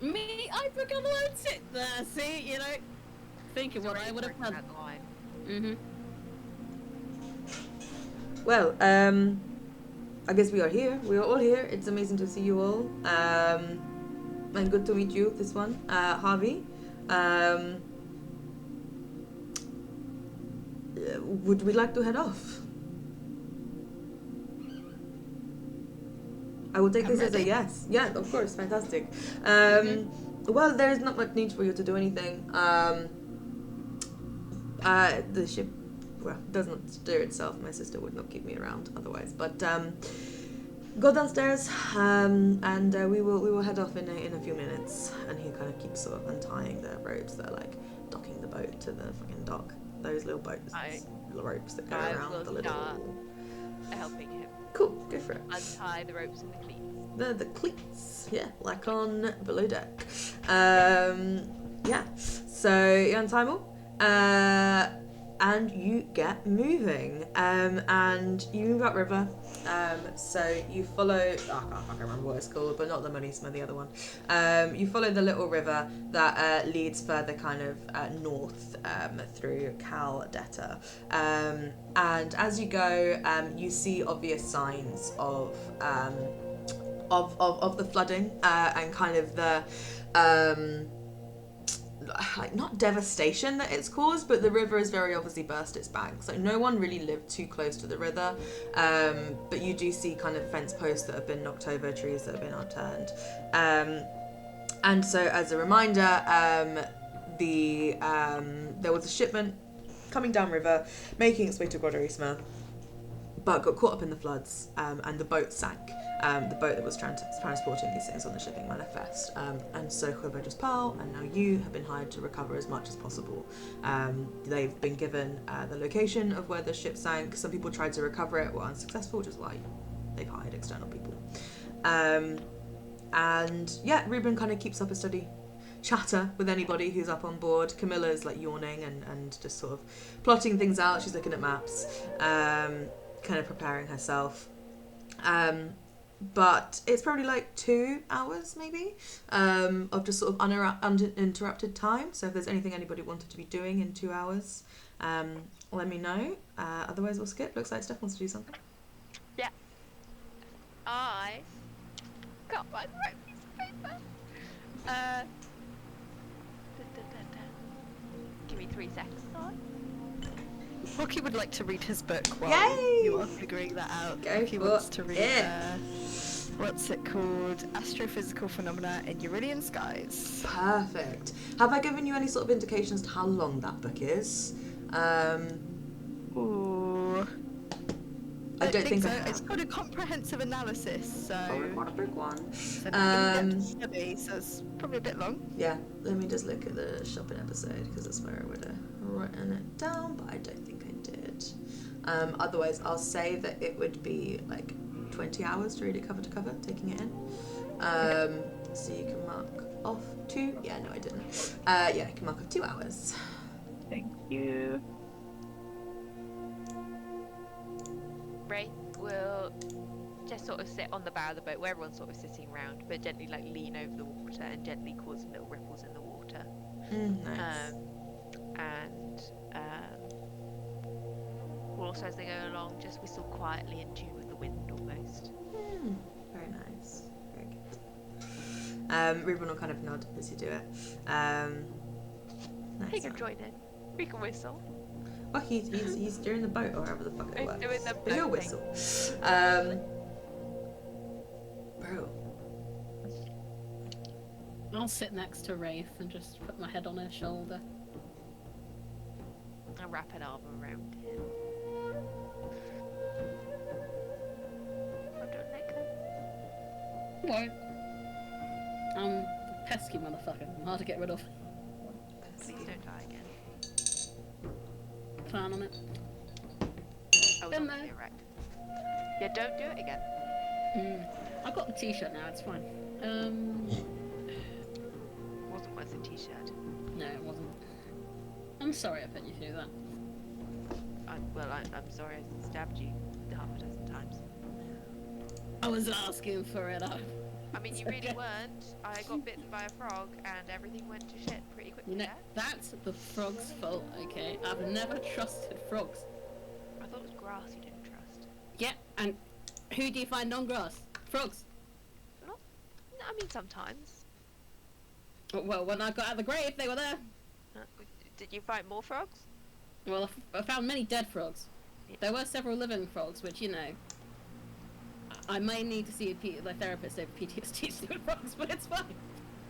E: Me, I broke out the wine. Sit there, see, you know, think of
C: He's
E: what I
C: already
E: would have
C: broken
E: done.
C: out the wine.
E: Mm-hmm.
A: Well, I guess we are here. We are all here. It's amazing to see you all. And good to meet you, this one, Harvey. Would we like to head off? I will take
E: I'm
A: this as a
E: ready.
A: yes. Yeah, of course, fantastic. Well, there is not much need for you to do anything. The ship, well, does not steer itself. My sister would not keep me around otherwise. But go downstairs, and we will head off in a few minutes. And he kind of keeps sort of untying the ropes that are like docking the boat to the fucking dock. Those little boats, little ropes that go
C: I
A: around
C: will
A: the little.
C: start helping him
A: Cool, go for it.
C: untie the ropes and the cleats.
A: The cleats, yeah, like on below deck. Yeah, so you untie them all, and you get moving, and you move upriver. So you follow, I can't remember what it's called, but not the Marisma, the other one. You follow the little river that leads further kind of north through Caldetta. And as you go, you see obvious signs of the flooding and kind of the like not devastation that it's caused, but the river has very obviously burst its banks. Like no one really lived too close to the river, but you do see kind of fence posts that have been knocked over, trees that have been unturned, and so as a reminder, there was a shipment coming downriver, making its way to Guadarisma, but got caught up in the floods, and the boat sank. The boat that was transporting these things on the shipping manifest. And so Huevedra's Pearl, and now you, have been hired to recover as much as possible. They've been given the location of where the ship sank. Some people tried to recover it, were unsuccessful, which is why they've hired external people. And yeah, Ruben kind of keeps up a steady chatter with anybody who's up on board. Camilla's like yawning and just sort of plotting things out. She's looking at maps, kind of preparing herself. But it's probably like 2 hours maybe of just sort of uninterrupted time. So if there's anything anybody wanted to be doing in 2 hours, let me know. Otherwise we'll skip. Looks like Steph wants to do something.
C: Yeah. I can't find the right piece of paper. Give me 3 seconds, sorry.
D: Rocky would like to read his book while
A: Yay!
D: you are figuring that out.
A: Go
D: If he
A: for
D: wants to read,
A: it.
D: what's it called? Astrophysical Phenomena in Urillian Skies.
A: Perfect. Have I given you any sort of indications to how long that book is?
D: Ooh.
A: I don't think
D: so.
A: I have.
D: It's got a comprehensive analysis, so
A: Probably quite a big one.
D: it's an in-depth study, so it's probably a bit long.
A: Yeah, let me just look at the shopping episode because that's where I would have written it down, but I don't think I did. Otherwise, I'll say that it would be like 20 hours to read it cover to cover, taking it in. So you can mark off 2. Yeah, no, I didn't. Yeah, you can mark off 2 hours.
D: Thank you.
C: Ray will just sort of sit on the bow of the boat where everyone's sort of sitting around, but gently like lean over the water and gently cause some little ripples in the water.
A: Nice.
C: And also as they go along, just whistle quietly in tune with the wind almost.
A: Very nice. Very good. Ruben will kind of nod as you do it. Nice.
C: He can join in. We can whistle.
A: Well, he's steering the boat or however the fuck it
C: He's
A: works.
C: doing the
A: But he'll
C: boat thing.
A: whistle. Bro.
E: I'll sit next to Wraith and just put my head on her shoulder.
C: And wrap an arm around him. What do you like then?
E: What? A pesky motherfucker. I'm hard to get rid of.
C: Please don't die again.
E: Plan on it.
C: I was
E: Been
C: obviously
E: there.
C: erect. Yeah, don't do it again.
E: I've got the t-shirt now, it's fine.
C: Wasn't worth a t-shirt.
E: No, it wasn't. I'm sorry I put you through that.
C: I'm sorry I stabbed you half a dozen times.
E: I was asking for it.
C: I mean, you really weren't. I got bitten by a frog and everything went to shit pretty quickly
E: You know,
C: there.
E: that's the frog's fault, okay? I've never trusted frogs.
C: I thought it was grass you didn't trust.
E: Yeah, and who do you find on grass? Frogs.
C: No, I mean, sometimes.
E: Well, when I got out of the grave, they were there.
C: Did you fight more frogs?
E: Well, I found many dead frogs. There were several living frogs, which, you know, I may need to see a therapist over PTSD to do with frogs, but it's fine.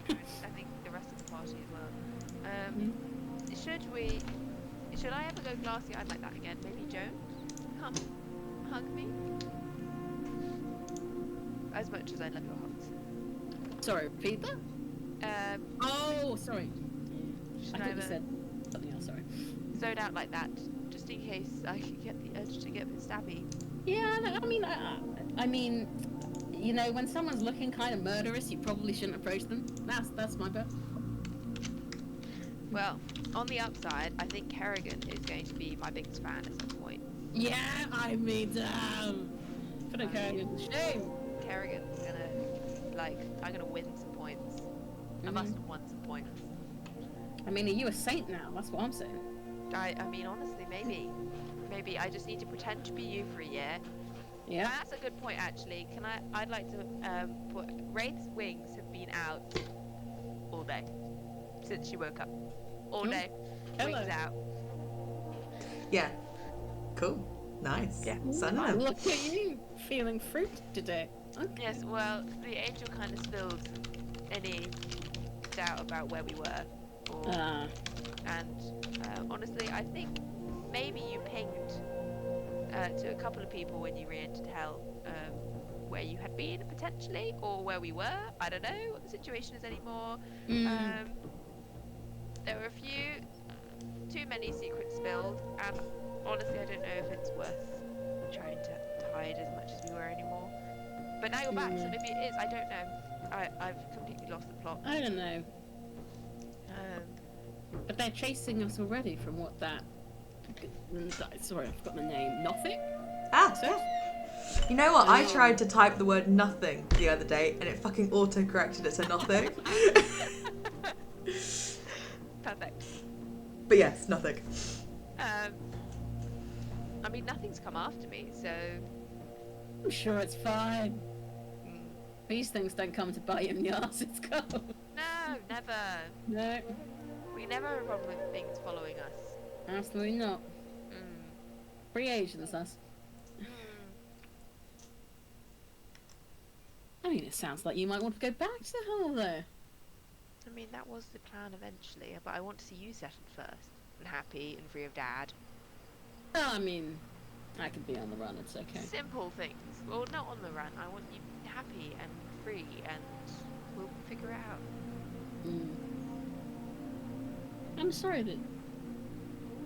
C: I think the rest of the party as well. Should I ever go glassy-eyed like that again? Maybe Joan? Come, hug me. As much as I love your hugs.
E: Sorry, repeat that? Oh, sorry.
C: Should
E: I
C: I
E: thought you
C: ever
E: said something else, sorry.
C: zone out like that, just in case I could get the urge to get a bit stabby?
E: Yeah, no, I mean, you know, when someone's looking kind of murderous, you probably shouldn't approach them. That's my bet.
C: Well, on the upside, I think Kerrigan is going to be my biggest fan at some point.
E: Yeah, I mean, damn. Put a Kerrigan to shame.
C: Kerrigan's gonna, I'm gonna win some points. I must have won some points.
E: I mean, are you a saint now? That's what I'm saying.
C: I mean, honestly, maybe I just need to pretend to be you for a year.
E: Yeah.
C: That's a good point, actually. I'd like to put Wraith's wings have been out all day since she woke up. All day.
E: Hello.
C: Wings out.
A: Yeah. Cool. Nice.
C: Yeah.
A: Sign
E: Oh,
A: up.
E: look at you, feeling fruit today. Okay.
C: Yes, well, the angel kind of spilled any doubt about where we were. And honestly, I think maybe you pinged to a couple of people when you re-entered hell where you had been potentially, or where we were. I don't know what the situation is anymore. There were too many secrets spilled, and honestly, I don't know if it's worth trying to hide as much as we were anymore. But now you're back, so maybe it is. I don't know. I've completely lost the plot.
E: I don't know. But they're chasing us already from what that... Sorry, I forgot the name. Nothing?
A: Ah,
E: So?
A: yeah. You know what? I
E: Oh.
A: tried to type the word nothing the other day and it fucking auto-corrected it to nothing.
C: Perfect.
A: But yes, nothing.
C: I mean, nothing's come after me, so...
E: I'm sure it's fine. These things don't come to bite you in the arse, it's go.
C: No, never.
E: No,
C: We never have a problem with things following us.
E: absolutely not. Free agents, us. I mean, it sounds like you might want to go back to the Hull, though.
C: I mean, that was the plan eventually, but I want to see you settled first. And happy and free of Dad.
E: Well, I mean, I could be on the run, it's okay.
C: Simple things. Well, not on the run. I want you happy and free, and we'll figure it out.
E: I'm sorry that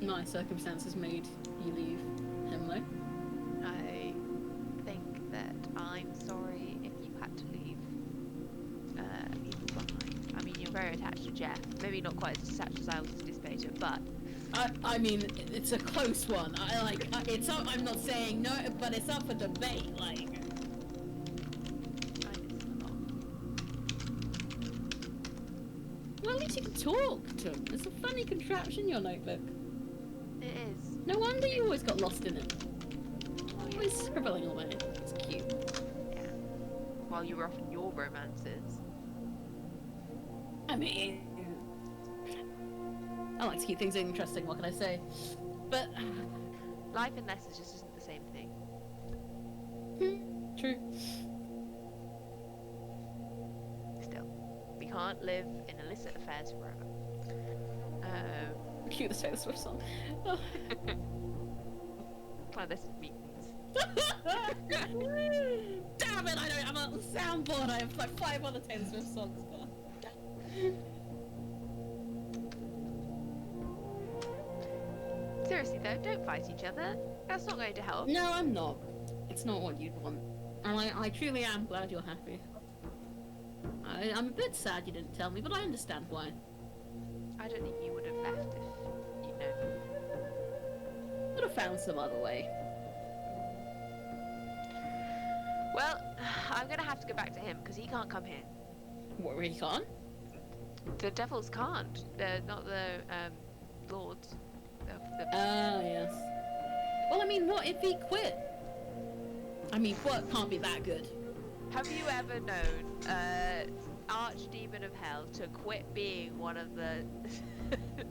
E: my circumstances made you leave him, though.
C: I think that I'm sorry if you had to leave people behind. I mean, you're very attached to Jeff. Maybe not quite as attached as I was to Dissipator, but...
E: I mean, it's a close one. It's up, I'm not saying no, but it's up for debate, like...
C: I miss him a lot.
E: Well, at least you can talk to him. It's a funny contraption, your notebook.
C: It is.
E: No wonder you always got lost in it. Always scribbling away. It's cute.
C: Yeah. While you were off in your romances.
E: I mean... I like to keep things interesting, what can I say? But...
C: Life in Leicester just isn't the same thing.
E: True.
C: Still. We can't live in illicit affairs forever.
E: Cue the Taylor Swift song. Oh.
C: Well, this means.
E: Damn it, I don't have a soundboard. I have like 5 other Taylor Swift songs.
C: Seriously though, don't fight each other. That's not going to help.
E: No, I'm not. It's not what you'd want. And I truly am glad you're happy. I'm a bit sad you didn't tell me, but I understand why.
C: I don't think you would have left if, you know.
E: Would have found some other way.
C: Well, I'm going to have to go back to him because he can't come here.
E: What, really can't?
C: The devils can't. They're not the lords.
E: Ah, yes. Well, I mean, what if he quit? I mean, work can't be that good.
C: Have you ever known Archdemon of Hell to quit being one of the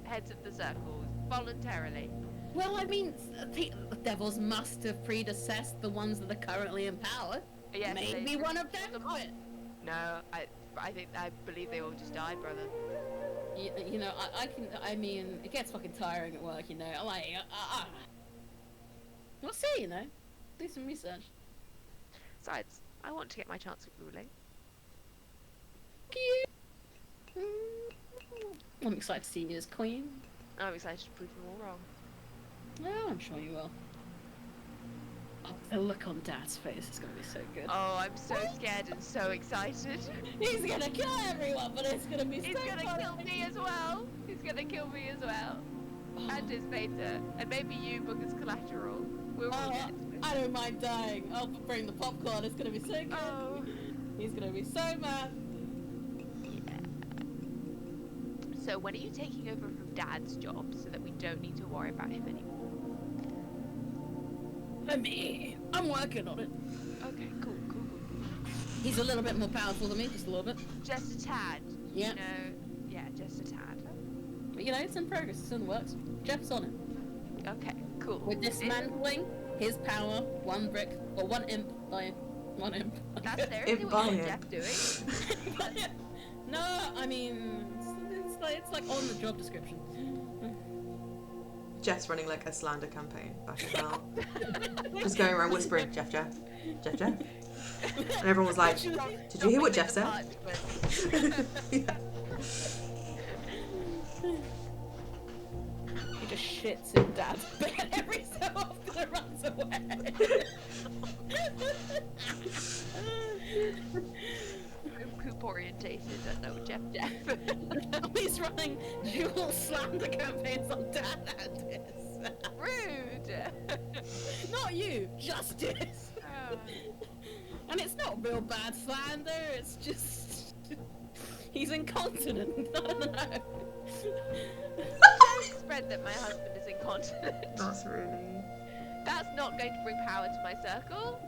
C: heads of the circles voluntarily?
E: Well, I mean, the devils must have predecessed the ones that are currently in power.
C: Yes,
E: Maybe one of them quit.
C: No, I believe they all just died, brother.
E: You know, I mean, it gets fucking tiring at work, you know. I'm like, we'll see, you know. Do some research.
C: Besides, I want to get my chance of ruling.
E: I'm excited to see you as queen.
C: I'm excited to prove them all wrong.
E: Oh, I'm sure you will. Oh, the look on Dad's face is gonna be so good.
C: Oh, I'm so scared and so excited.
E: He's gonna kill everyone, but it's gonna be
C: He's
E: so
C: gonna
E: funny.
C: kill me as well. He's gonna kill me as well. And his beta. And maybe you book as collateral. We're all
E: Oh, I don't mind dying. I'll bring the popcorn. It's gonna be so good.
C: Oh.
E: He's gonna be so mad.
C: Yeah. So when are you taking over from Dad's job so that we don't need to worry about him anymore?
E: I mean, I'm working on it.
C: Okay, cool.
E: He's a little bit more powerful than me, just a little bit.
C: Just a tad.
E: Yeah.
C: You know, yeah, just a tad.
E: But you know, it's in progress. It's in the works. Jeff's on it.
C: Okay, cool.
E: We're dismantling his power, one brick, or one imp by one imp.
C: That's seriously what you want Jeff doing?
E: No, I mean, it's like on the job description.
A: Jeff's running like a slander campaign back as well. Just going around whispering, Jeff. And everyone was like, did you hear what Jeff said? Yeah.
E: He just shits in Dad's bed every so often and runs away.
C: Poop orientated, I know Jeff.
E: He's running dual slander campaigns on Dad and his.
C: Rude!
E: Not you, Justice.
C: Oh.
E: And it's not real bad slander, it's just... He's incontinent, I don't know.
C: Don't spread that my husband is incontinent.
A: That's really...
C: That's not going to bring power to my circle.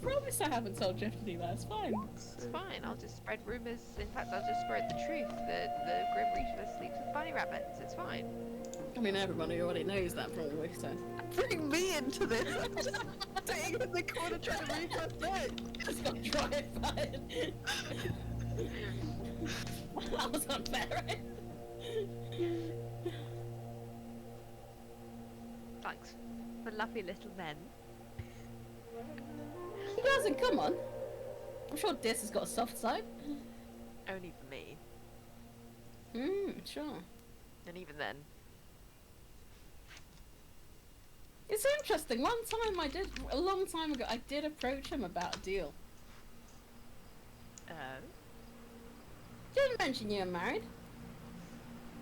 E: Promise promise I haven't told Jeff to do that. It's fine.
C: It's fine. I'll just spread rumors. In fact, I'll just spread the truth. The Grim Reaper sleeps with bunny rabbits. It's fine.
E: I mean, everybody already knows that probably, so.
D: Bring me into this. I'm just sitting in the corner trying to read my book.
E: Just got drive fired. That was unfair, right?
C: Thanks for lovely little men.
E: He doesn't, come on. I'm sure Dis has got a soft side.
C: Only for me.
E: Sure.
C: And even then.
E: It's interesting. One time a long time ago, I did approach him about a deal.
C: Oh?
E: Didn't mention you were married.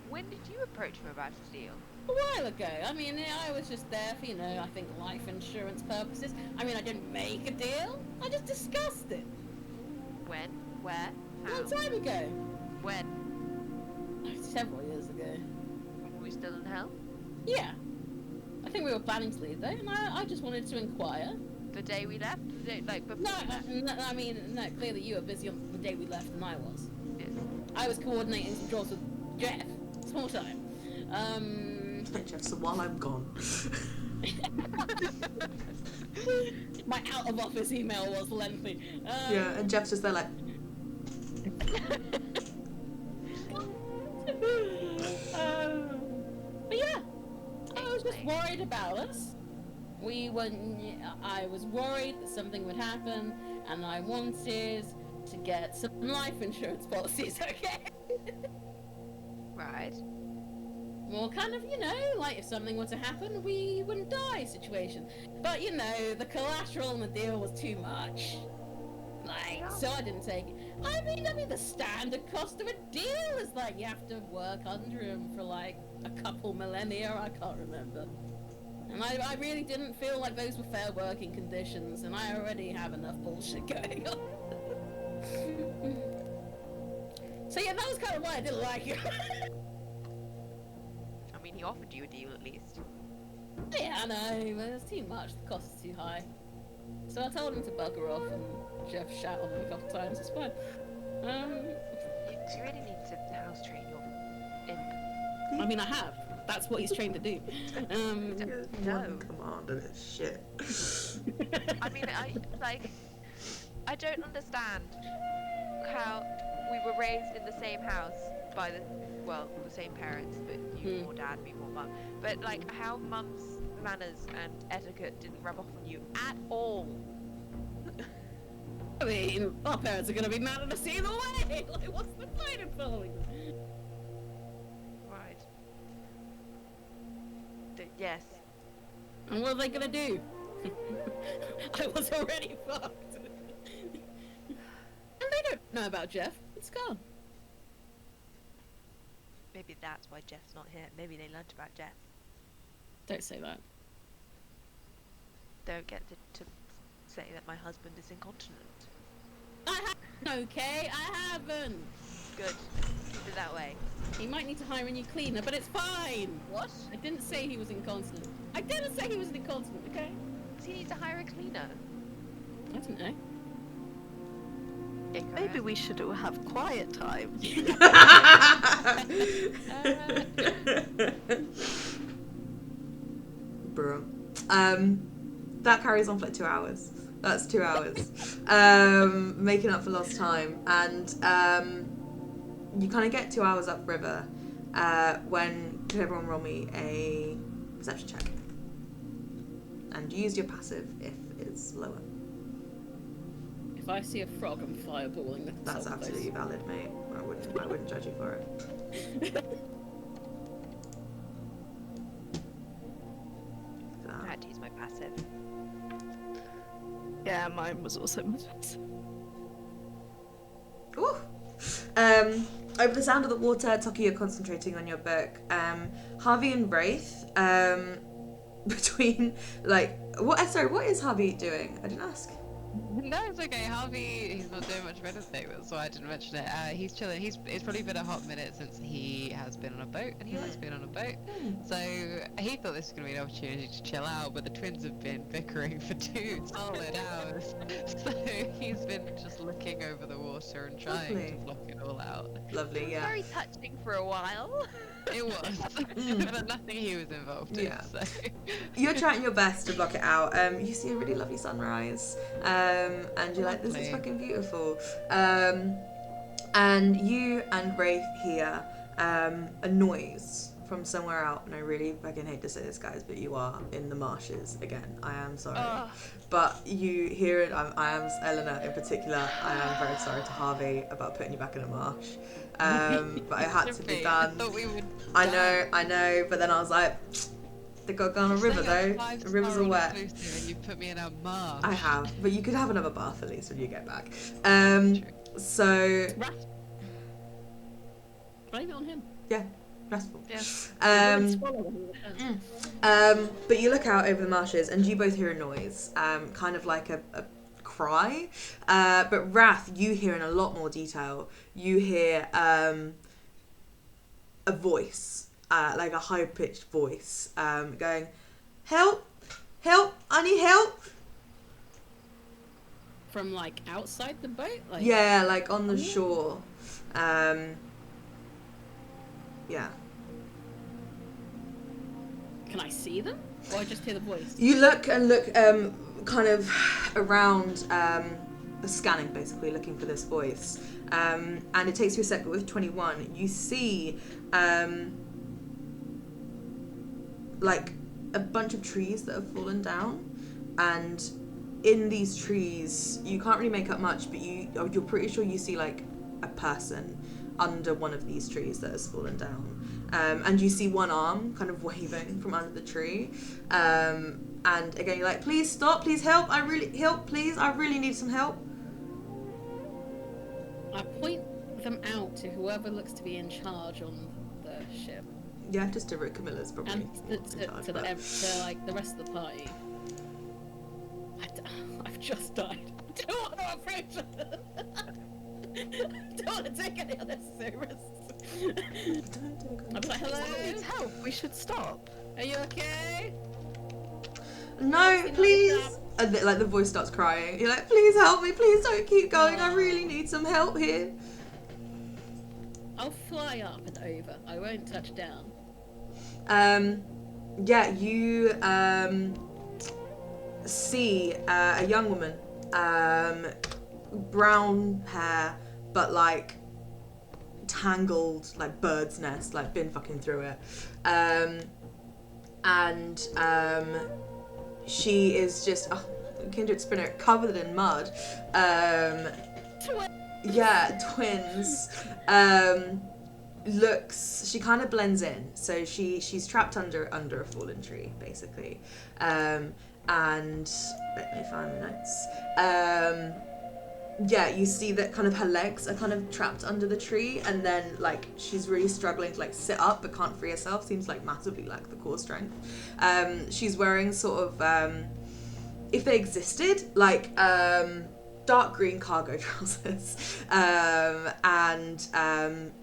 C: When did you approach him about a deal?
E: A while ago. I mean, I was just there for, I think life insurance purposes. I mean, I didn't make a deal. I just discussed it.
C: When? Where?
E: A
C: How?
E: long time ago.
C: When?
E: Several years ago.
C: Were we still in hell?
E: Yeah. I think we were planning to leave though, and I just wanted to inquire.
C: The day we left? The day, like, before we left?
E: I mean, clearly you were busy on the day we left than I was.
C: Yes.
E: I was coordinating some jobs with Jeff. Small time.
A: Jeff, so while I'm gone.
E: My out of office email was lengthy.
A: Yeah, and Jeff's just there like,
E: but yeah, I was just worried about us. I was worried that something would happen, and I wanted to get some life insurance policies, okay?
C: Right.
E: Well, kind of, like if something were to happen, we wouldn't die situation. But, the collateral in the deal was too much. So I didn't take it. I mean, the standard cost of a deal is you have to work under him for a couple millennia, I can't remember. And I really didn't feel like those were fair working conditions, and I already have enough bullshit going on. So yeah, that was kind of why I didn't like it.
C: I mean, he offered you a deal at least.
E: Yeah, I know, but it's too much, the cost is too high. So I told him to bugger off, and Jeff shat on him a couple times, it's fine.
C: You really need to house train your imp.
E: I mean, I have. That's what he's trained to do.
C: No.
A: one command and it's shit.
C: I mean, I don't understand how we were raised in the same house by the same parents, but you more dad, me more mum. But how mum's manners and etiquette didn't rub off on you at all.
E: I mean, our parents are going to be mad at us either way. What's the point in following them?
C: Right. Yes.
E: And what are they going to do? I was already fucked. And they don't know about Jeff. It's gone.
C: Maybe that's why Jeff's not here. Maybe they learnt about Jeff.
E: Don't say that.
C: Don't get to say that my husband is incontinent.
E: I haven't, okay? I haven't.
C: Good. Keep it that way.
E: He might need to hire a new cleaner, but it's fine.
C: What?
E: I didn't say he was incontinent. I didn't say he was incontinent, okay?
C: Does he need to hire a cleaner?
E: I don't know.
D: Maybe we should all have quiet time.
A: Bro. That carries on for 2 hours. That's 2 hours. Making up for lost time. And you kind of get 2 hours upriver when could everyone roll me a perception check? And use your passive if it's lower.
E: If I see a frog, I'm fireballing the
A: That's
E: salt
A: absolutely valid, mate. I wouldn't judge you for it.
C: I had to use my passive.
D: Yeah, mine was also my passive.
A: Ooh. Over the sound of the water, Toki, you're concentrating on your book. Harvey and Wraith, between what is Harvey doing? I didn't ask.
B: No, it's okay. Harvey, he's not doing much of anything. That's why I didn't mention it. He's chilling. It's probably been a hot minute since he has been on a boat, and he likes being on a boat. So he thought this was going to be an opportunity to chill out, but the twins have been bickering for 2 solid hours. So he's been just looking over the water and trying
A: Lovely.
B: to block it all out.
A: Lovely, yeah.
C: Very touching for a while.
B: It was, but nothing he was involved in.
A: Yeah.
B: So.
A: You're trying your best to block it out. You see a really lovely sunrise, and you're like, this is
B: Lovely.
A: fucking beautiful. And you and Wraith hear a noise from somewhere out, and I really fucking hate to say this, guys, but you are in the marshes again. I am sorry.
C: Ugh.
A: But you hear it. I am, Eleanor in particular, I am very sorry to Harvey about putting you back in a marsh. But it had to be
B: I
A: done.
B: thought we would.
A: I know, but then I was like, they got to go on a river though. The rivers are wet.
B: And you put me in a marsh.
A: I have, but you could have another bath at least when you get back.
B: True.
A: So
E: Rat. Blame it on him.
A: yeah, restful.
C: Yeah.
E: Swallow him.
A: But you look out over the marshes and you both hear a noise, kind of like a cry. But Wrath, you hear in a lot more detail. You hear a voice, like a high-pitched voice, going, "Help! Help! I need help!"
E: From like outside the boat? Like
A: Yeah, like on the shore. Yeah.
E: can I see them? Or I just hear the voice?
A: You look and look kind of around, scanning basically, looking for this voice. And it takes you a sec, but with 21, you see like a bunch of trees that have fallen down. And in these trees, you can't really make up much, but you're pretty sure you see like a person under one of these trees that has fallen down. And you see one arm kind of waving from under the tree. And again, you're like, please stop, please help, please, I really need some help.
E: I point them out to whoever looks to be in charge on the ship.
A: Yeah, just to Rick Camilla's probably.
E: And
A: in charge,
E: to
A: but-
E: like the rest of the party. I've just died. I don't want to approach them. I don't want to take any of this serious. I'll be like, hello?
D: Needs help. We should stop.
E: Are you okay?
A: No, please. And like the voice starts crying. You're like, please help me, please don't keep going. I really need some help here.
E: I'll fly up and over. I won't touch down.
A: Yeah, you see a young woman, brown hair, but like tangled, like bird's nest, like been fucking through it. And she is just kindred spirit covered in mud. Yeah, twins. She kind of blends in, so she's trapped under a fallen tree basically. And let me find the notes. Yeah, you see that kind of her legs are kind of trapped under the tree, and then like she's really struggling to like sit up but can't free herself. Seems like massively lack the core strength. She's wearing sort of if they existed, like dark green cargo trousers, and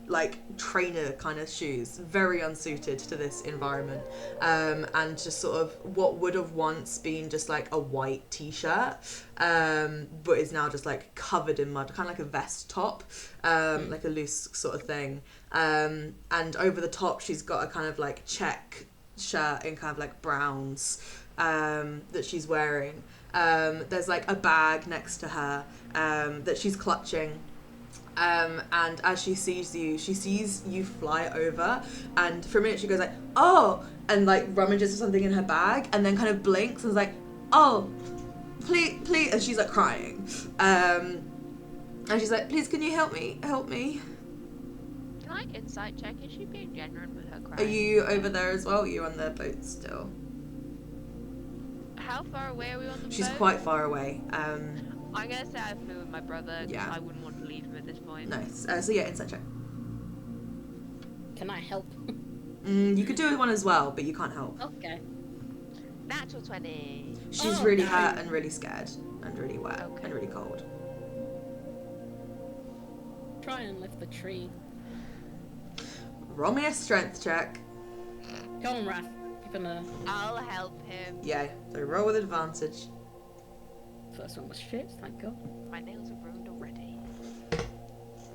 A: like trainer kind of shoes, very unsuited to this environment, and just sort of what would have once been just like a white t-shirt, but is now just like covered in mud, kind of like a vest top, like a loose sort of thing, and over the top she's got a kind of like check shirt in kind of like browns that she's wearing. There's like a bag next to her that she's clutching, and as she sees you fly over, and for a minute she goes like, oh, and like rummages for something in her bag, and then kind of blinks and is like, oh, please, and she's like crying, and she's like, please, can you help me?
C: Can I insight check? Is she being genuine with her crying?
A: Are you over there as well? You're on the boat still.
C: How far away are we on the
A: She's
C: boat?
A: quite far away.
C: I'm gonna say I flew with my brother. 'Cause
A: Yeah.
C: I wouldn't want to leave him at this point.
A: Nice. So yeah, insight check.
E: Can I help?
A: You could do one as well, but you can't help.
E: Okay.
C: Natural 20.
A: She's
E: Oh,
A: really
E: no.
A: hurt and really scared and really wet
C: Okay.
A: and really cold.
E: Try and lift the tree.
A: Roll me a strength check.
E: Go on, Raph. You're gonna.
C: I'll help him.
A: Yeah, so roll with advantage.
E: First one was shit, thank God.
C: My nails are ruined already.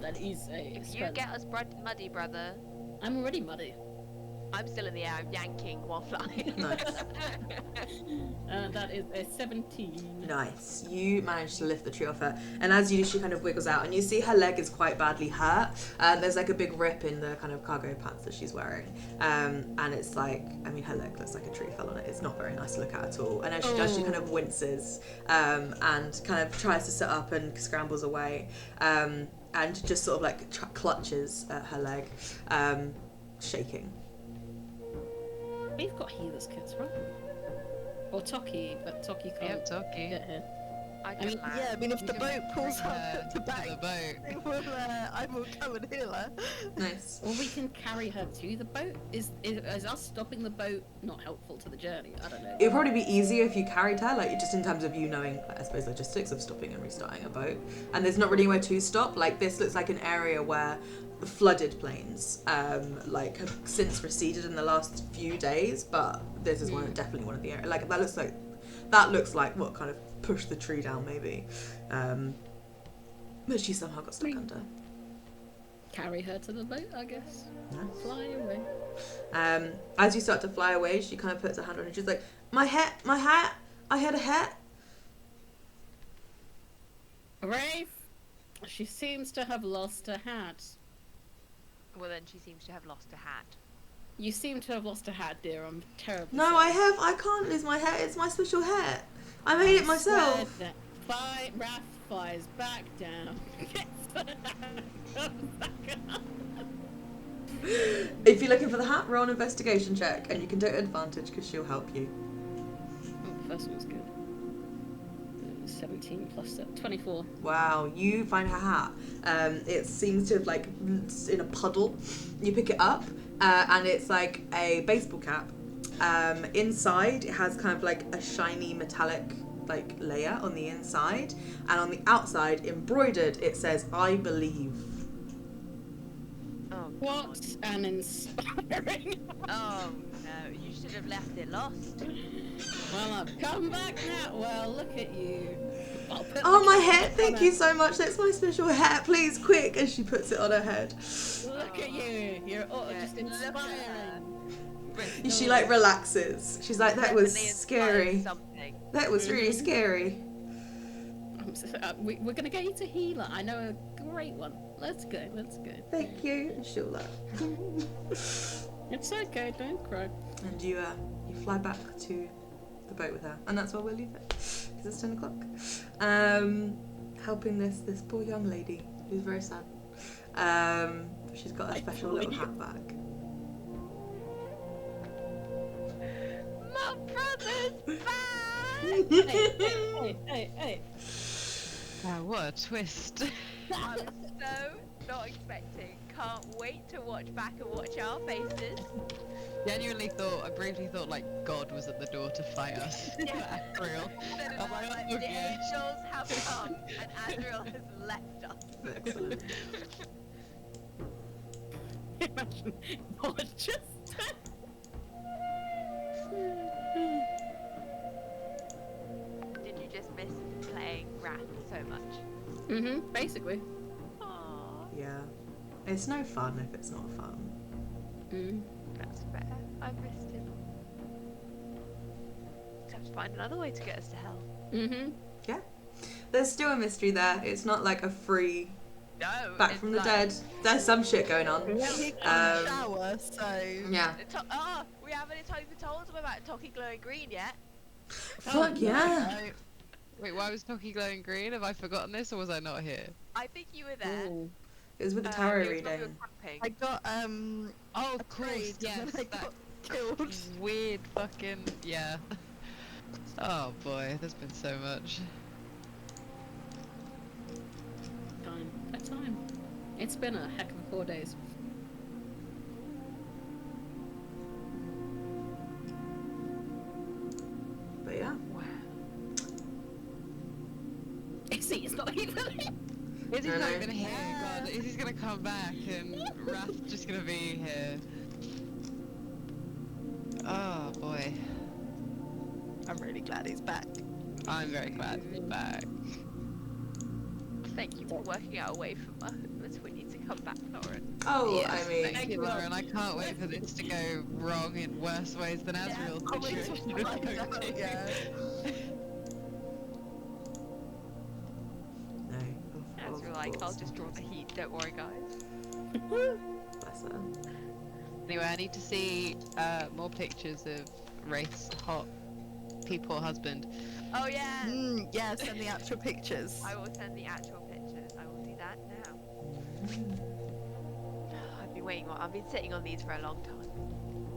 E: That is a.
C: If you
E: spell.
C: get us muddy, brother,
E: I'm already muddy.
C: I'm still in the air. I'm yanking while flying.
A: Nice.
E: That is a 17.
A: Nice. You manage to lift the tree off her, and as you do, she kind of wiggles out, and you see her leg is quite badly hurt. There's like a big rip in the kind of cargo pants that she's wearing, and it's like, I mean, her leg looks like a tree fell on it. It's not very nice to look at all. And as she does, she kind of winces, and kind of tries to sit up and scrambles away, and just sort of like clutches at her leg, shaking.
E: We've got healers kits, right? Or Toki, but Toki can't
B: Yep, Toki.
E: get here.
C: I can
E: mean,
C: land.
D: Yeah, I mean, if
B: You
D: the
B: can
D: boat pulls
B: bring
D: up
B: her
D: at the
B: to
D: back,
B: the boat.
D: I will come and heal her.
A: Nice.
E: Or we can carry her to the boat. Is us stopping the boat not helpful to the journey? I don't know.
A: It'd probably be easier if you carried her, like just in terms of you knowing, I suppose, logistics of stopping and restarting a boat. And there's not really anywhere to stop. Like this looks like an area where flooded plains, like have since receded in the last few days. But this is definitely one of the areas. Like that looks like what kind of pushed the tree down, maybe. But she somehow got stuck under.
E: Carry her to the boat, I guess.
A: Nice.
E: Fly away.
A: As you start to fly away, she kind of puts her hand on it. She's like, my hat, I had a hat.
E: Rafe, she seems to have lost her hat.
C: Well, then she seems to have lost a hat.
E: You seem to have lost a hat, dear. I'm terrible.
A: No, I can't lose my hat. It's my special hat. I made it myself.
E: Raph flies back down.
A: If you're looking for the hat, roll an investigation check, and you can do it at advantage because she'll help you.
E: Oh, first one's good. 17 plus 24.
A: Wow, you find her hat. It seems to have like in a puddle. You pick it up, and it's like a baseball cap. Inside, it has kind of like a shiny metallic like layer on the inside, and on the outside, embroidered, it says "I believe."
C: Oh,
E: What an inspiring.
C: oh no, you should have left it lost.
E: Well, I've come back now. Well, look at you. I'll put
A: Oh,
E: the
A: my
E: cap
A: head!
E: on
A: Thank
E: her.
A: you so much. That's my special hat. Please, quick! And she puts it on her head.
E: Look at you. You're just
C: Look at her.
E: inspiring.
A: She like relaxes. She's like, "That was
C: Definitely inspired
A: scary.
C: Something.
A: That was really
E: Mhm.
A: scary."
E: We're gonna get you to healer. I know a great one. Let's go.
A: Thank you. And she'll laugh.
E: It's okay. Don't cry.
A: And you fly back to the boat with her, and that's where we'll leave it because it's 10 o'clock. Helping this poor young lady who's very sad. She's got a special little hat back.
C: My brother's back!
E: Hey.
B: Wow, what a twist.
C: I was so not expecting. Can't wait to watch back and watch our faces.
B: I briefly thought like God was at the door to fight us.
C: Yeah.
B: Real.
C: Then it
B: I'm
C: was
B: like,
C: like, the
B: okay.
C: angels have come and Azrael has left us.
A: Excellent.
E: Imagine what just.
C: Did you just miss playing Wrath so much?
E: Basically.
C: Aww,
A: Yeah. It's no fun if it's not fun.
C: that's fair. I missed him. Just have to find another way to get us to hell.
A: Yeah. There's still a mystery there. It's not like a free
C: No.
A: back
C: it's
A: from the
C: like-
A: dead. There's some shit going on.
D: He can shower, so...
A: Yeah.
C: We haven't even told them about Toki glowing green yet.
A: Fuck yeah.
B: Wait, why was Toki glowing green? Have I forgotten this, or was I not here?
C: I think you were there.
A: It was with the
C: You
A: tarot
C: were talking
A: reading.
C: with Cramping.
D: I got,
B: Oh,
D: a
B: of course,
D: trade,
B: yes.
D: and then I
B: That
D: got killed.
B: weird fucking yeah. Oh boy, there's been so much.
E: Time. It's been a heck of 4 days.
B: Izzy's
A: No,
B: not
A: no.
B: even here. God, Izzy's gonna come back and Wrath's just gonna be here. Oh boy.
D: I'm really glad he's back.
B: I'm very glad he's back.
C: Thank you for working out a way for us. We need to come back, Lauren.
A: Oh,
B: Yes,
A: I mean,
B: thank you, Lauren. I can't wait for this to go wrong in worse ways than Asriel's situation was going to.
D: Yeah.
A: no.
C: As we're like, I'll just draw the heat. Don't worry, guys.
A: Bless her.
B: Anyway, I need to see more pictures of Wraith's hot peephole husband.
C: Oh yeah.
D: Yeah, send the actual pictures.
C: I will send the actual pictures. I will do that now. I've been waiting. I've been sitting on these for a long time.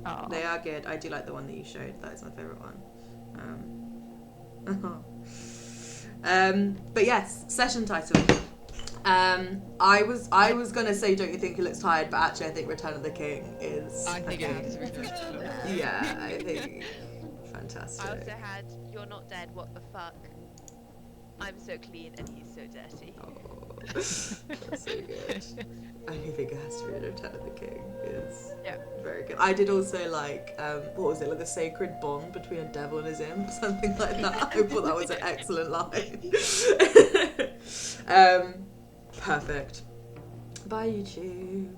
D: Oh.
A: They are good. I do like the one that you showed. That is my favourite one. But yes, session title. I was gonna say, don't you think he looks tired? But actually, I think Return of the King is.
B: I think it has to be Return.
A: Yeah, I think fantastic.
C: I also had You're Not Dead, What the Fuck? I'm so clean and he's so dirty.
A: Oh, that's so good. I do think it has to be Return of the King. Is
C: Yeah.
A: very good. I did also like what was it, like the sacred bond between a devil and his imp, something like that. I thought that was an excellent line. Perfect. Bye YouTube.